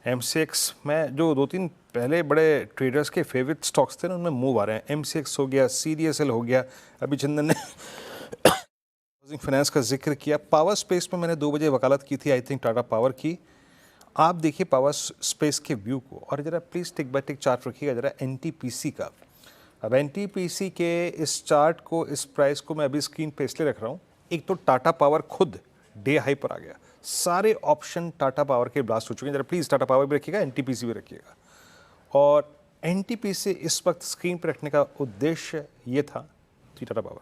MCX में जो 2-3 पहले बड़े ट्रेडर्स के फेवरेट स्टॉक्स थे ना, उनमें मूव आ रहे हैं। MCX हो गया, CDSL हो गया, अभी चंदन ने हाउसिंग फाइनेंस का जिक्र किया। पावर स्पेस में मैंने 2 बजे वकालत की थी, आई थिंक टाटा पावर की। आप देखिए पावर स्पेस के व्यू को, और ज़रा please tick by tick chart रखिएगा ज़रा NTPC का। अब NTPC के इस चार्ट को, इस प्राइस को मैं अभी स्क्रीन पे इसलिए रख रहा हूँ, एक तो टाटा पावर खुद डे हाई पर आ गया, सारे ऑप्शन टाटा पावर के ब्लास्ट हो चुके हैं। जरा प्लीज़ टाटा पावर भी रखिएगा, NTPC भी रखिएगा। और NTPC इस वक्त स्क्रीन पर रखने का उद्देश्य ये था कि टाटा पावर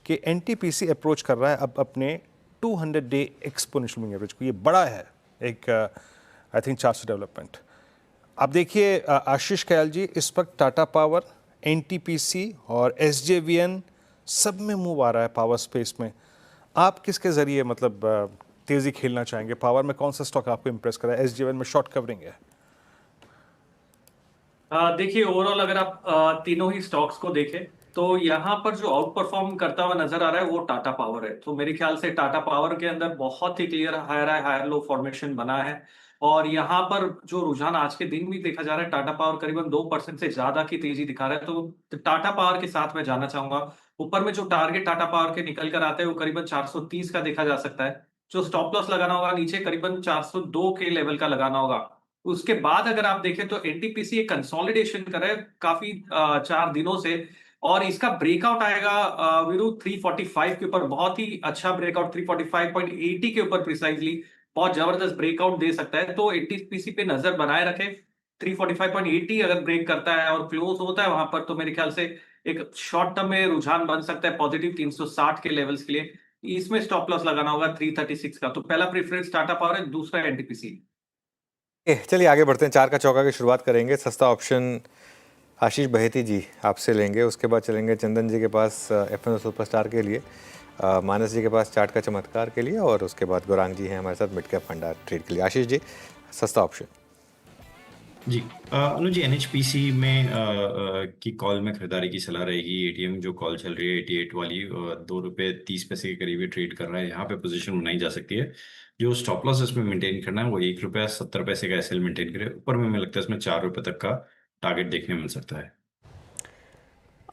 कि NTPC अप्रोच कर रहा है अब अपने 200 डे एक्सपोनेंशियल मूविंग एवरेज को। ये बड़ा है एक आई थिंक चार्ट से डेवलपमेंट। आप देखिए आशीष कयाल जी, इस वक्त टाटा पावर, NTPC और SJVN सब में मूव आ रहा है पावर स्पेस में। आप किसके ज़रिए मतलब तेज़ी खेलना चाहेंगे? पावर में कौन सा स्टॉक आपको इंप्रेस करा है? SJVN में शॉर्ट कवरिंग है। देखिए ओवरऑल अगर आप तीनों ही स्टॉक्स को देखें तो यहाँ पर जो आउट परफॉर्म करता हुआ नजर आ रहा है वो टाटा पावर है। तो मेरे ख्याल से टाटा पावर के अंदर बहुत ही क्लियर हायर लो फॉर्मेशन बना है, और यहाँ पर जो रुझान आज के दिन भी देखा जा रहा है, टाटा पावर करीबन 2% से ज्यादा की तेजी दिखा रहा है। तो टाटा पावर के साथ मैं जाना चाहूंगा। ऊपर में जो टारगेट टाटा पावर के निकल कर आते हैं वो करीबन 430 का देखा जा सकता है। जो स्टॉप लॉस लगाना होगा नीचे करीबन 402 के लेवल का लगाना होगा। उसके बाद अगर आप देखें तो NTPC एक कंसोलिडेशन कर रहा है काफी 4 दिनों से, और इसका ब्रेकआउट आएगा विरुद्ध 345 के ऊपर। बहुत ही अच्छा ब्रेकआउट 345.80 के ऊपर प्रिसाइजली बहुत जबरदस्त ब्रेकआउट दे सकता है। तो NTPC पे नजर बनाए रखें। 345.80 अगर ब्रेक करता है और क्लोज होता है वहां पर, तो मेरे ख्याल से एक शॉर्ट टर्म में रुझान बन सकता है पॉजिटिव 360 के लेवल्स के लिए। इसमें स्टॉप लॉस लगाना होगा 336 का। तो पहला प्रेफरेंस टाटा पावर है, दूसरा NTPC। चलिए आगे बढ़ते हैं। 4 का चौका की शुरुआत करेंगे। सस्ता ऑप्शन आशीष बहेती जी आपसे लेंगे, उसके बाद चलेंगे चंदन जी के पास FNO सुपरस्टार के लिए, मानस जी के पास चार्ट का चमत्कार के लिए, और उसके बाद गौरांग जी हैं हमारे साथ मिड कैप फंड ट्रेड के लिए। आशीष जी, सस्ता ऑप्शन। जी अनुज जी, एनएचपीसी में की कॉल में खरीदारी की सलाह रहेगी। एटीएम जो कॉल चल रही है 88 वाली, ₹2.30 के करीब ट्रेड कर रहा है। यहाँ पे पोजीशन बनाई जा सकती है। जो स्टॉप लॉस इसमें मेंटेन करना है वो ₹1.70 का एसएल मेंटेन करे। ऊपर में मुझे लगता है इसमें ₹4 तक का टारगेट देखने मिल सकता है।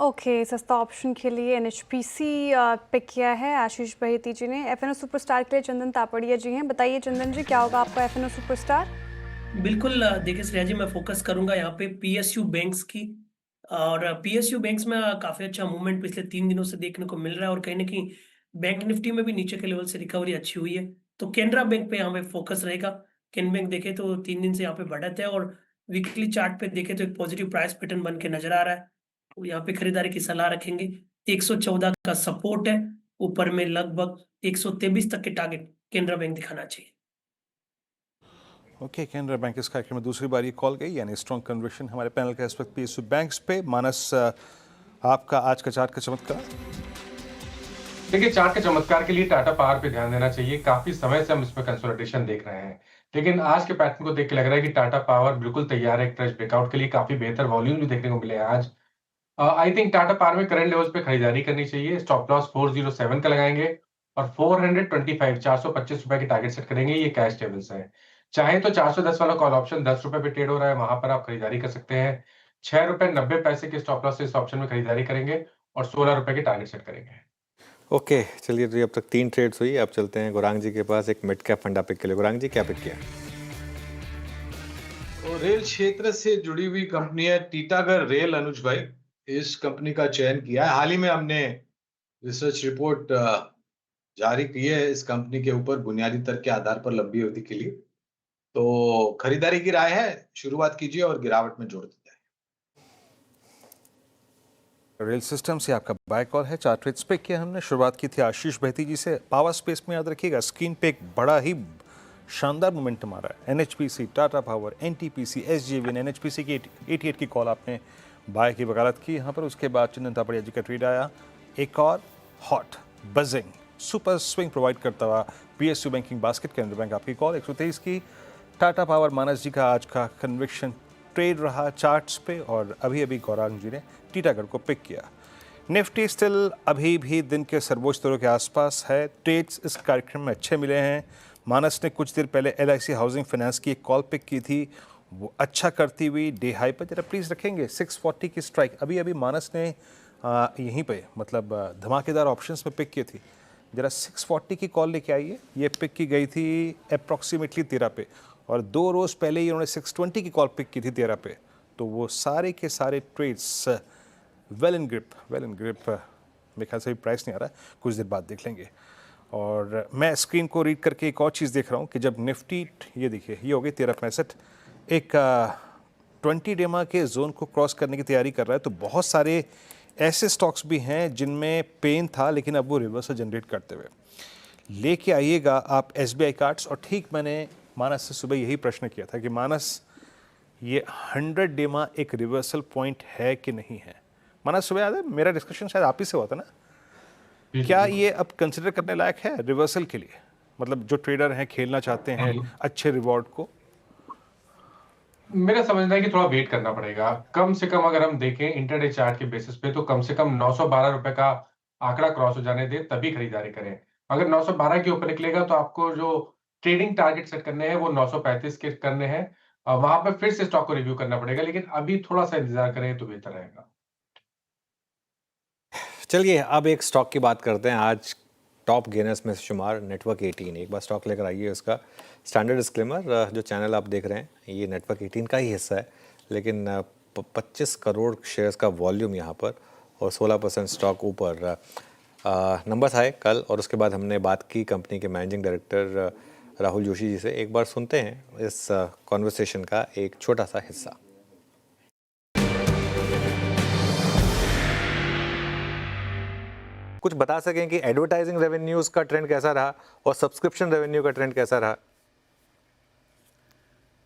ओके, सस्ता ऑप्शन के लिए एनएचपीसी पिक किया है आशीष बहेती जी ने। एफएनओ सुपरस्टार के लिए चंदन तापड़िया जी हैं। बताइए चंदन जी, क्या होगा आपका एफएनओ सुपरस्टार? बिल्कुल देखिए श्रेया जी, मैं फोकस करूंगा यहाँ पे पीएसयू बैंक्स की। और पीएसयू बैंक्स में काफी अच्छा मूवमेंट पिछले 3 दिनों से देखने को मिल रहा है और कहीं ना कहीं बैंक निफ्टी में भी नीचे के लेवल से रिकवरी अच्छी हुई है। तो केनरा बैंक पे यहाँ पे फोकस रहेगा। केन बैंक देखे तो 3 दिन से यहाँ पे बढ़त है और वीकली चार्ट पे देखे तो एक पॉजिटिव प्राइस पैटर्न बन के नजर आ रहा है। तो यहाँ पे खरीदारी की सलाह रखेंगे। 114 का सपोर्ट है, ऊपर में लगभग 123 तक के टारगेट केनरा बैंक दिखाना चाहिए। ओके, केनरा बैंक इस कार्यक्रम में दूसरी बार ये कॉल गई, यानी स्ट्रॉन्ग कन्वर्शन हमारे पैनल का इस वक्त पीएसयू बैंक्स पे। मानस, आपका आज का चार्ट का चमत्कार? देखिए चार्ट के चमत्कार के लिए टाटा पावर पे ध्यान देना चाहिए। काफी समय से हम इसमें कंसोलिडेशन देख रहे हैं, लेकिन आज के पैटर्न को देख के लग रहा है कि टाटा पावर बिल्कुल तैयार है एक फ्रेश ब्रेकआउट के लिए। काफी बेहतर वॉल्यूम भी देखने को मिले हैं आज। आई थिंक टाटा पावर में करंट लेवल्स पे खरीदारी करनी चाहिए। स्टॉप लॉस 407 का लगाएंगे और 425 ₹425 के टारगेट सेट करेंगे। ये कैश टेबल्स है। चाहे तो 410 वाला कॉल ऑप्शन ₹10 पे ट्रेड हो रहा है, वहां पर आप खरीदारी कर सकते हैं। ₹6.90 के स्टॉप लॉस से इस ऑप्शन में खरीदारी करेंगे और ₹16 के टारगेट सेट करेंगे। ओके, चलिए, तो ये अब तक 3 ट्रेड्स हुई। अब चलते हैं गौरांग जी के पास एक मिड कैप फंडा पिक के लिए। गौरांग जी, क्या पिक किया? तो रेल क्षेत्र से जुड़ी हुई कंपनी है टीटागढ़ रेल। अनुज भाई, इस कंपनी का चयन किया है। हाल ही में हमने रिसर्च रिपोर्ट जारी की है इस कंपनी के ऊपर बुनियादी तर्क के आधार पर लंबी अवधि के लिए। तो खरीदारी की राय है, शुरुआत कीजिए और गिरावट में जोड़ दीजिए। रेल सिस्टम से आपका बाय कॉल है। 4 ट्रेड्स पे किया हमने। शुरुआत की थी आशीष बहेती जी से। पावर स्पेस में याद रखिएगा स्क्रीन पे एक बड़ा ही शानदार मोमेंटम आ रहा है। NHPC, Tata power, NTPC, SJVN. NHPC की 88 की कॉल आपने बाय की वकालत की यहाँ पर। उसके बाद चंदन तापड़िया जी का ट्रेड आया। एक और hot buzzing super swing provide करता हुआ पीएसयू बैंकिंग बास्केट केंद्र बैंक आपकी कॉल 123 की। टाटा पावर मानस जी का आज का कन्विक्शन ट्रेड रहा चार्ट्स पे, और अभी अभी गौरांग जी ने टीटागढ़ को पिक किया। निफ्टी स्टिल अभी भी दिन के सर्वोच्च स्तरों के आसपास है। ट्रेड्स इस कार्यक्रम में अच्छे मिले हैं। मानस ने कुछ देर पहले एलआईसी हाउसिंग फाइनेंस की एक कॉल पिक की थी, वो अच्छा करती हुई डे हाई पर। जरा प्लीज़ रखेंगे 640 की स्ट्राइक। अभी अभी मानस ने यहीं पे मतलब धमाकेदार ऑप्शंस में पिक की थी। जरा 640 की कॉल लेके आइए। ये पिक की गई थी अप्रॉक्सीमेटली 13 पे, और 2 रोज़ पहले ही उन्होंने 620 की कॉल पिक की थी 13 पे। तो वो सारे के सारे ट्रेड्स वेल इन ग्रिप मेरे ख्याल से भी प्राइस नहीं आ रहा है, कुछ देर बाद देख लेंगे। और मैं स्क्रीन को रीड करके एक और चीज़ देख रहा हूँ कि जब निफ्टी, ये देखिए, ये हो गई 1365, एक 20 डेमा के जोन को क्रॉस करने की तैयारी कर रहा है। तो बहुत सारे ऐसे स्टॉक्स भी हैं जिनमें पेन था, लेकिन अब वो रिवर्सल जनरेट करते हुए लेके आइएगा आप एसबीआई कार्ड्स। और ठीक मैंने मानस से सुबह यही प्रश्न किया था कि मानस, ये 100 डेमा एक रिवर्सल पॉइंट है कि नहीं है? मानस, सुबह याद है मेरा डिस्कशन शायद आप ही से हुआ था ना? क्या ये अब कंसिडर करने लायक है रिवर्सल के लिए? मतलब जो ट्रेडर हैं, खेलना चाहते हैं अच्छे रिवॉर्ड को। मेरा समझना है कि थोड़ा वेट करना पड़ेगा। कम से कम अगर हम देखें इंटरडे चार्ट के बेसिस पे, तो कम से कम ₹912 का आंकड़ा क्रॉस हो जाने दे, तभी खरीदारी करें। अगर 912 के ऊपर निकलेगा तो आपको जो ट्रेडिंग टारगेट सेट करने हैं वो 935 के करने हैं। वहां पर फिर से स्टॉक को रिव्यू करना पड़ेगा, लेकिन अभी थोड़ा सा इंतजार करें तो बेहतर रहेगा। चलिए, अब एक स्टॉक की बात करते हैं। आज टॉप गेनर्स में शुमार नेटवर्क 18। एक बार स्टॉक लेकर आइए। उसका स्टैंडर्ड डिस्क्लेमर, जो चैनल आप देख रहे हैं ये नेटवर्क 18 का ही हिस्सा है, लेकिन 25 करोड़ शेयर्स का वॉल्यूम यहाँ पर और 16% स्टॉक ऊपर। नंबर्स आए कल, और उसके बाद हमने बात की कंपनी के मैनेजिंग डायरेक्टर राहुल जोशी जी से। एक बार सुनते हैं इस कॉन्वर्सेशन का एक छोटा सा हिस्सा। कुछ बता सकें कि एडवर्टाइजिंग रेवेन्यूज़ का ट्रेंड कैसा रहा और सब्सक्रिप्शन रेवेन्यू का ट्रेंड कैसा रहा?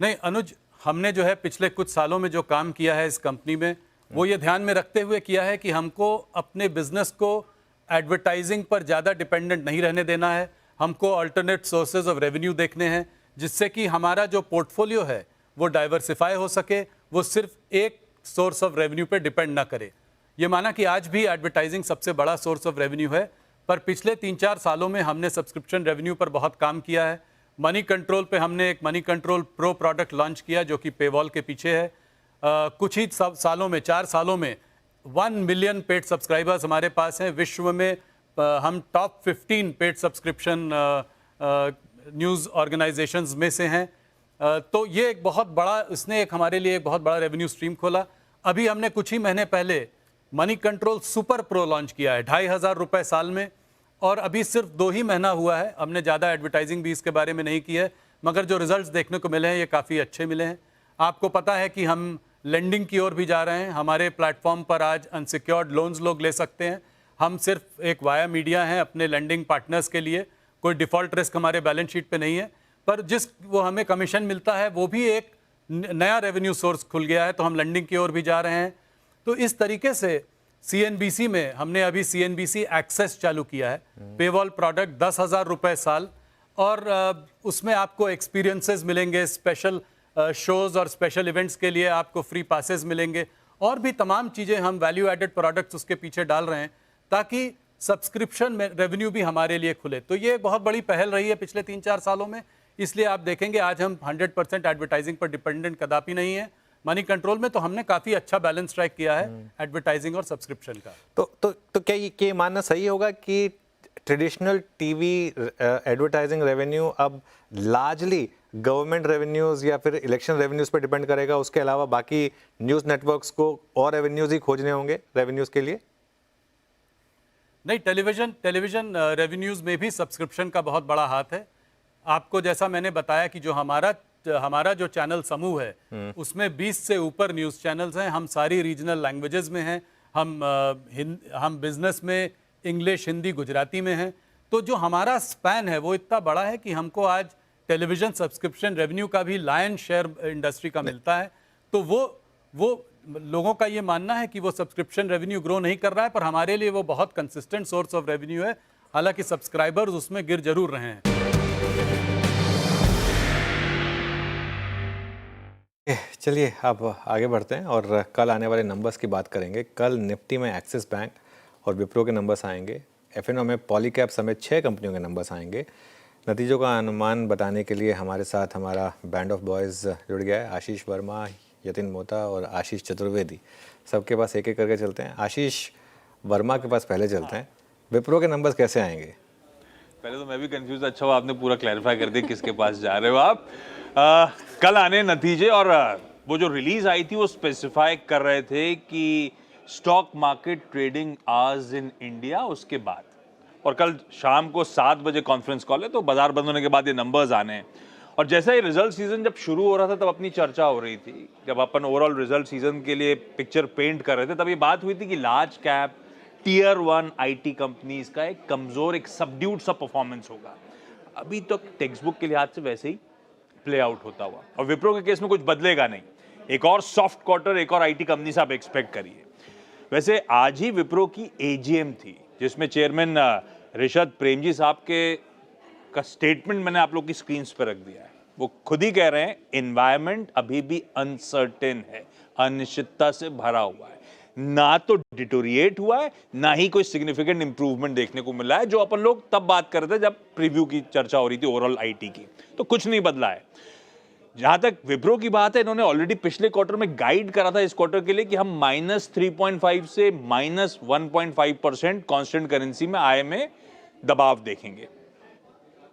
नहीं अनुज, हमने जो है पिछले कुछ सालों में जो काम किया है इस कंपनी में, वो ये ध्यान में रखते हुए किया है कि हमको अपने बिजनेस को एडवर्टाइजिंग पर ज़्यादा डिपेंडेंट नहीं रहने देना है। हमको अल्टरनेट सोर्सेज ऑफ रेवेन्यू देखने हैं, जिससे कि हमारा जो पोर्टफोलियो है वो डाइवर्सिफाई हो सके, वो सिर्फ एक सोर्स ऑफ रेवेन्यू पे डिपेंड ना करे। ये माना कि आज भी एडवर्टाइजिंग सबसे बड़ा सोर्स ऑफ रेवेन्यू है, पर पिछले 3-4 सालों में हमने सब्सक्रिप्शन रेवेन्यू पर बहुत काम किया है। मनी कंट्रोल पे हमने एक money control pro product launch किया जो कि पेवॉल के पीछे है। कुछ ही सालों में, 4 सालों में 1 मिलियन पेड सब्सक्राइबर्स हमारे पास हैं। विश्व में हम top 15 paid subscription news organisations में से हैं। तो ये एक बहुत बड़ा, इसने एक हमारे लिए एक बहुत बड़ा रेवेन्यू स्ट्रीम खोला। अभी हमने कुछ ही महीने पहले money control super pro launch किया है 2,500 रुपये साल में, और अभी सिर्फ 2 ही महीना हुआ है। हमने ज़्यादा एडवर्टाइजिंग भी इसके बारे में नहीं की है, मगर जो रिजल्ट्स देखने को मिले हैं ये काफ़ी अच्छे मिले हैं। आपको पता है कि हम लेंडिंग की ओर भी जा रहे हैं। हमारे प्लेटफॉर्म पर आज अनसिक्योर्ड लोन्स लोग ले सकते हैं। हम सिर्फ एक वाया मीडिया हैं अपने लेंडिंग पार्टनर्स के लिए, कोई डिफ़ॉल्ट रिस्क हमारे बैलेंस शीट पे नहीं है, पर जिस वो हमें कमीशन मिलता है वो भी एक नया रेवेन्यू सोर्स खुल गया है, तो हम लेंडिंग की ओर भी जा रहे हैं। तो इस तरीके से CNBC में हमने अभी CNBC एक्सेस चालू किया है, पेवॉल प्रोडक्ट 10,000 रुपये साल, और उसमें आपको एक्सपीरियंसेस मिलेंगे, स्पेशल शोज़ और स्पेशल इवेंट्स के लिए आपको फ्री पासेस मिलेंगे, और भी तमाम चीज़ें हम वैल्यू एडेड प्रोडक्ट्स उसके पीछे डाल रहे हैं ताकि सब्सक्रिप्शन में रेवेन्यू भी हमारे लिए खुले। तो ये बहुत बड़ी पहल रही है पिछले 3-4 सालों में, इसलिए आप देखेंगे आज हम 100% एडवर्टाइजिंग पर डिपेंडेंट कदापि नहीं है। मनी कंट्रोल में तो हमने काफ़ी अच्छा बैलेंस स्ट्राइक किया है एडवर्टाइजिंग और सब्सक्रिप्शन का। तो क्या ये मानना सही होगा कि ट्रेडिशनल टीवी एडवर्टाइजिंग रेवेन्यू अब लार्जली गवर्नमेंट रेवेन्यूज़ या फिर इलेक्शन रेवेन्यूज़ पर डिपेंड करेगा, उसके अलावा बाकी न्यूज़ नेटवर्क्स को और रेवेन्यूज़ ही खोजने होंगे रेवेन्यूज़ के लिए? नहीं, टेलीविज़न रेवेन्यूज़ में भी सब्सक्रिप्शन का बहुत बड़ा हाथ है। आपको जैसा मैंने बताया कि जो हमारा जो चैनल समूह है उसमें 20 से ऊपर न्यूज़ चैनल्स हैं। हम सारी रीजनल लैंग्वेजेस में हैं, हम बिजनेस में इंग्लिश, हिंदी, गुजराती में हैं। तो जो हमारा स्पैन है वो इतना बड़ा है कि हमको आज टेलीविज़न सब्सक्रिप्शन रेवेन्यू का भी लायन शेयर इंडस्ट्री का मिलता है। तो वो लोगों का ये मानना है कि वो सब्सक्रिप्शन रेवेन्यू ग्रो नहीं कर रहा है, पर हमारे लिए वो बहुत कंसिस्टेंट सोर्स ऑफ रेवेन्यू है, हालांकि सब्सक्राइबर्स उसमें गिर जरूर रहे हैं। चलिए अब आगे बढ़ते हैं और कल आने वाले नंबर्स की बात करेंगे। कल निफ्टी में एक्सिस बैंक और विप्रो के नंबर्स आएंगे। F&O में पॉलीकैब समेत 6 कंपनियों के नंबर्स आएंगे। नतीजों का अनुमान बताने के लिए हमारे साथ हमारा बैंड ऑफ बॉयज़ जुड़ गया है। आशीष वर्मा, यतिन मोता और आशीष चतुर्वेदी, सबके पास एक एक करके चलते हैं। आशीष वर्मा के पास पहले चलते हैं। विप्रो के नंबर्स कैसे आएंगे? पहले तो मैं भी कंफ्यूज, अच्छा वो आपने पूरा क्लैरिफाई कर दिया किसके पास जा रहे हो आप। कल आने नतीजे, और वो जो रिलीज आई थी वो स्पेसिफाई कर रहे थे कि stock market trading hours in India, उसके बाद, और कल शाम को 7 बजे कॉन्फ्रेंस कॉल है, तो बाजार बंद होने के बाद ये नंबर्स आने हैं। और जैसा ही रिजल्ट सीजन जब शुरू हो रहा था तब अपनी चर्चा हो रही थी, जब अपन ओवरऑल रिजल्ट सीजन के लिए पिक्चर पेंट कर रहे थे तब ये बात हुई थी कि large cap tier 1 IT companies का एक कमजोर, एक सबड्यूड सा परफॉर्मेंस होगा। अभी तो टेक्स्ट बुक के लिहाज से वैसे ही प्ले आउट होता हुआ, और विप्रो के केस में कुछ बदलेगा नहीं। एक और सॉफ्ट क्वार्टर, एक और IT कंपनी से आप एक्सपेक्ट करिए। वैसे आज ही विप्रो की AGM थी जिसमें चेयरमैन ऋषद प्रेमजी साहब के का स्टेटमेंट मैंने आप लोग की स्क्रीन पर रख दिया है। वो खुद ही कह रहे हैं एनवायरनमेंट अभी भी अनसर्टेन है, अनिश्चितता से भरा हुआ है, ना तो डिटोरिएट हुआ है ना ही कोई सिग्निफिकेंट इंप्रूवमेंट देखने को मिला है, जो अपन लोग तब बात कर रहे थे जब प्रीव्यू की चर्चा हो रही थी ओवरऑल IT की। तो कुछ नहीं बदला है। जहां तक विप्रो की बात है, इन्होंने ऑलरेडी पिछले क्वार्टर में गाइड करा था इस क्वार्टर के लिए कि हम -3.5 से -1.5% कांस्टेंट करेंसी में आय में दबाव देखेंगे,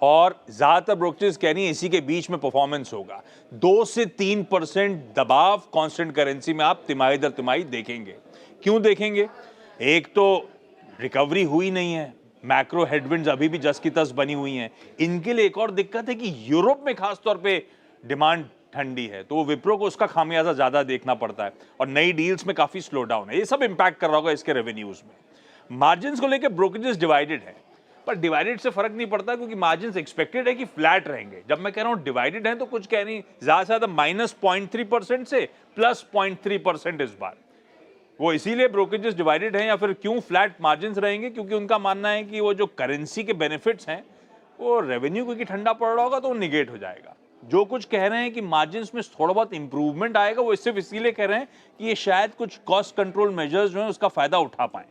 और ज्यादातर ब्रोकरेज कह रही है इसी के बीच में परफॉर्मेंस होगा। 2 से 3% दबाव कांस्टेंट करेंसी में आप तिमाही दर तिमाही देखेंगे। क्यों देखेंगे? एक तो रिकवरी हुई नहीं है, मैक्रो हेडविंड्स अभी भी जस की तस बनी हुई हैं। इनके लिए एक और दिक्कत है कि यूरोप में खासतौर पे डिमांड ठंडी है, तो विप्रो को उसका खामियाजा ज्यादा देखना पड़ता है, और नई डील्स में काफी स्लो डाउन है। ये सब इंपैक्ट कर रहा होगा इसके रेवेन्यूज में। मार्जिन को लेकर ब्रोकरेजेस डिवाइडेड है, पर डिवाइडेड से फर्क नहीं पड़ता क्योंकि मार्जिन एक्सपेक्टेड है कि फ्लैट रहेंगे। जब मैं कह रहा हूं डिवाइडेड है तो कुछ कह नहीं, ज्यादा से ज्यादा -0.3% से +0.3% इस बार। वो इसीलिए ब्रोकरेजेस डिवाइडेड हैं, या फिर क्यों फ्लैट मार्जिन रहेंगे, क्योंकि उनका मानना है कि वो जो करेंसी के बेनिफिट्स हैं वो रेवेन्यू क्योंकि ठंडा पड़ रहा होगा तो वो निगेट हो जाएगा। जो कुछ कह रहे हैं कि मार्जिन्स में थोड़ा बहुत इंप्रूवमेंट आएगा, वो सिर्फ इसीलिए कह रहे हैं कि ये शायद कुछ कॉस्ट कंट्रोल मेजर्स जो हैं उसका फायदा उठा पाएं,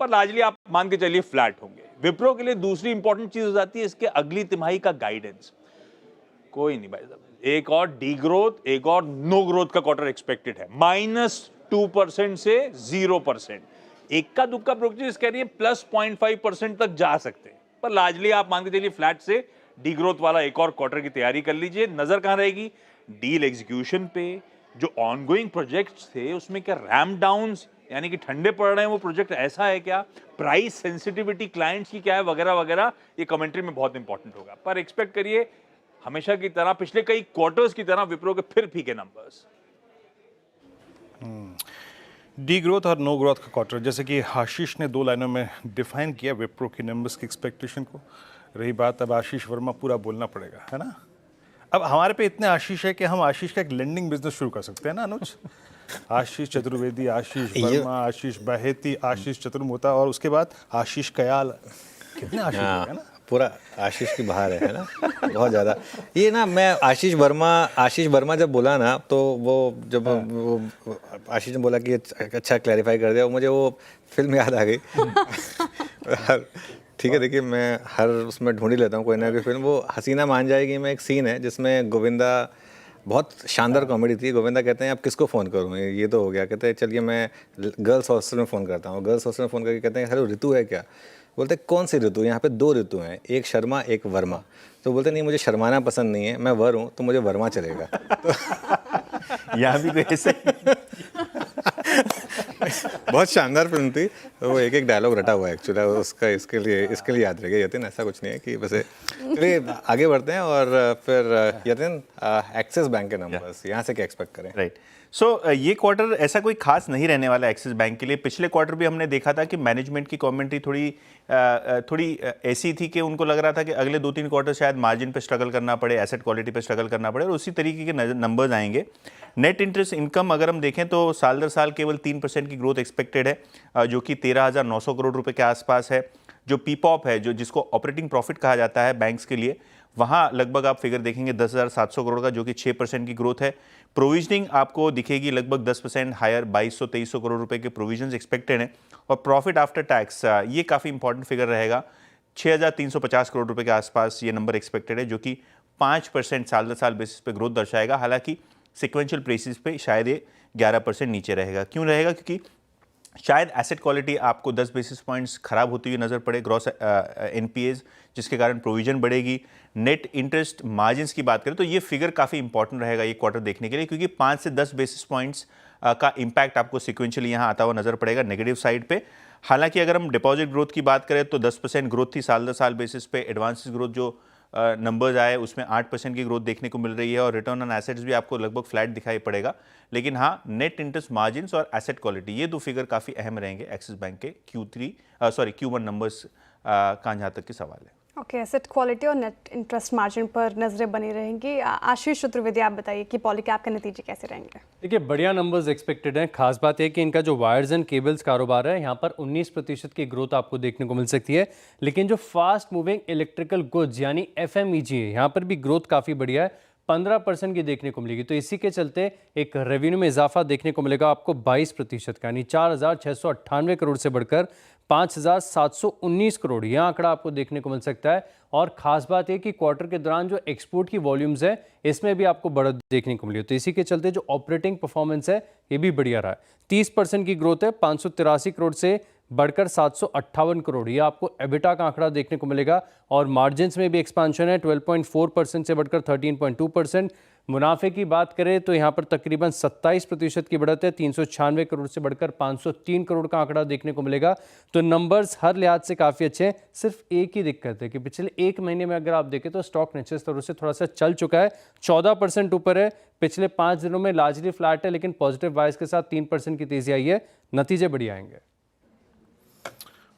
पर लार्जली आप मान के चलिए फ्लैट होंगे। विप्रो के लिए दूसरी इंपॉर्टेंट चीज हो जाती है इसके अगली तिमाही का गाइडेंस। कोई नहीं भाई साहब, एक और डी ग्रोथ, एक और नो ग्रोथ का क्वार्टर एक्सपेक्टेड है, -2% से 0%। इक्का दुक्का ब्रोकरेज कह रही है +0.5% तक जा सकते हैं, पर लार्जली आप मान के चलिए फ्लैट से डी ग्रोथ वाला एक और क्वार्टर की तैयारी कर लीजिए। नजर कहां रहेगी? डील एग्जीक्यूशन पे। जो ऑनगोइंग प्रोजेक्ट्स थे उसमें क्या रैम्प डाउन्स यानी कि ठंडे पड़ रहे हैं वो प्रोजेक्ट, ऐसा है क्या? प्राइस सेंसिटिविटी क्लाइंट्स की क्या है, वगैरह वगैरह, ये कमेंट्री में बहुत इंपॉर्टेंट होगा। पर एक्सपेक्ट करिए हमेशा की तरह, पिछले कई क्वार्टर्स की तरह विप्रो के फिर फीके नंबर्स। डी ग्रोथ और नो ग्रोथ का क्वार्टर, जैसे कि आशीष ने 2 लाइनों में डिफाइन किया विप्रो की नंबर्स की एक्सपेक्टेशन को। रही बात अब आशीष वर्मा पूरा बोलना पड़ेगा, है ना? अब हमारे पे इतने आशीष है कि हम आशीष का एक लेंडिंग बिजनेस शुरू कर सकते हैं ना अनुज? आशीष चतुर्वेदी, आशीष वर्मा, आशीष बहेती, आशीष चतुर्मोता और उसके बाद आशीष कयाल। कितने आशीष है ना? पूरा आशीष की बहार है ना? बहुत ज़्यादा। ये ना मैं आशीष वर्मा जब बोला ना, तो वो जब वो आशीष ने बोला कि अच्छा क्लैरिफाई कर दिया, मुझे वो फिल्म याद आ गई। ठीक है, देखिए मैं हर उसमें ढूंढ ही लेता हूँ कोई ना कोई फिल्म। वो हसीना मान जाएगी में एक सीन है जिसमें गोविंदा, बहुत शानदार कॉमेडी थी। गोविंदा कहते हैं अब किसको फ़ोन करूँ, ये तो हो गया। कहते हैं चलिए मैं गर्ल्स हॉस्टल में फ़ोन करता हूँ। गर्ल्स हॉस्टल में फ़ोन करके कहते हैं हेलो ऋतु है क्या? बोलते कौन सी ऋतु? यहाँ पे 2 ऋतु हैं, एक शर्मा एक वर्मा। तो बोलते नहीं मुझे शर्माना पसंद नहीं है, मैं वर हूँ तो मुझे वर्मा चलेगा। तो यहाँ भी तो ऐसे बहुत शानदार फिल्म थी। वो एक डायलॉग रटा हुआ है एक्चुअली उसका, इसके लिए याद रह गया यतिन। ऐसा कुछ नहीं है कि वैसे। चलिए आगे बढ़ते हैं और फिर यतिन एक्सिस बैंक के नंबर्स, यहाँ से क्या एक्सपेक्ट करें? राइट। सो ये क्वार्टर ऐसा कोई खास नहीं रहने वाला एक्सिस बैंक के लिए। पिछले क्वार्टर भी हमने देखा था कि मैनेजमेंट की कमेंट्री थोड़ी ऐसी थी कि उनको लग रहा था कि अगले 2-3 क्वार्टर शायद मार्जिन पे स्ट्रगल करना पड़े, एसेट क्वालिटी पे स्ट्रगल करना पड़े, और उसी तरीके के नंबर्स आएंगे। नेट इंटरेस्ट इनकम अगर हम देखें तो साल दर साल केवल 3% की ग्रोथ एक्सपेक्टेड है, जो कि 13,900 करोड़ रुपए के आसपास है। जो पीपॉप है, जो जिसको ऑपरेटिंग प्रॉफिट कहा जाता है बैंक्स के लिए, वहाँ लगभग आप फिगर देखेंगे 10,700 करोड़ का, जो कि 6% की ग्रोथ है। प्रोविजनिंग आपको दिखेगी लगभग 10% हायर, 2,200-2,300 करोड़ रुपए के प्रोविजंस एक्सपेक्टेड हैं। और प्रॉफिट आफ्टर टैक्स, ये काफ़ी इंपॉर्टेंट फिगर रहेगा, 6,350 करोड़ रुपए के आसपास ये नंबर एक्सपेक्टेड है, जो कि 5% साल दर साल बेसिस पे ग्रोथ दर्शाएगा। हालांकि सिक्वेंशियल बेसिस पे शायद ये 11% नीचे रहेगा। क्यों रहेगा? क्योंकि शायद एसेट क्वालिटी आपको 10 बेसिस पॉइंट्स खराब होती हुई नजर पड़े, ग्रॉस एनपीएज, जिसके कारण प्रोविजन बढ़ेगी। नेट इंटरेस्ट मार्जिन्स की बात करें तो ये फिगर काफ़ी इंपॉर्टेंट रहेगा ये क्वार्टर देखने के लिए, क्योंकि 5 से 10 बेसिस पॉइंट्स का इंपैक्ट आपको सिक्वेंशियली यहाँ आता हुआ नजर पड़ेगा नेगेटिव साइड पे। हालांकि अगर हम डिपॉजिट ग्रोथ की बात करें तो 10% ग्रोथ थी साल दर साल बेसिस पे। एडवांसेस ग्रोथ जो नंबर्स आए उसमें 8% की ग्रोथ देखने को मिल रही है, और रिटर्न ऑन एसेट्स भी आपको लगभग फ्लैट दिखाई पड़ेगा। लेकिन हाँ, नेट इंटरेस्ट मार्जिन्स और एसेट क्वालिटी, ये 2 फिगर काफ़ी अहम रहेंगे एक्सिस बैंक के Q1 नंबर्स का जहाँ तक की सवाल है। ओके, एसेट क्वालिटी और नेट इंटरेस्ट मार्जिन पर नजरें बनी रहेंगी। आशीष चतुर्वेदी, आप बताइए कि पॉलीकैब के नतीजे कैसे रहेंगे? देखिए, बढ़िया नंबर्स एक्सपेक्टेड हैं। खास बात है कि इनका जो वायर्स एंड केबल्स कारोबार है, यहाँ पर 19% की ग्रोथ आपको देखने को मिल सकती है। लेकिन जो फास्ट मूविंग इलेक्ट्रिकल गुड्स यानी FMEG है, यहाँ पर भी ग्रोथ काफ़ी बढ़िया है, 15% की देखने को मिलेगी। तो इसी के चलते एक रेवेन्यू में इजाफा देखने को मिलेगा आपको 22% का, यानी 4,698 करोड़ से बढ़कर 5,719 करोड़, यह आंकड़ा आपको देखने को मिल सकता है। और खास बात यह कि क्वार्टर के दौरान जो एक्सपोर्ट की वॉल्यूम्स है, इसमें भी आपको बढ़त देखने को मिली। तो इसी के चलते जो ऑपरेटिंग परफॉर्मेंस है ये भी बढ़िया रहा है। 30% की ग्रोथ है, 583 करोड़ से बढ़कर 758 करोड़, ये आपको एबिटा का आंकड़ा देखने को मिलेगा। और मार्जिन्स में भी एक्सपांशन है, 12.4% से बढ़कर 13.2%। मुनाफे की बात करें तो यहाँ पर तकरीबन 27% की बढ़त है, 396 करोड़ से बढ़कर 503 करोड़ का आंकड़ा देखने को मिलेगा। तो नंबर्स हर लिहाज से काफ़ी अच्छे हैं। सिर्फ एक ही दिक्कत है कि piछले 1 महीने में अगर आप देखें तो स्टॉक निचले स्तरों से थोड़ा सा चल चुका है, 14% ऊपर है, पिछले 5 दिनों में लार्जली फ्लैट है, लेकिन पॉजिटिव वाइज के साथ 3% की तेजी आई है। नतीजे बढ़िया आएंगे।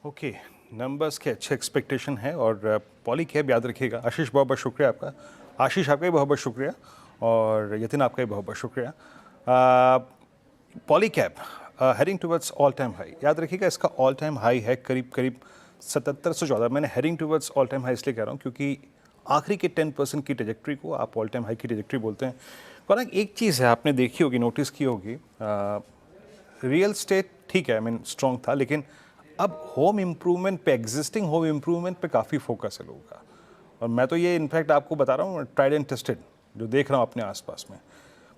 ओके, नंबर्स के अच्छे एक्सपेक्टेशन है और पॉलीकैब याद रखिएगा। आशीष बहुत बहुत शुक्रिया आपका। आशीष आपका भी बहुत बहुत शुक्रिया, और यतिन आपका भी बहुत बहुत शुक्रिया। Polycab heading towards all time high, याद रखिएगा इसका ऑल टाइम हाई है करीब 7714। मैंने heading towards all time high इसलिए कह रहा हूँ क्योंकि आखिरी के 10% की ट्रेजेक्ट्री को आप ऑल टाइम हाई की ट्रेजेक्ट्री बोलते हैं। और एक चीज़ है आपने देखी होगी, नोटिस की होगी, रियल स्टेट ठीक है, आई मीन स्ट्रॉन्ग था, लेकिन अब होम इम्प्रूवमेंट पे, एग्जिस्टिंग होम इम्प्रूवमेंट पे काफ़ी फोकस है लोगों का। और मैं तो ये इनफैक्ट आपको बता रहा हूँ, ट्राइड एंड टेस्टेड जो देख रहा हूँ अपने आसपास में।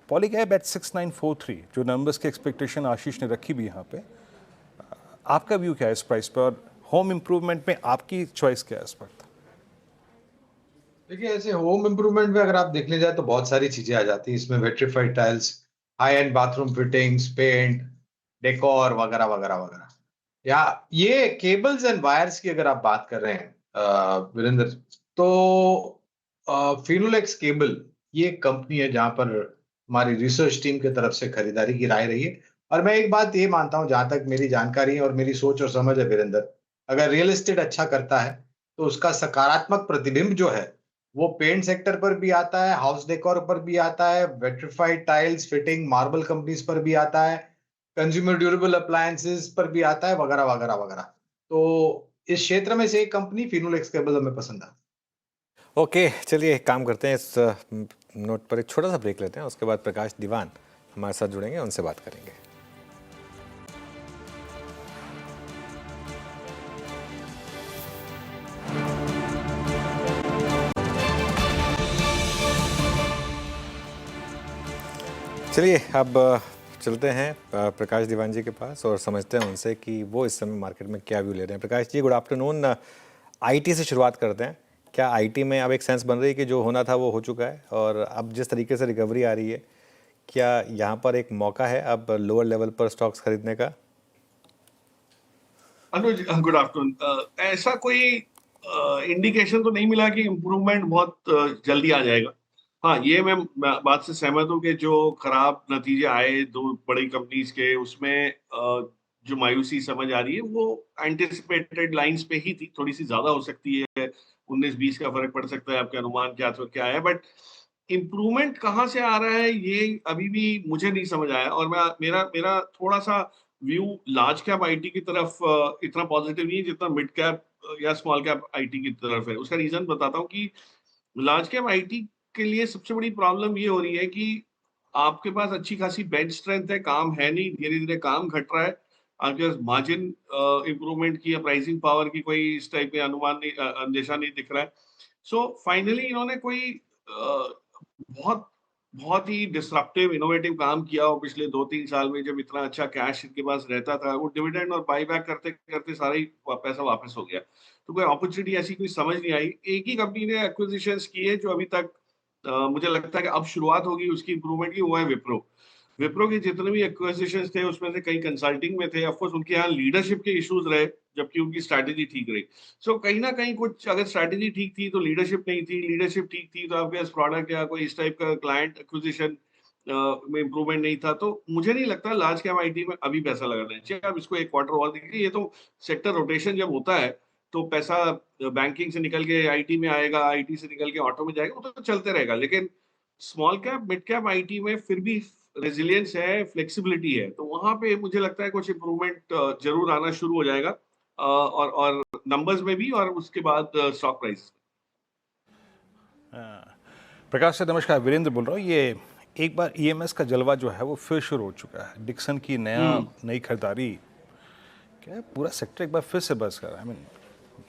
पॉलीकैब एट 6943 जो नंबर्स की एक्सपेक्टेशन आशीष ने रखी भी यहाँ पे, आपका व्यू क्या है इस प्राइस पर, और होम इम्प्रूवमेंट में आपकी चॉइस क्या है इस वक्त? देखिए, ऐसे होम इम्प्रूवमेंट में अगर आप देखने जाए तो बहुत सारी चीजें आ जाती हैं इसमें। Vitrified tiles, high end bathroom fittings, paint, decor वगैरह वगैरह वगैरह। या ये केबल्स एंड वायर्स की अगर आप बात कर रहे हैं वीरेंद्र, तो फिनोलेक्स केबल ये एक कंपनी है जहां पर हमारी रिसर्च टीम की तरफ से खरीदारी की राय रही है। और मैं एक बात ये मानता हूं, जहां तक मेरी जानकारी है और मेरी सोच और समझ है वीरेंद्र, अगर रियल एस्टेट अच्छा करता है तो उसका सकारात्मक प्रतिबिंब जो है वो पेंट सेक्टर पर भी आता है, हाउस डेकोर पर भी आता है, vitrified tiles, fitting, marble companies पर भी आता है, कंज्यूमर ड्यूरेबल अप्लायंसेस पर भी आता है, वगैरह वगैरह वगैरह। तो इस क्षेत्र में से एक कंपनी फिनोलेक्स केबल हमें पसंद है। ओके, चलिए एक काम करते हैं, इस नोट पर एक छोटा सा ब्रेक लेते हैं, उसके बाद प्रकाश दीवान हमारे साथ जुड़ेंगे, उनसे बात करेंगे। चलिए अब चलते हैं प्रकाश दीवान जी के पास और समझते हैं उनसे कि वो इस समय मार्केट में क्या व्यू ले रहे हैं। Prakash ji, good afternoon. IT से शुरुआत करते हैं। क्या आईटी में अब एक सेंस बन रही है कि जो होना था वो हो चुका है, और अब जिस तरीके से रिकवरी आ रही है, क्या यहाँ पर एक मौका है अब लोअर लेवल पर स्टॉक्स खरीदने का? अनुज, गुड आफ्टरनून। ऐसा कोई इंडिकेशन तो नहीं मिला कि इम्प्रूवमेंट बहुत जल्दी आ जाएगा। हाँ, ये मैं बात से सहमत हूँ कि जो खराब नतीजे आए दो बड़ी कंपनीज के, उसमें जो मायूसी समझ आ रही है वो एंटिसिपेटेड लाइंस पे ही थी। थोड़ी सी ज्यादा हो सकती है, 19-20 का फर्क पड़ सकता है, आपके अनुमान क्या है, बट इम्प्रूवमेंट कहाँ से आ रहा है ये अभी भी मुझे नहीं समझ आया। और मेरा मेरा थोड़ा सा व्यू लार्ज कैप आईटी की तरफ इतना पॉजिटिव नहीं है जितना मिड कैप या स्मॉल कैप आईटी की तरफ है। उसका रीजन बताता हूँ कि लार्ज कैप आईटी के लिए सबसे बड़ी प्रॉब्लम ये हो रही है कि आपके पास अच्छी खासी बेंच स्ट्रेंथ है, काम है नहीं, धीरे धीरे काम घट रहा है, आपके पास मार्जिन इंप्रूवमेंट की या प्राइसिंग पावर की कोई इस टाइप के अनुमान नहीं, अंदेशा नहीं दिख रहा है। सो फाइनली इन्होंने कोई बहुत बहुत ही डिसरप्टिव इनोवेटिव काम किया हो पिछले 2-3 साल में, जब इतना अच्छा कैश इनके पास रहता था। वो डिविडेंड और बाईबैक करते करते सारा ही पैसा वापस हो गया, तो कोई अपॉर्चुनिटी ऐसी कोई समझ नहीं आई। एक ही कंपनी ने एक्विजिशंस की है जो अभी तक मुझे लगता है कि अब शुरुआत होगी उसकी इंप्रूवमेंट की, वो है विप्रो। विप्रो के जितने भी एक्विजिशंस थे उसमें से कई कंसल्टिंग में थे। ऑफ कोर्स उनके यहाँ लीडरशिप के इश्यूज रहे, जबकि उनकी स्ट्रैटेजी ठीक रही। सो कहीं ना कहीं कुछ, अगर स्ट्रैटेजी ठीक थी तो लीडरशिप नहीं थी, लीडरशिप ठीक थी तो आपके पास प्रोडक्ट या कोई इस टाइप का क्लाइंट एक्विजिशन में इंप्रूवमेंट नहीं था। तो मुझे नहीं लगता लार्ज कैप आईटी में अभी पैसा लगाना चाहिए। अब इसको एक क्वार्टर और देखिए, ये तो सेक्टर रोटेशन जब होता है तो पैसा बैंकिंग से निकल के आईटी में आएगा, आईटी से निकल के ऑटो में जाएगा, वो तो चलते रहेगा। लेकिन small cap mid cap IT में फिर भी रेजिलियंस है, फ्लेक्सिबिलिटी है, तो वहां पे मुझे लगता है कुछ इंप्रूवमेंट जरूर आना शुरू हो जाएगा, और नंबर्स में भी, और उसके बाद स्टॉक प्राइस। प्रकाश से नमस्कार, वीरेंद्र बोल रहा हूँ। ये एक बार ईएमएस का जलवा जो है वो फिर शुरू हो चुका है। डिक्सन की नई खरीदारी, क्या पूरा सेक्टर एक बार फिर से बस कर रहा है। आई मीन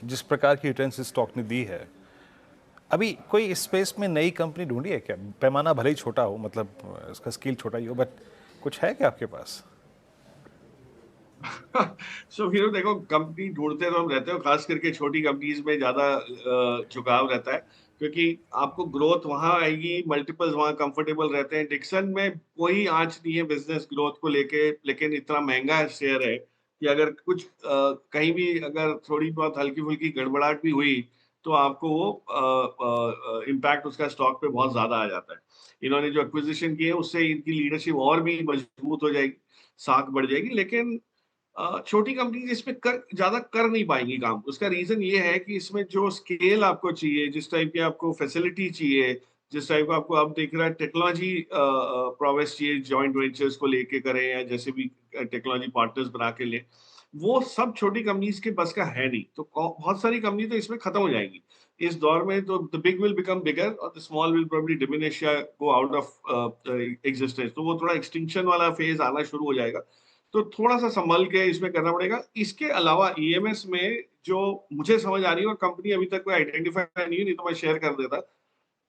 जिस प्रकार की रिटर्न्स इस स्टॉक ने दी है, अभी कोई इस स्पेस में नई कंपनी ढूंढी है क्या? पैमाना भले ही छोटा हो, मतलब इसका स्केल छोटा ही हो, बट कुछ है क्या आपके पास? सो फिर देखो, कंपनी ढूंढते तो हम रहते हो, खास करके छोटी कंपनीज में ज्यादा झुकाव रहता है, क्योंकि आपको ग्रोथ वहां आएगी, मल्टीपल्स वहां कंफर्टेबल रहते हैं। डिक्सन में कोई आंच नहीं है बिजनेस ग्रोथ को लेके, लेकिन इतना महंगा शेयर है कि अगर कुछ कहीं भी अगर थोड़ी बहुत हल्की फुल्की गड़बड़ाहट भी हुई तो आपको वो इम्पैक्ट उसका स्टॉक पे बहुत ज्यादा आ जाता है। इन्होंने जो एक्विजिशन की है उससे इनकी लीडरशिप और भी मजबूत हो जाएगी, साख बढ़ जाएगी। लेकिन छोटी कंपनी इसमें ज्यादा कर नहीं पाएंगी काम। उसका रीजन ये है कि इसमें जो स्केल आपको चाहिए, जिस टाइप की आपको फैसिलिटी चाहिए, जिस टाइप का आपको अब देख रहा है टेक्नोलॉजी प्रोग्रेस चाहिए, जॉइंट वेंचर्स को लेके करें या जैसे भी टेक्नोलॉजी पार्टनर्स बना के ले, वो सब छोटी कंपनीज के बस का है नहीं। तो बहुत सारी कंपनी तो इसमें खत्म हो जाएंगी। इस दौर में तो the big will become bigger और the small will probably diminish या गो आउट ऑफ एग्जिस्टेंस, तो वो थोड़ा एक्सटिंक्शन वाला फेज आना शुरू हो जाएगा। तो थोड़ा सा संभल के इसमें करना पड़ेगा। इसके अलावा ईएमएस में जो मुझे समझ आ रही है और कंपनी अभी तक कोई आइडेंटिफाई नहीं हुई, नहीं तो मैं शेयर कर देता,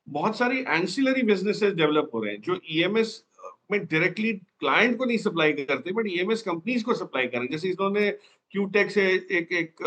बहुत सारी एंसिलरी बिजनेसेस डेवलप हो रहे हैं जो ईएमएस में डायरेक्टली क्लाइंट को नहीं सप्लाई करते बट ईएमएस कंपनीज को सप्लाई कर रहे हैं। जैसे इन्होंने क्यूटेक से एक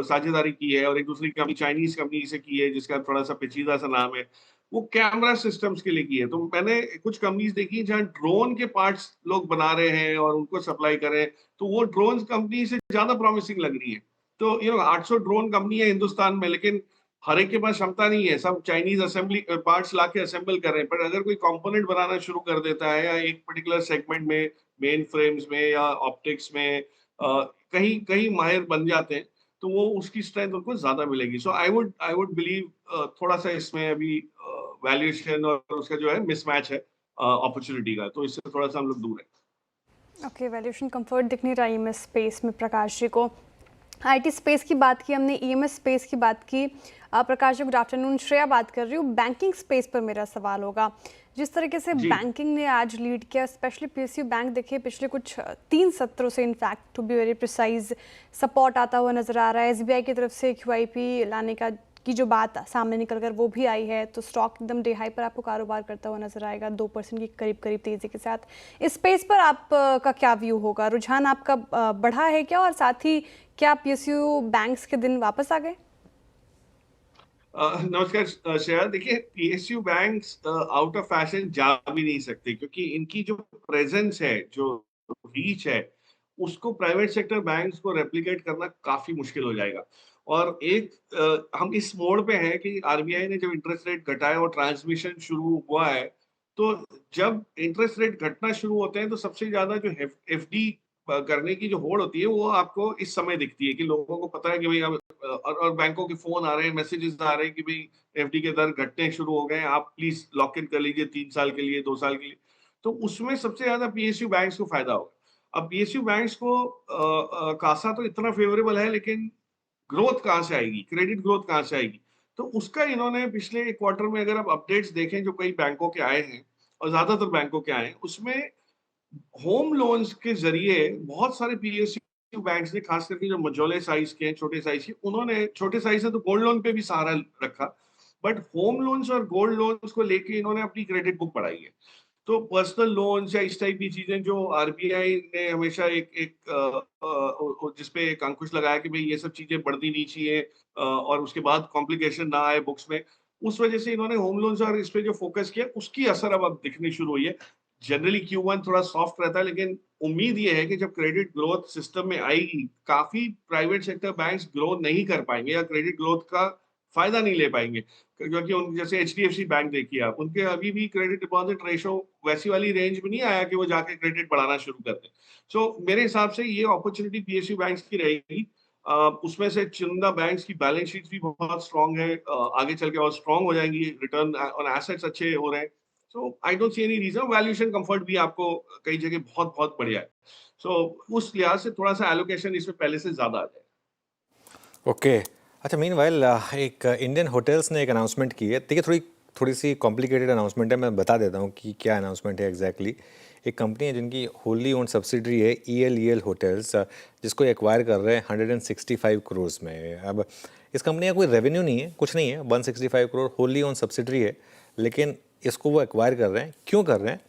साझेदारी की है और एक दूसरी कंपनी चाइनीज कंपनी से की है जिसका थोड़ा सा पेचीदा सा नाम है, वो कैमरा सिस्टम्स के लिए की है। तो मैंने कुछ कंपनीज देखी जहाँ ड्रोन के पार्ट्स लोग बना रहे हैं और उनको सप्लाई कर रहे हैं, तो वो ड्रोन कंपनी से ज्यादा प्रॉमिसिंग लग रही है। तो 800 ड्रोन कंपनी है हिंदुस्तान में, लेकिन हर एक के पास क्षमता नहीं है, सब चाइनीज असेंबली पार्ट्स लाके असेंबल कर रहे हैं। पर अगर कोई कंपोनेंट बनाना शुरू कर देता है या एक पर्टिकुलर सेगमेंट में मेन फ्रेम्स में या ऑप्टिक्स में कहीं कहीं माहिर बन जाते हैं, तो वो उसकी स्ट्रेंथ उनको ज्यादा मिलेगी। सो आई वुड बिलीव थोड़ा सा इसमें अभी वैल्यूएशन और उसका जो है मिसमैच है अपॉर्चुनिटी का, तो इससे थोड़ा सा हम लोग दूर है। ओके, वैल्यूएशन कंफर्ट दिख नहीं रहा ईएमएस स्पेस में प्रकाश जी को। आईटी स्पेस की बात की हमने, ईएमएस स्पेस की बात की। प्रकाश जी गुड आफ्टरनून, श्रेया बात कर रही हूँ। बैंकिंग स्पेस पर मेरा सवाल होगा, जिस तरीके से बैंकिंग ने आज लीड किया, स्पेशली पीएसयू बैंक देखिए पिछले कुछ 3 सत्रों से in fact to be very precise support आता हुआ नजर आ रहा है। एसबीआई की तरफ से क्यूआईपी लाने की जो बात सामने निकल कर वो भी आई है, तो स्टॉक एकदम डे हाई पर आपको कारोबार करता हुआ नजर आएगा 2% की करीब तेजी के साथ। इस स्पेस पर आपका क्या व्यू होगा? रुझान आपका बढ़ा है क्या, और साथ ही क्या पीएसयू बैंक्स के दिन वापस आ गए? नमस्कार श्रेया, देखिए PSU banks out of fashion जा भी नहीं सकते क्योंकि इनकी जो प्रेजेंस है, जो रीच है, उसको प्राइवेट सेक्टर बैंक्स को रेप्लिकेट करना काफी मुश्किल हो जाएगा। और हम इस मोड़ पे हैं कि आरबीआई ने जब इंटरेस्ट रेट घटाया और ट्रांसमिशन शुरू हुआ है, तो जब इंटरेस्ट रेट घटना शुरू होते हैं तो सबसे ज्यादा जो एफडी करने की जो होड़ होती है वो आपको इस समय दिखती है कि लोगों को पता है कि भाई अब और बैंकों के फोन आ रहे हैं, मैसेजेस आ रहे हैं कि भाई एफडी के दर घटने शुरू हो गए, आप प्लीज लॉक इन कर लीजिए 3 साल के लिए, 2 साल के लिए। तो उसमें सबसे ज्यादा पीएसयू बैंक्स को फायदा होगा। अब पीएसयू बैंक्स को कासा तो इतना फेवरेबल है, लेकिन ग्रोथ कहाँ से आएगी, क्रेडिट ग्रोथ कहाँ से आएगी? तो उसका इन्होंने पिछले एक क्वार्टर में अगर आप अपडेट्स देखें जो कई बैंकों के आए हैं और ज्यादातर बैंकों के आए हैं, उसमें होम लोन्स के जरिए बहुत सारे पीएसयू बैंक्स ने, खास करके जो मझोले साइज के हैं, छोटे साइज के, उन्होंने छोटे साइज से तो गोल्ड लोन पे भी सहारा रखा, बट होम लोन्स और गोल्ड लोन्स को लेके इन्होंने अपनी क्रेडिट बुक बढ़ाई है। तो पर्सनल लोन्स या इस टाइप की चीजें जो आरबीआई ने हमेशा जिसपे एक अंकुश लगाया कि भाई ये सब चीजें बढ़नी नहीं चाहिए और उसके बाद कॉम्प्लिकेशन ना आए बुक्स में, उस वजह से इन्होंने होम लोन्स और इस पे जो फोकस किया उसकी असर अब दिखनी शुरू हुई है। जनरली Q1 थोड़ा सॉफ्ट रहता है, लेकिन उम्मीद ये है कि जब क्रेडिट ग्रोथ सिस्टम में आएगी, काफी प्राइवेट सेक्टर बैंक्स ग्रो नहीं कर पाएंगे या क्रेडिट ग्रोथ का फायदा नहीं ले पाएंगे, क्योंकि उन जैसे एचडीएफसी बैंक देखिए आप, उनके अभी भी क्रेडिट डिपॉजिट रेशो वैसी वाली रेंज में नहीं आया कि वो जाके क्रेडिट बढ़ाना शुरू कर दें। सो मेरे हिसाब से ये अपॉर्चुनिटी पीएसयू बैंक्स की रहेगी। उसमें से चुनिंदा बैंक्स की बैलेंस शीट भी बहुत स्ट्रांग है, आगे चल के और स्ट्रांग हो जाएंगी, रिटर्न ऑन एसेट्स अच्छे हो रहे हैं। So I don't see any reason. Valuation comfort भी आपको कई जगह बहुत बहुत बढ़िया है। सो उस लिहाज से थोड़ा सा एलोकेशन इसमें पहले से ज्यादा आ जाए। ओके, अच्छा मीनवाइल एक इंडियन होटल्स ने एक अनाउंसमेंट की है। देखिए थोड़ी सी कॉम्प्लिकेटेड अनाउंसमेंट है, मैं बता देता हूँ कि क्या अनाउंसमेंट है एग्जैक्टली। एक कंपनी है जिनकी होली ओन सब्सिडरी है ELEL होटल्स, जिसको एक्वायर कर रहे हैं 165 करोड़ में। अब इस कंपनी का कोई रेवेन्यू नहीं है, कुछ नहीं है, 165 करोड़ होली ओन सब्सिडरी है, लेकिन इसको वो एक्वायर कर रहे हैं। क्यों कर रहे हैं?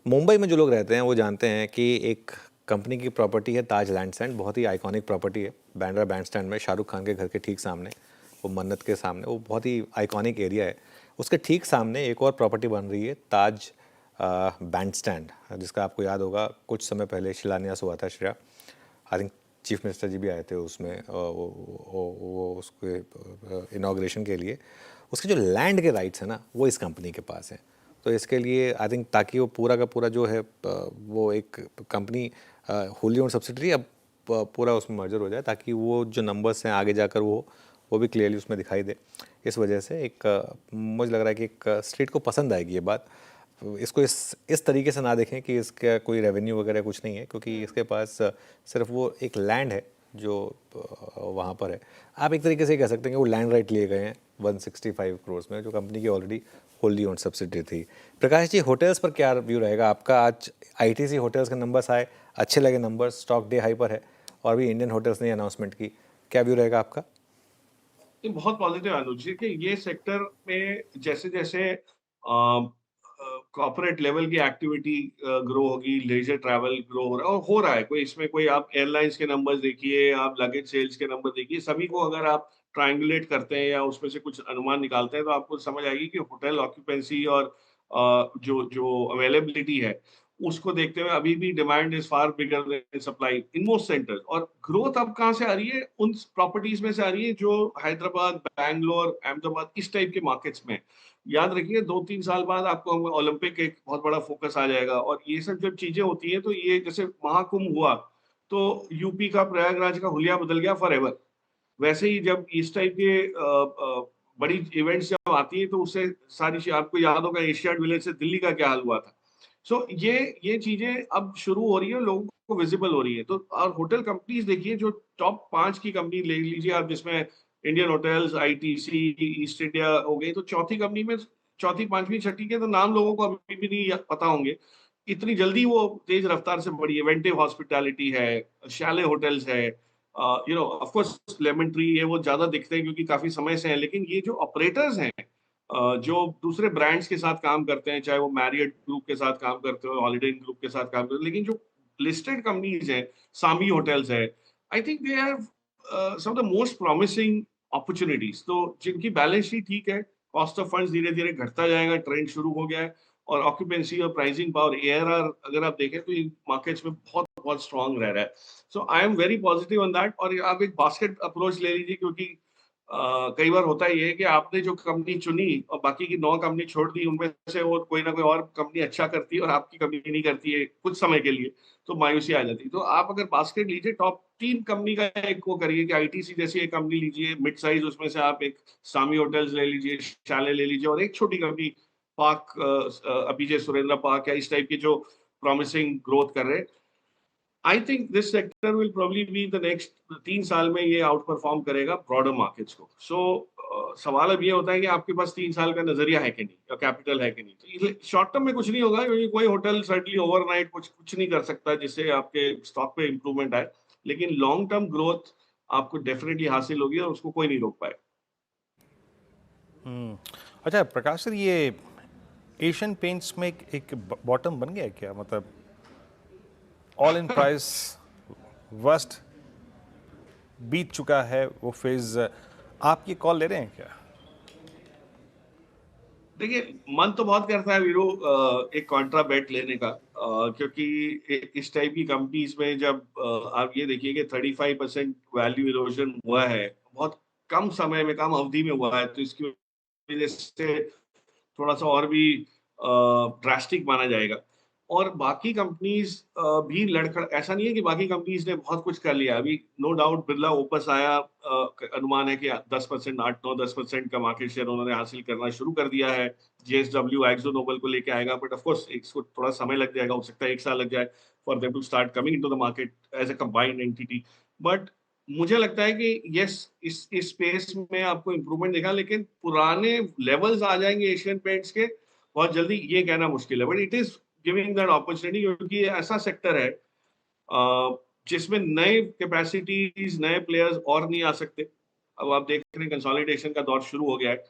मुंबई में जो लोग रहते हैं वो जानते हैं कि एक कंपनी की प्रॉपर्टी है ताज लैंडसैंड, बहुत ही आइकॉनिक प्रॉपर्टी है बांद्रा बैंडस्टैंड में, शाहरुख खान के घर के ठीक सामने, वो मन्नत के सामने, वो बहुत ही आइकॉनिक एरिया है। उसके ठीक सामने एक और प्रॉपर्टी बन रही है ताज बैंडस्टैंड, जिसका आपको याद होगा कुछ समय पहले शिलान्यास हुआ था। Shreya, I think chief minister ji भी आए थे उसमें, वो उसके इनॉग्रेशन के लिए। उसके जो लैंड के राइट्स हैं ना, वो इस कंपनी के पास हैं। तो इसके लिए आई थिंक ताकि वो पूरा का पूरा जो है वो एक कंपनी होली ओन सब्सिडरी अब पूरा उसमें मर्जर हो जाए, ताकि वो जो नंबर्स हैं आगे जाकर वो भी क्लियरली उसमें दिखाई दे। इस वजह से मुझे लग रहा है कि एक स्टेट को पसंद आएगी ये बात। इसको इस तरीके से ना देखें कि इसका कोई रेवेन्यू वगैरह कुछ नहीं है, क्योंकि इसके पास सिर्फ वो एक लैंड है जो वहाँ पर है, आप एक तरीके से कह सकते हैं कि वो लैंड राइट लिए गए हैं 165 करोड़ में, जो कंपनी की ऑलरेडी होल्डी ओन्ड सब्सिडरी थी। प्रकाश जी, होटल्स पर क्या व्यू रहेगा आपका? आज आईटीसी होटल्स के नंबर्स आए, अच्छे लगे नंबर्स, स्टॉक डे हाई पर है, और भी इंडियन होटल्स ने अनाउंसमेंट की, क्या व्यू रहेगा आपका? ये बहुत पॉजिटिव अनुज जी कि ये सेक्टर में जैसे जैसे कॉर्पोरेट लेवल की एक्टिविटी ग्रो होगी, लेजर ट्रैवल ग्रो हो रहा है और हो रहा है। कोई इसमें कोई आप एयरलाइंस के नंबर्स देखिए, आप लगेज सेल्स के नंबर देखिए, सभी को अगर आप ट्रायंगुलेट करते हैं या उसमें से कुछ अनुमान निकालते हैं तो आपको समझ आएगी कि होटल ऑक्यूपेंसी और जो जो अवेलेबिलिटी है उसको देखते हुए अभी भी demand is far bigger than supply in most centres. और ग्रोथ अब कहाँ से आ रही है? उन प्रॉपर्टीज में से आ रही है जो हैदराबाद, बैंगलोर, अहमदाबाद इस टाइप के मार्केट्स में। याद रखिए 2-3 साल बाद आपको ओलंपिक एक बहुत बड़ा फोकस आ जाएगा और ये सब जब चीजें होती है तो ये जैसे महाकुंभ हुआ तो यूपी का प्रयागराज का हुलिया बदल गया फॉर एवर। वैसे ही जब इस टाइप के बड़ी इवेंट्स जब आती है तो उससे सारी चीज आपको याद होगा एशियाड विलेज से दिल्ली का क्या हाल हुआ था। सो ये चीजें अब शुरू हो रही है, लोगों को विजिबल हो रही है। तो और होटल कंपनीज देखिए, जो टॉप 5 की कंपनी ले लीजिए आप, जिसमें Indian hotels, ITC, east India हो गई, तो चौथी कंपनी में चौथी, पांचवी, छठी के तो नाम लोगों को अभी भी नहीं पता होंगे। इतनी जल्दी वो तेज रफ्तार से बढ़ी है। वेंटिव हॉस्पिटैलिटी है, शैले होटल्स है, ऑफ कोर्स लेमन ट्री, ये वो ज्यादा दिखते हैं क्योंकि काफी समय से हैं। लेकिन ये जो ऑपरेटर्स हैं जो दूसरे ब्रांड्स के साथ काम करते हैं, चाहे वो मैरियट ग्रुप के साथ काम करते हो, हॉलिडे इन ग्रुप के साथ काम करते हो, लेकिन जो लिस्टेड कंपनीज हैं, सामी होटल्स है, I think they have some of the most promising opportunities. तो जिनकी बैलेंस शीट ठीक है, कॉस्ट ऑफ फंड्स धीरे धीरे घटता जाएगा, ट्रेंड शुरू हो गया है, और ऑक्यूपेंसी और प्राइसिंग पावर, एआरआर अगर आप देखें तो इन मार्केट्स में बहुत बहुत स्ट्रांग रह रहा है। So I am very positive on that. और आप एक बास्केट अप्रोच ले लीजिए, क्योंकि कई बार होता ही है कि आपने जो कंपनी चुनी और बाकी की 9 कंपनी छोड़ दी, उनमें से वो कोई ना कोई और कंपनी अच्छा करती है और आपकी कंपनी नहीं करती है कुछ समय के लिए, तो मायूसी आ जाती है। तो आप अगर बास्केट लीजिए, टॉप 3 कंपनी का एक वो करिए कि आईटीसी जैसी एक कंपनी लीजिए, मिड साइज, उसमें से आप एक सामी होटल्स ले लीजिए, शाले ले लीजिए, और एक छोटी company park, Abhijay Surendra park या इस टाइप की जो प्रॉमिसिंग ग्रोथ कर रहे हैं। I think this sector will probably be the next 3 साल में ये आउट परफॉर्म करेगा ब्रॉडर मार्केट्स को। सो सवाल अब ये होता है कि आपके पास 3 साल का नजरिया है कि नहीं, या कैपिटल है कि नहीं। तो शॉर्ट टर्म में कुछ नहीं होगा, क्योंकि कोई होटल सर्टनली ओवरनाइट कुछ नहीं कर सकता जिससे आपके स्टॉक पे इंप्रूवमेंट आए, लेकिन लॉन्ग टर्म ग्रोथ आपको डेफिनेटली हासिल होगी और उसको कोई नहीं रोक पाए। अच्छा प्रकाश सर, ये एशियन पेंट्स में एक बॉटम बन गया है क्या? मतलब ऑल इन प्राइस वर्स्ट बीत चुका है वो फेज, आप ये कॉल ले रहे हैं क्या? देखिए, मन तो बहुत करता है वीरू एक कॉन्ट्रा बेट लेने का, क्योंकि इस टाइप की कंपनीज में जब आप ये देखिए कि 35% वैल्यू इरोजन हुआ है, बहुत कम समय में, कम अवधि में हुआ है, तो इसकी वजह से थोड़ा सा और भी ड्रास्टिक माना जाएगा। और बाकी कंपनीज भी लड़खड़, ऐसा नहीं है कि बाकी कंपनीज ने बहुत कुछ कर लिया। अभी नो डाउट बिरला ओपस आया, अनुमान है कि 10%, 8-9-10% का मार्केट शेयर उन्होंने हासिल करना शुरू कर दिया है। जेएसडब्ल्यू एक्सो नोबल को लेके आएगा, बट ऑफ कोर्स इसको थोड़ा समय लग जाएगा, हो सकता है 1 साल लग जाए for them to start coming into the market as a combined entity. But मुझे लगता है कि यस, इस स्पेस में आपको इंप्रूवमेंट देखा, लेकिन पुराने लेवल्स आ जाएंगे एशियन पेंट्स के बहुत जल्दी, ये कहना मुश्किल है। But it is giving that opportunity, क्योंकि ये ऐसा सेक्टर है जिसमें नए कैपेसिटीज, नए प्लेयर्स और नहीं आ सकते। अब आप देख रहे हैं कंसोलिडेशन का दौर शुरू हो गया है,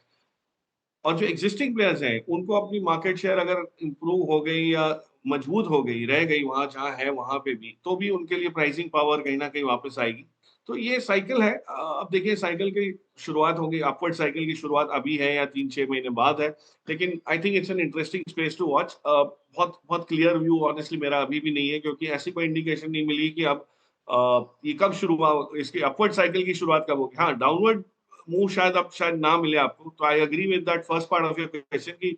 और जो एग्जिस्टिंग प्लेयर्स हैं उनको अपनी मार्केट शेयर अगर इंप्रूव हो गई या मजबूत हो गई, रह गई वहां जहां है वहां पे भी, तो भी उनके लिए प्राइसिंग पावर कहीं ना कहीं वापस आएगी। तो ये साइकिल है। अब देखिए, साइकिल की शुरुआत होगी, अपवर्ड साइकिल की शुरुआत अभी है या 3-6 महीने बाद है, लेकिन I think it's an interesting space to watch. बहुत बहुत क्लियर व्यू ऑनेस्टली मेरा अभी भी नहीं है, क्योंकि ऐसी कोई इंडिकेशन नहीं मिली कि अब ये कब शुरू हुआ, इसकी अपवर्ड साइकिल की शुरुआत कब होगी। हाँ, डाउनवर्ड मूव शायद अब शायद ना मिले आपको। तो I agree with that first part of your question कि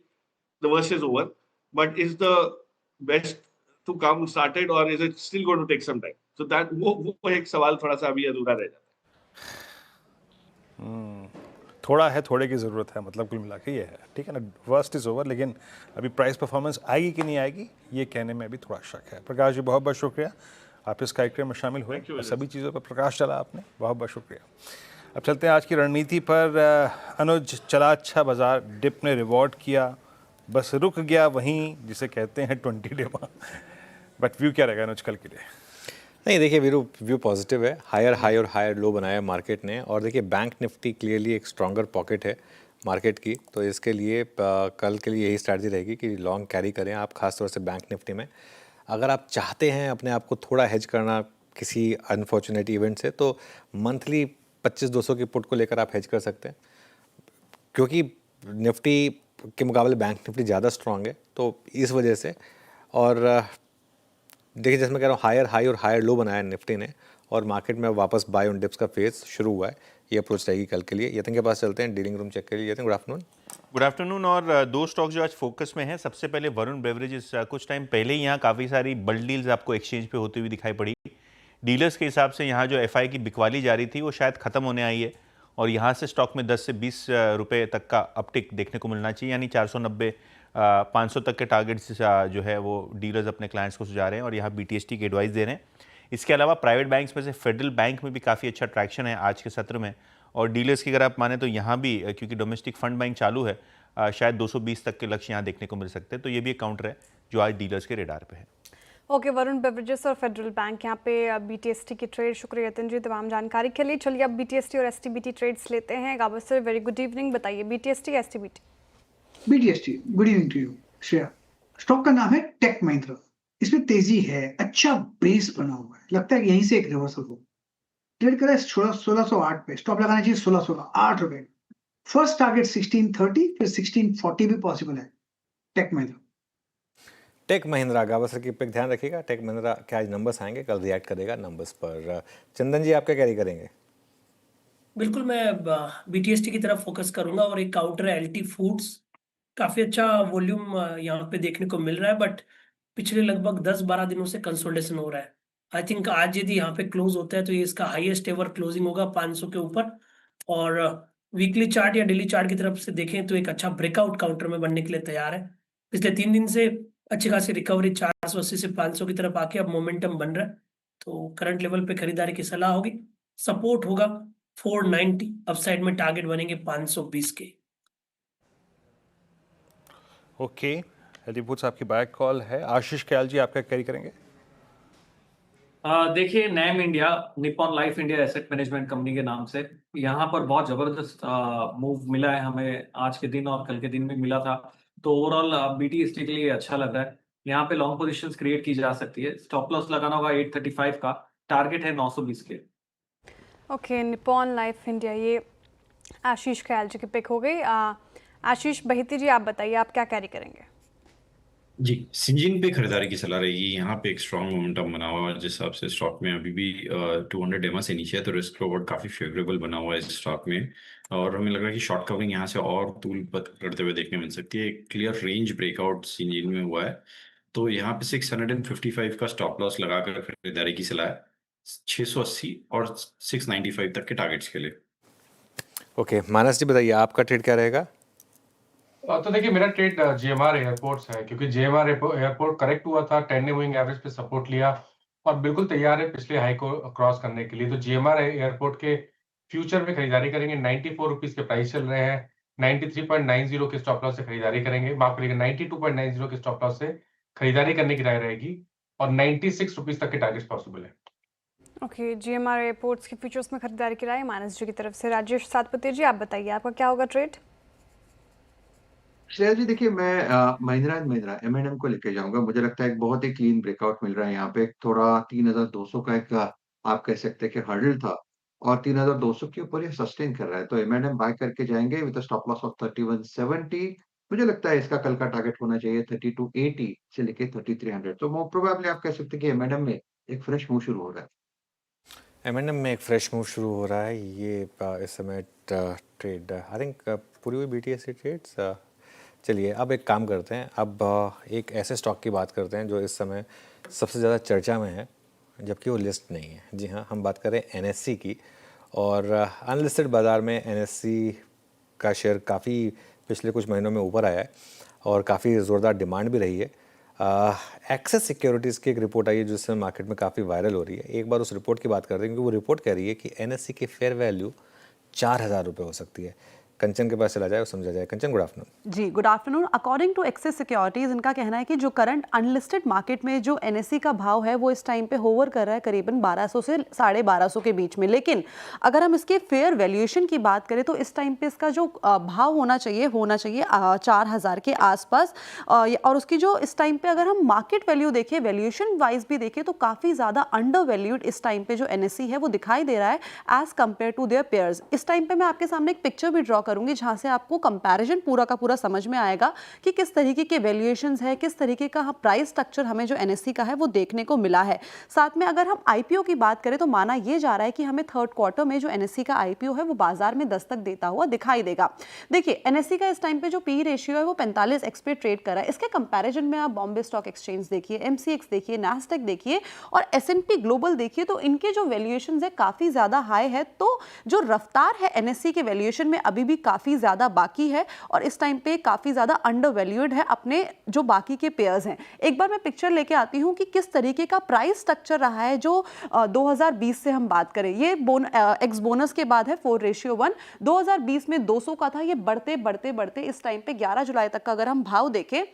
the worst is over, but is the best to come started और is it still going to take some time? So that वो एक सवाल थोड़ा सा अभी अधूरा रह जाता है। थोड़ा है, थोड़े की ज़रूरत है, मतलब कुल मिला के ये है, ठीक है ना। वर्स्ट इज़ ओवर, लेकिन अभी प्राइस परफॉर्मेंस आएगी कि नहीं आएगी ये कहने में अभी थोड़ा शक है। प्रकाश जी बहुत बहुत शुक्रिया। आप इस कार्यक्रम में शामिल हुए और सभी चीज़ों पर प्रकाश डाला आपने, बहुत बहुत शुक्रिया। अब चलते हैं आज की रणनीति पर। अनुज, चला अच्छा बाजार, डिप ने रिवॉर्ड किया, बस रुक गया वहीं जिसे कहते हैं 20 डे, बट व्यू क्या रहेगा अनुज कल के लिए? नहीं देखिए, व्यू पॉजिटिव है। हायर हाई और हायर लो बनाया मार्केट ने, और देखिए बैंक निफ्टी क्लियरली एक स्ट्रॉन्गर पॉकेट है मार्केट की, तो इसके लिए कल के लिए यही स्ट्रैटेजी रहेगी कि लॉन्ग कैरी करें आप, खासतौर से बैंक निफ्टी में। अगर आप चाहते हैं अपने आप को थोड़ा हेज करना किसी अनफॉर्चुनेट इवेंट से, तो मंथली 25-200 की पुट को लेकर आप हेज कर सकते हैं, क्योंकि निफ्टी के मुकाबले बैंक निफ्टी ज़्यादा स्ट्रॉन्ग है, तो इस वजह से। और देखिए, जैसे मैं कह रहा हूँ, हायर हाई और हायर लो बनाया निफ्टी ने, और मार्केट में वापस बाय ऑन डिप्स का फेज शुरू हुआ है। ये अप्रोच रहेगी कल के लिए। यतन के पास चलते हैं डीलिंग रूम चेक के लिए। यतन, गुड आफ्टरनून। Good afternoon. और दो स्टॉक जो आज फोकस में हैं, सबसे पहले वरुण बेवरेजेस। कुछ टाइम पहले ही यहाँ काफ़ी सारी बल्क डील्स आपको एक्सचेंज पे होती हुई दिखाई पड़ी। डीलर्स के हिसाब से यहाँ जो एफआई की बिकवाली जारी थी वो शायद ख़त्म होने आई है, और यहाँ से स्टॉक में 10 से 20 रुपये तक का अपटिक देखने को मिलना चाहिए, यानी 490 500 तक के टारगेट्स जो है वो डीलर्स अपने क्लाइंट्स को सुझा रहे हैं, और यहाँ बीटीएसटी की एडवाइस दे रहे हैं। इसके अलावा प्राइवेट बैंक्स में से फेडरल बैंक में भी काफ़ी अच्छा ट्रैक्शन है आज के सत्र में, और डीलर्स की अगर आप माने तो यहाँ भी, क्योंकि डोमेस्टिक फंड बैंक चालू है, शायद 220 तक के लक्ष्य यहाँ देखने को मिल सकते हैं, तो ये भी एक काउंटर है जो आज डीलर्स के रेडार पे है। ओके, वरुण बेवरेजेस और फेडरल बैंक यहाँ पे बीटीएसटी की ट्रेड। शुक्रिया यतन जी तमाम जानकारी के लिए। चलिए अब बीटीएसटी और एसटीबीटी ट्रेड्स लेते हैं। गावस्कर, वेरी गुड इवनिंग, बताइए BTST STBT? BTST, good evening to you Shreya. Stock का नाम है टेक महिंद्रा। इसमें तेजी है, अच्छा बेस बना हुआ है, लगता है कि यहीं से एक रिवर्सल हो। ट्रेड करा है 1608 पे, स्टॉप लगाना चाहिए 1608 रुपए। फर्स्ट टारगेट 1630, फिर 1640 भी पॉसिबल है। टेक महिंद्रा। टेक महिंद्रा, गावस्कर की पिक ध्यान रखिएगा। टेक महिंद्रा के आज नंबर्स आएंगे, कल रिएक्ट करेगा नंबर्स पर। चंदन जी, आप क्या कैरी करेंगे? बिल्कुल, मैं बीटीएसटी की तरफ फोकस करूंगा, और एक काउंटर है एलटी फूड्स। काफी अच्छा वॉल्यूम यहाँ पे देखने को मिल रहा है, बट पिछले लगभग 10-12 दिनों से कंसोलिडेशन हो रहा है। आई थिंक आज यदि यहाँ पे क्लोज होता है तो ये इसका हाईएस्ट एवर क्लोजिंग होगा 500 के ऊपर। और वीकली चार्ट या डेली चार्ट की तरफ से देखें तो एक अच्छा ब्रेकआउट काउंटर में बनने के लिए तैयार है। पिछले 3 दिन से अच्छी खासी रिकवरी 480 से 500 की तरफ आके अब मोमेंटम बन रहा है, तो करंट लेवल पे खरीदारी की सलाह होगी। सपोर्ट होगा 490, अपसाइड में टारगेट बनेंगे 520 के। ओके, एलिपुट्स आपकी बाय कॉल है। आशीष कयाल जी, आप क्या कैरी करेंगे? देखिए, NAM India, Nippon life India asset management company के नाम से, यहाँ पर बहुत जबरदस्त मूव मिला है हमें आज के दिन, और कल के दिन भी मिला था, तो ओवरऑल बीटीएसटी के लिए अच्छा लग रहा है। यहाँ पे लॉन्ग पोजीशंस क्रिएट की जा सकती है। स्टॉप लॉस लगाना होगा 835 का, टारगेट है 920 के। ओके, निप्पॉन लाइफ इंडिया, ये आशीष ख्याल जी की पिक हो गई। आशीष बहिती जी, आप बताइए आप क्या कैरी करेंगे? जी, सिंजिन पे खरीदारी की सलाह रहेगी। यहाँ पे एक स्ट्रॉन्ग मोमेंटम बना हुआ है, जिस हिसाब से स्टॉक में अभी भी 200 एमआ से नीचे है, तो रिस्क रिवॉर्ड काफ़ी फेवरेबल बना हुआ है इस स्टॉक में, और हमें लग रहा है कि शॉर्ट कवरिंग यहाँ से और तूल करते हुए देखने मिल सकती है। एक क्लियर रेंज ब्रेकआउट सिंजिन में हुआ है, तो यहाँ पे 655 का स्टॉप लॉस लगाकर खरीदारी की सलाह है, 680 और 695 तक के टारगेट्स के लिए। ओके, मानस जी बताइए आपका ट्रेड क्या रहेगा? तो देखिए, मेरा ट्रेड जीएमआर एयरपोर्ट्स है, क्योंकि जीएमआर एयरपोर्ट करेक्ट हुआ था, 10 डे मूविंग एवरेज पे सपोर्ट लिया और बिल्कुल तैयार है पिछले हाई को क्रॉस करने के लिए। तो जीएमआर एयरपोर्ट के फ्यूचर में खरीदारी करेंगे। 94 रुपीज के प्राइस चल रहे हैं, 93.90 के स्टॉप लॉस से खरीदारी करेंगे, माफ करिएगा 92.90 के स्टॉप लॉस से खरीदारी करने की राय रहेगी, और 96 रुपीज तक के टारगेट पॉसिबल है। ओके, जीएमआर एयरपोर्ट्स की फ्यूचर्स में खरीदारी की राय मानस जी की तरफ से। राजेश सातपति जी, आप बताइए आपका क्या होगा ट्रेड? श्रेया जी, देखिए मैं महिंद्रा एंड महिंद्रा M&M को लेके जाऊंगा। मुझे लगता है एक बहुत ही क्लीन ब्रेकआउट मिल रहा है यहाँ पे। थोड़ा 3200 का एक आप कह सकते हैं कि हर्डल था, और 3200 के ऊपर ये सस्टेन कर रहा है, तो M&M बाय करके जाएंगे विद स्टॉप लॉस ऑफ 3170। मुझे लगता है इसका कल का टारगेट होना चाहिए 3280 से लेके 3300। तो मोस्ट प्रोबेबली आप कह सकते हैं कि M&M में एक फ्रेश मूव शुरू हो रहा है। M&M में एक फ्रेश मूव शुरू हो रहा है। ये इस समय ट्रेड आई थिंक पूरी हुई BTST ट्रेड्स। चलिए अब एक काम करते हैं, अब एक ऐसे स्टॉक की बात करते हैं जो इस समय सबसे ज़्यादा चर्चा में है, जबकि वो लिस्ट नहीं है। जी हाँ, हम बात करें NSE की, और अनलिस्टेड बाज़ार में NSE का शेयर काफ़ी पिछले कुछ महीनों में ऊपर आया है, और काफ़ी ज़ोरदार डिमांड भी रही है। एक्सेस सिक्योरिटीज़ की एक रिपोर्ट आई है जो इस समय मार्केट में काफ़ी वायरल हो रही है। एक बार उस रिपोर्ट की बात करते हैं क्योंकि वो रिपोर्ट कह रही है कि एनएससी की फेयर वैल्यू 4,000 रुपये हो सकती है। कंचन के पास चला जाए और समझा जाए। Kanchan, good afternoon. जी good afternoon. According to Axis Securities, इनका कहना है कि जो करंट अनलिस्टेड मार्केट में जो एनएससी का भाव है वो इस टाइम पे होवर कर रहा है करीबन 1200 से 1250 के बीच में। लेकिन अगर हम इसके फेयर वैल्यूएशन की बात करें तो इस टाइम पे इसका जो भाव होना चाहिए 4,000 के आसपास। और उसकी जो इस टाइम पे अगर हम मार्केट वैल्यू देखें, वैल्यूएशन वाइज भी देखें तो काफ़ी ज़्यादा अंडर वैल्यूड इस टाइम पे जो एनएससी है वो दिखाई दे रहा है as compared to their peers. इस टाइम पे मैं आपके सामने एक पिक्चर भी ड्रॉ करूंगी जहाँ से आपको कंपैरिजन पूरा का पूरा समझ में आएगा कि किस तरीके के वैल्यूएशंस है, किस तरीके का प्राइस स्ट्रक्चर हमें जो एनएससी का है वो देखने को मिला है। साथ में अगर हम आईपीओ की बात करें तो माना यह जा रहा है कि हमें थर्ड क्वार्टर में जो एनएससी का आईपीओ है वो बाजार में दस्तक देता हुआ दिखाई देगा। देखिए एनएससी का इस टाइम पे जो पी रेशियो है वो 45x पे ट्रेड कर रहा है। इसके कंपैरिजन में आप बॉम्बे स्टॉक एक्सचेंज देखिए, एमसीएक्स देखिए, नैस्डैक देखिए और एसएनपी ग्लोबल देखिए तो इनके जो वैल्यूएशंस है काफी ज्यादा हाई है। तो जो रफ्तार है एनएससी के वैल्यूएशन में अभी भी काफी ज्यादा बाकी है और इस टाइम पे काफी ज्यादा अंडर वैल्यूड है अपने जो बाकी के पेयर्स हैं। एक बार मैं पिक्चर लेके आती हूं कि किस तरीके का प्राइस स्ट्रक्चर रहा है जो 2020 से हम बात करें। ये एक्स बोनस के बाद है 4:1। 2020 में 200 का था, ये बढ़ते बढ़ते बढ़ते इस टाइम पे 11 जुलाई तक का अगर हम भाव देखें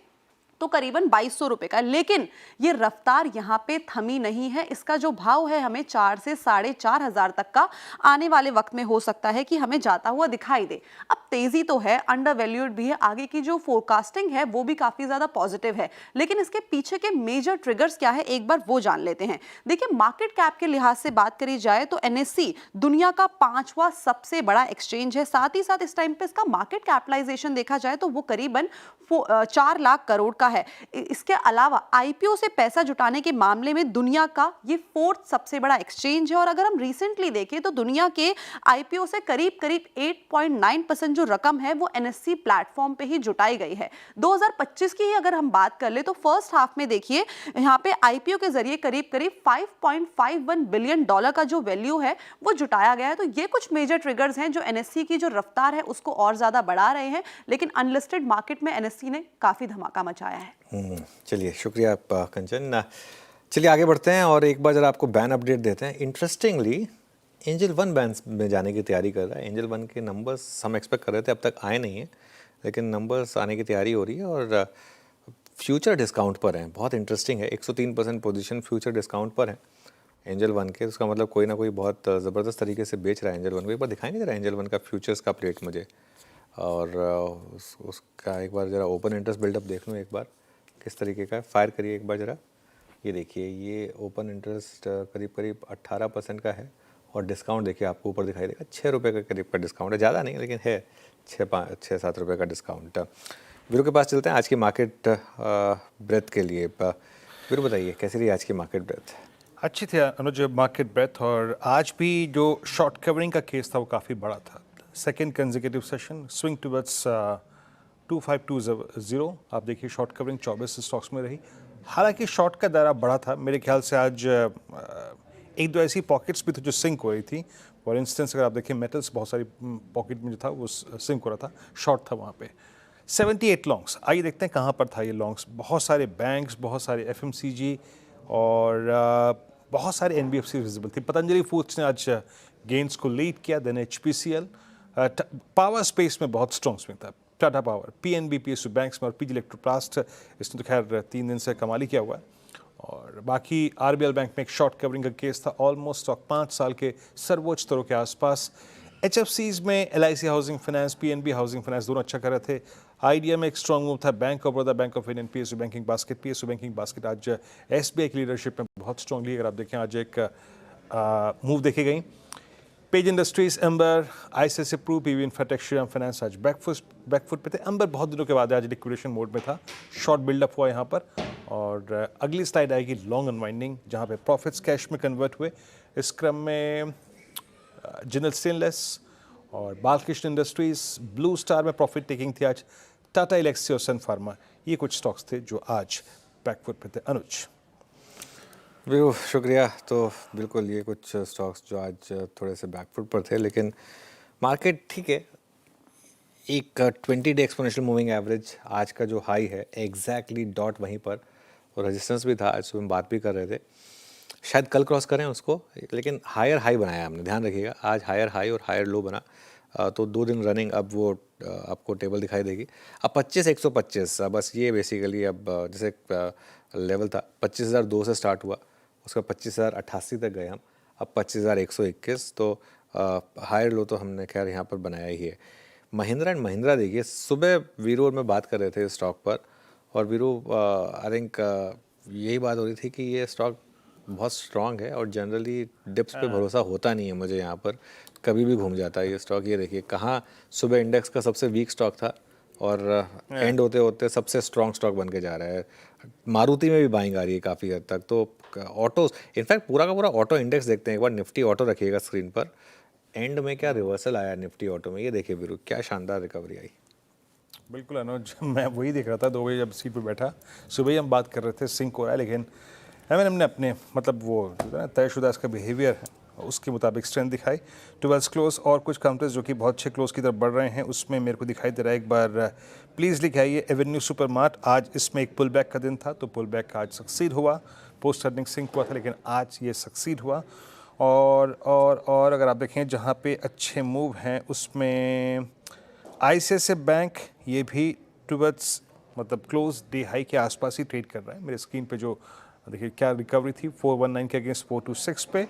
तो करीबन 2200 रुपए का। लेकिन ये रफ्तार यहाँ पे थमी नहीं है। इसका जो भाव है हमें 4 से 4,500 तक का आने वाले वक्त में हो सकता है कि हमें जाता हुआ दिखाई दे। अब तेजी तो है, अंडर वैल्यूड भी है, आगे की जो फोरकास्टिंग है वो भी काफी ज्यादा पॉजिटिव है। लेकिन इसके पीछे के मेजर ट्रिगर्स क्या है एक बार वो जान लेते हैं। देखिए मार्केट कैप के लिहाज से बात करी जाए तो एनएससी दुनिया का 5वां सबसे बड़ा एक्सचेंज है। साथ ही साथ इस टाइम पे इसका मार्केट कैपिटलाइजेशन देखा जाए तो वो करीबन 4 लाख करोड़ का है। इसके अलावा आईपीओ से पैसा जुटाने के मामले में दुनिया का ये 4th सबसे बड़ा एक्सचेंज है। और अगर हम रिसेंटली देखें तो दुनिया के आईपीओ से करीब करीब 8.9% जो रकम है वो एनएससी प्लेटफॉर्म पे ही जुटाई गई है। 2025 की ही अगर हम बात कर ले तो फर्स्ट हाफ में देखिए यहाँ पे आईपीओ के जरिए करीब करीब $5.51 बिलियन का जो वैल्यू है वो जुटाया गया है। तो ये कुछ मेजर ट्रिगर्स हैं जो एनएससी की जो रफ्तार है उसको और ज्यादा बढ़ा रहे हैं। लेकिन अनलिस्टेड मार्केट में एनएससी ने काफी धमाका मचाया है। चलिए शुक्रिया कंचन। चलिए आगे बढ़ते हैं और एक बार जरा आपको बैन अपडेट देते हैं। इंटरेस्टिंगली एंजल वन बैन में जाने की तैयारी कर रहा है। एंजल वन के नंबर्स हम एक्सपेक्ट कर रहे थे, अब तक आए नहीं हैं, लेकिन नंबर्स आने की तैयारी हो रही है और फ्यूचर डिस्काउंट पर हैं। बहुत इंटरेस्टिंग है, 103% पोजीशन फ्यूचर डिस्काउंट पर है एंजल वन के। उसका मतलब कोई ना कोई बहुत ज़बरदस्त तरीके से बेच रहा है एंजल वन को। एक बार दिखाएंगे जरा एंजल वन का फ्यूचर्स का प्लेट मुझे, और उसका एक बार ज़रा ओपन इंटरेस्ट बिल्डअप देख लूँ एक बार किस तरीके का है। फायर करिए एक बार ज़रा। ये देखिए ये ओपन इंटरेस्ट करीब करीब 18% का है और डिस्काउंट देखिए आपको ऊपर दिखाई देगा 6 रुपये का करीब का डिस्काउंट है। ज़्यादा नहीं लेकिन है 6-7 रुपये का डिस्काउंट। वीरू के पास चलते हैं आज की मार्केट ब्रेथ के लिए। वीरू बताइए कैसी रही आज की मार्केट ब्रेथ? अच्छी थी अनुज मार्केट ब्रेथ, और आज भी जो शॉर्ट कवरिंग का केस था वो काफ़ी बड़ा था। Second consecutive session swing towards 2520। आप देखिए शॉर्ट कवरिंग 24 स्टॉक्स में रही। हालांकि शॉर्ट का दायरा बड़ा था। मेरे ख्याल से आज एक दो ऐसी पॉकेट्स भी थी जो सिंक हो रही थी। फॉर इंस्टेंस अगर आप देखिए मेटल्स बहुत सारी पॉकेट में जो था वो सिंक हो रहा था, शॉर्ट था वहाँ पे। 78 लॉन्ग्स। आइए देखते हैं कहाँ पर था ये लॉन्ग्स। बहुत सारे बैंक्स, बहुत सारे एफएमसीजी और बहुत सारे एनबीएफसी विजिबल थी। पतंजलि फूड्स ने आज गेंस को लीड किया, देन एचपीसीएल। पावर स्पेस में बहुत स्ट्रॉन्ग स्विंग था। Tata power, PNB, PSU banks में और पीजी इलेक्ट्रोप्लास्ट, इसने तो खैर 3 दिन से कमाल ही किया हुआ है। और बाकी आरबीएल बैंक में एक शॉर्ट कवरिंग का केस था, ऑलमोस्ट स्टॉक 5 साल के सर्वोच्च स्तरों के आसपास। एचएफसीज में LIC housing finance, PNB housing finance दोनों अच्छा कर रहे थे। आइडिया में एक स्ट्रॉन्ग मूव था, bank of Baroda, bank of Indian, PSU banking basket आज एसबीआई की लीडरशिप में बहुत स्ट्रांगली, अगर आप देखें आज एक मूव देखी गई। Page industries, Amber, ICICI Pru, PV Infratech, Shriram finance आज बैकफुट पे थे। एम्बर बहुत दिनों के बाद आज लिक्विडेशन मोड में था, शॉर्ट बिल्डअप हुआ यहाँ पर। और अगली स्लाइड आएगी लॉन्ग अनवाइंडिंग, जहाँ पे प्रॉफिट्स कैश में कन्वर्ट हुए। इस क्रम में जिंदल स्टेनलेस और बालकृष्ण इंडस्ट्रीज, ब्लू स्टार में प्रॉफिट टेकिंग थी आज। टाटा एलेक्सी और सन फार्मा, ये कुछ स्टॉक्स थे जो आज बैकफुट पे थे। अनुज वीरू शुक्रिया। तो बिल्कुल ये कुछ स्टॉक्स जो आज थोड़े से बैकफुट पर थे, लेकिन मार्केट ठीक है। एक 20 डे एक्सपोनेंशियल मूविंग एवरेज आज का जो हाई है एग्जैक्टली डॉट वहीं पर और रेजिस्टेंस भी था, आज सुबह हम बात भी कर रहे थे, शायद कल क्रॉस करें उसको, लेकिन हायर हाई बनाया हमने, ध्यान रखिएगा आज हायर हाई और हायर लो बना। तो 2 दिन रनिंग अब वो आपको टेबल दिखाई देगी। अब 25,125 बस ये बेसिकली अब जैसे लेवल था 25,002 से स्टार्ट हुआ, उसका 25,088 तक गए हम, अब 25,121, तो हायर लो तो हमने खैर यहाँ पर बनाया ही है। महिंद्रा एंड महिंद्रा देखिए, सुबह वीरू और मैं बात कर रहे थे इस स्टॉक पर, और वीरू आई थिंक यही बात हो रही थी कि ये स्टॉक बहुत स्ट्रांग है और जनरली डिप्स पे भरोसा होता नहीं है मुझे, यहाँ पर कभी भी घूम जाता है ये स्टॉक। ये देखिए कहाँ सुबह इंडेक्स का सबसे वीक स्टॉक था और एंड होते होते सबसे स्ट्रांग स्टॉक बन के जा रहा है। मारुति में भी बाइंग आ रही है काफ़ी हद तक। तो ऑटो, इनफैक्ट पूरा का पूरा ऑटो इंडेक्स देखते हैं एक बार, निफ्टी ऑटो रखिएगा स्क्रीन पर। एंड में क्या रिवर्सल आया निफ्टी ऑटो में, ये देखिए वीरू क्या शानदार रिकवरी आई। बिल्कुल अनुज, मैं वही देख रहा था 2 बजे जब सीट पे बैठा, सुबह ही हम बात कर रहे थे सिंक हो रहा है, लेकिन हमने अपने मतलब वो जो है तयशुदा इसका बिहेवियर है उसके मुताबिक स्ट्रेंथ दिखाई। 12 क्लोज और कुछ काउंटर्स जो कि बहुत अच्छे क्लोज की तरफ बढ़ रहे हैं, उसमें मेरे को दिखाई दे रहा है, एक बार प्लीज़ लिखे आइए एवेन्यू सुपरमार्ट। आज इसमें एक पुल बैक का दिन था, तो पुल बैक आज सक्सीड हुआ, पोस्ट अर्निंग सिंक हुआ था, लेकिन आज ये सक्सीड हुआ। और अगर आप देखें जहाँ पे अच्छे मूव हैं उसमें ICICI बैंक, ये भी टुवर्ड्स मतलब क्लोज डे हाई के आसपास ही ट्रेड कर रहा है। मेरे स्क्रीन पे जो देखिए क्या रिकवरी थी 419 के अगेंस्ट 426 पे।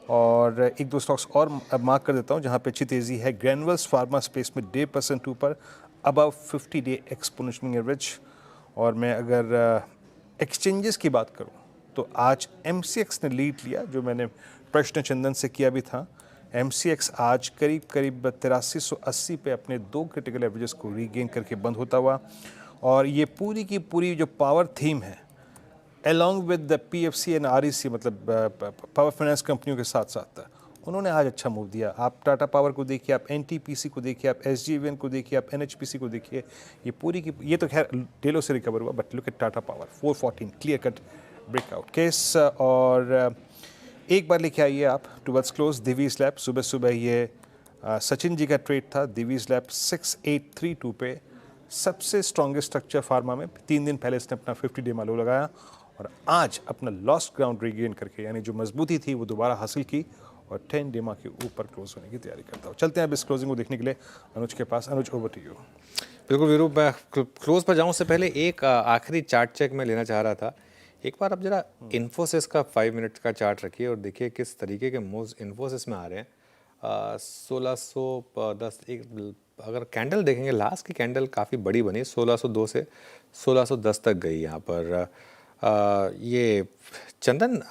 और 1-2 स्टॉक्स और अब मार्क कर देता हूँ जहाँ पे अच्छी तेज़ी है। ग्रैनुअल्स फार्मा स्पेस में 1.5% ऊपर, अबव 50 डे एक्सपोनेंशियल एवरेज। और मैं अगर एक्सचेंजेस की बात करूँ तो आज MCX ने लीड लिया, जो मैंने प्रश्न चंदन से किया भी था। MCX आज करीब 8380 पे अपने 2 क्रिटिकल एवरेजेस को रीगेन करके बंद होता हुआ। और ये पूरी की पूरी जो पावर थीम है along with the PFC and REC, मतलब पावर फाइनेंस कंपनियों के साथ साथ, उन्होंने आज अच्छा मूव दिया। आप टाटा पावर को देखिए, आप NTPC को देखिए, आप SJVN को देखिए, आप NHPC को देखिए, ये पूरी की ये तो खैर डेलो से रिकवर हुआ, but look at Tata power 414 clear cut breakout case. और एक बार लिखे आइए आप टुवर्ड्स क्लोज दिवीज लैब, सुबह सुबह ये सचिन जी का ट्रेड था। दिवीज लैब 6832 पे सबसे स्ट्रॉन्गेस्ट स्ट्रक्चर फार्मा में 3 दिन पहले इसने अपना 50 डे मालो लगाया और आज अपना लॉस्ट ग्राउंड रिगेन करके, यानी जो मजबूती थी वो दोबारा हासिल की और 10 डेमा के ऊपर क्लोज होने की तैयारी करता हूँ। चलते हैं अब इस क्लोजिंग को देखने के लिए अनुज के पास। अनुज, ओवर टू यू। बिल्कुल वीरू, मैं क्लोज पर जाऊँ उससे पहले एक आखिरी चार्ट चेक मैं लेना चाह रहा था। एक बार आप जरा इन्फोसिस का 5 मिनट का चार्ट रखिए और देखिए किस तरीके के मूव्स इन्फोसिस में आ रहे हैं। 1610 एक अगर कैंडल देखेंगे, लास्ट की कैंडल काफ़ी बड़ी बनी, 1602 से 1610 तक गई यहाँ पर। ये चंदन,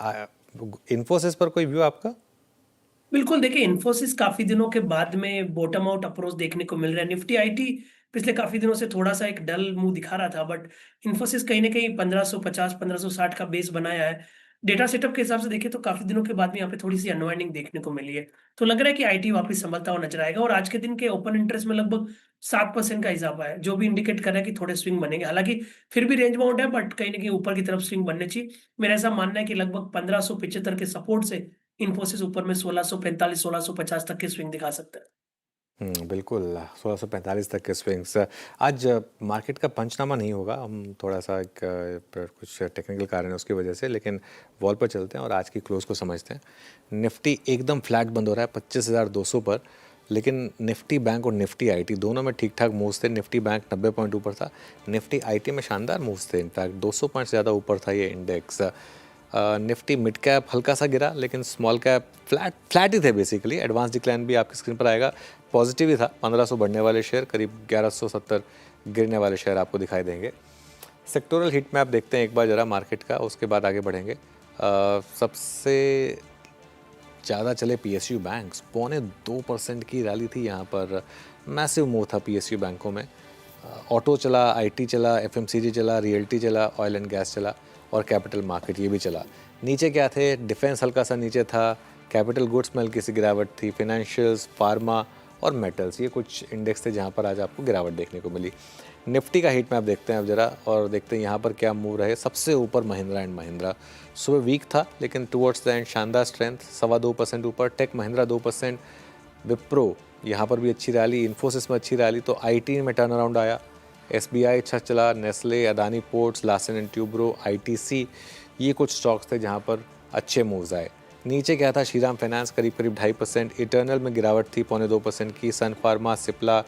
इन्फोसिस पर कोई व्यू आपका? बिल्कुल, देखिए इन्फोसिस काफी दिनों के बाद में बॉटम आउट अप्रोच देखने को मिल रहा है। निफ्टी IT पिछले काफी दिनों से थोड़ा सा एक डल मुंह दिखा रहा था, बट इन्फोसिस कहीं ना कहीं 1550 1560 का बेस बनाया है। डेटा सेटअप के हिसाब से देखें तो काफी दिनों के बाद में यहाँ पे थोड़ी सी अनवाइंडिंग देखने को मिली है, तो लग रहा है कि IT वापस संभलता हुआ नजर आएगा। और आज के दिन के ओपन इंटरेस्ट में लगभग 7% का इजाफा है, जो भी इंडिकेट कर रहा है कि थोड़े स्विंग बनेंगे। हालांकि फिर भी रेंज बाउंड है, बट कहीं ना कहीं ऊपर की तरफ स्विंग बनने चाहिए। मेरा ऐसा मानना है कि लगभग 1575 के सपोर्ट से इन्फोसिस ऊपर में 1645 1650 तक के स्विंग दिखा सकता है। बिल्कुल 1645 तक के स्विंग्स। आज मार्केट का पंचनामा नहीं होगा, हम थोड़ा सा कुछ टेक्निकल कारण है उसकी वजह से, लेकिन वॉल पर चलते हैं और आज की क्लोज को समझते हैं। निफ्टी एकदम फ्लैट बंद हो रहा है 25,200 पर, लेकिन निफ्टी बैंक और निफ्टी IT दोनों में ठीक ठाक मूव्स थे। निफ्टी बैंक 90 पॉइंट ऊपर था, निफ्टी IT में शानदार मूव्स थे, इनफैक्ट 200 पॉइंट ज़्यादा ऊपर था ये इंडेक्स। निफ्टी मिड कैप हल्का सा गिरा, लेकिन स्मॉल कैप फ्लैट ही थे बेसिकली। एडवांस डिक्लाइन भी आपकी स्क्रीन पर आएगा, पॉजिटिव ही था। 1500 बढ़ने वाले शेयर, करीब 1170 गिरने वाले शेयर आपको दिखाई देंगे। सेक्टोरल हीट मैप देखते हैं एक बार ज़रा मार्केट का, उसके बाद आगे बढ़ेंगे। सबसे ज़्यादा चले PSU बैंक्स, 2.25% की रैली थी यहाँ पर, मैसिव मूव था PSU बैंकों में। ऑटो चला, IT चला, FMCG चला, रियल्टी चला, ऑयल एंड गैस चला और कैपिटल मार्केट ये भी चला। नीचे क्या थे? डिफेंस हल्का सा नीचे था, कैपिटल गुड्स में हल्की सी गिरावट थी, फाइनेंशियल्स, फार्मा और मेटल्स, ये कुछ इंडेक्स थे जहाँ पर आज आपको गिरावट देखने को मिली। निफ्टी का हीट मैप देखते हैं अब जरा और देखते हैं यहाँ पर क्या मूव रहे। सबसे ऊपर महिंद्रा एंड महिंद्रा, सुबह वीक था लेकिन टुवर्ड्स द एंड शानदार स्ट्रेंथ, 2.25% ऊपर। टेक महिंद्रा 2%, विप्रो यहाँ पर भी अच्छी रैली, इन्फोसिस में अच्छी रैली, तो IT में टर्न अराउंड आया। SBI अच्छा चला, Nestle, Adani ports, Larsen and Toubro, ITC, ये कुछ स्टॉक्स थे जहाँ पर अच्छे मूव्स आए। नीचे क्या था, श्रीराम फाइनेंस करीब 2.5%, इटर्नल में गिरावट थी 0.25% की, Sun Pharma, Cipla,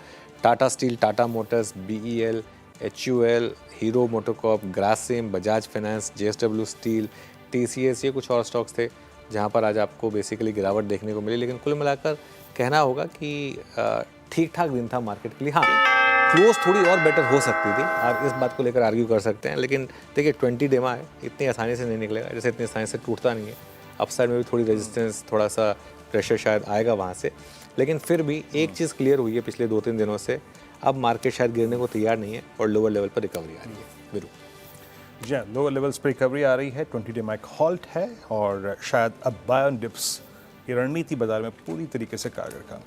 Tata steel, Tata motors, BEL, HUL, Hero MotoCorp, Grasim, Bajaj finance, JSW steel, TCS, ये कुछ और स्टॉक्स थे जहाँ पर आज आपको बेसिकली गिरावट देखने को मिली। लेकिन कुल मिलाकर कहना होगा कि ठीक ठाक दिन था मार्केट के लिए। हाँ, क्लोज थोड़ी और बेटर हो सकती थी, आप इस बात को लेकर आर्ग्यू कर सकते हैं, लेकिन देखिए 20 डेमा है, इतनी आसानी से नहीं निकलेगा, जैसे इतनी आसानी से टूटता नहीं है। अपसाइड में भी थोड़ी रेजिस्टेंस, थोड़ा सा प्रेशर शायद आएगा वहाँ से, लेकिन फिर भी एक चीज़ क्लियर हुई है पिछले 2-3 दिनों से, अब मार्केट शायद गिरने को तैयार नहीं है और लोअर लेवल पर रिकवरी आ रही है। वीरू जी हाँ, लोअर लेवल्स पर रिकवरी आ रही है, 20 डे एक हॉल्ट है और शायद अब बाय ऑन डिप्स की रणनीति बाजार में पूरी तरीके से कारगर काम।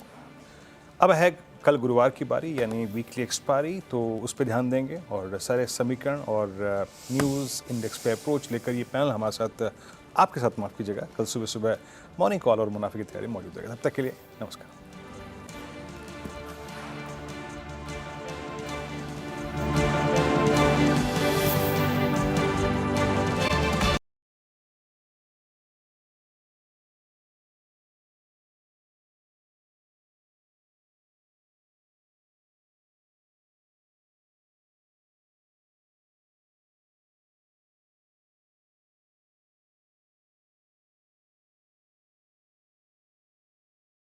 अब है कल गुरुवार की बारी, यानी वीकली एक्सपायरी, तो उस पर ध्यान देंगे और सारे समीकरण और न्यूज़ इंडेक्स पे अप्रोच लेकर ये पैनल हमारे साथ, आपके साथ माफ़ कीजिएगा, कल सुबह मॉर्निंग कॉल और मुनाफे की तैयारी मौजूद रहेगा। तब तक के लिए नमस्कार।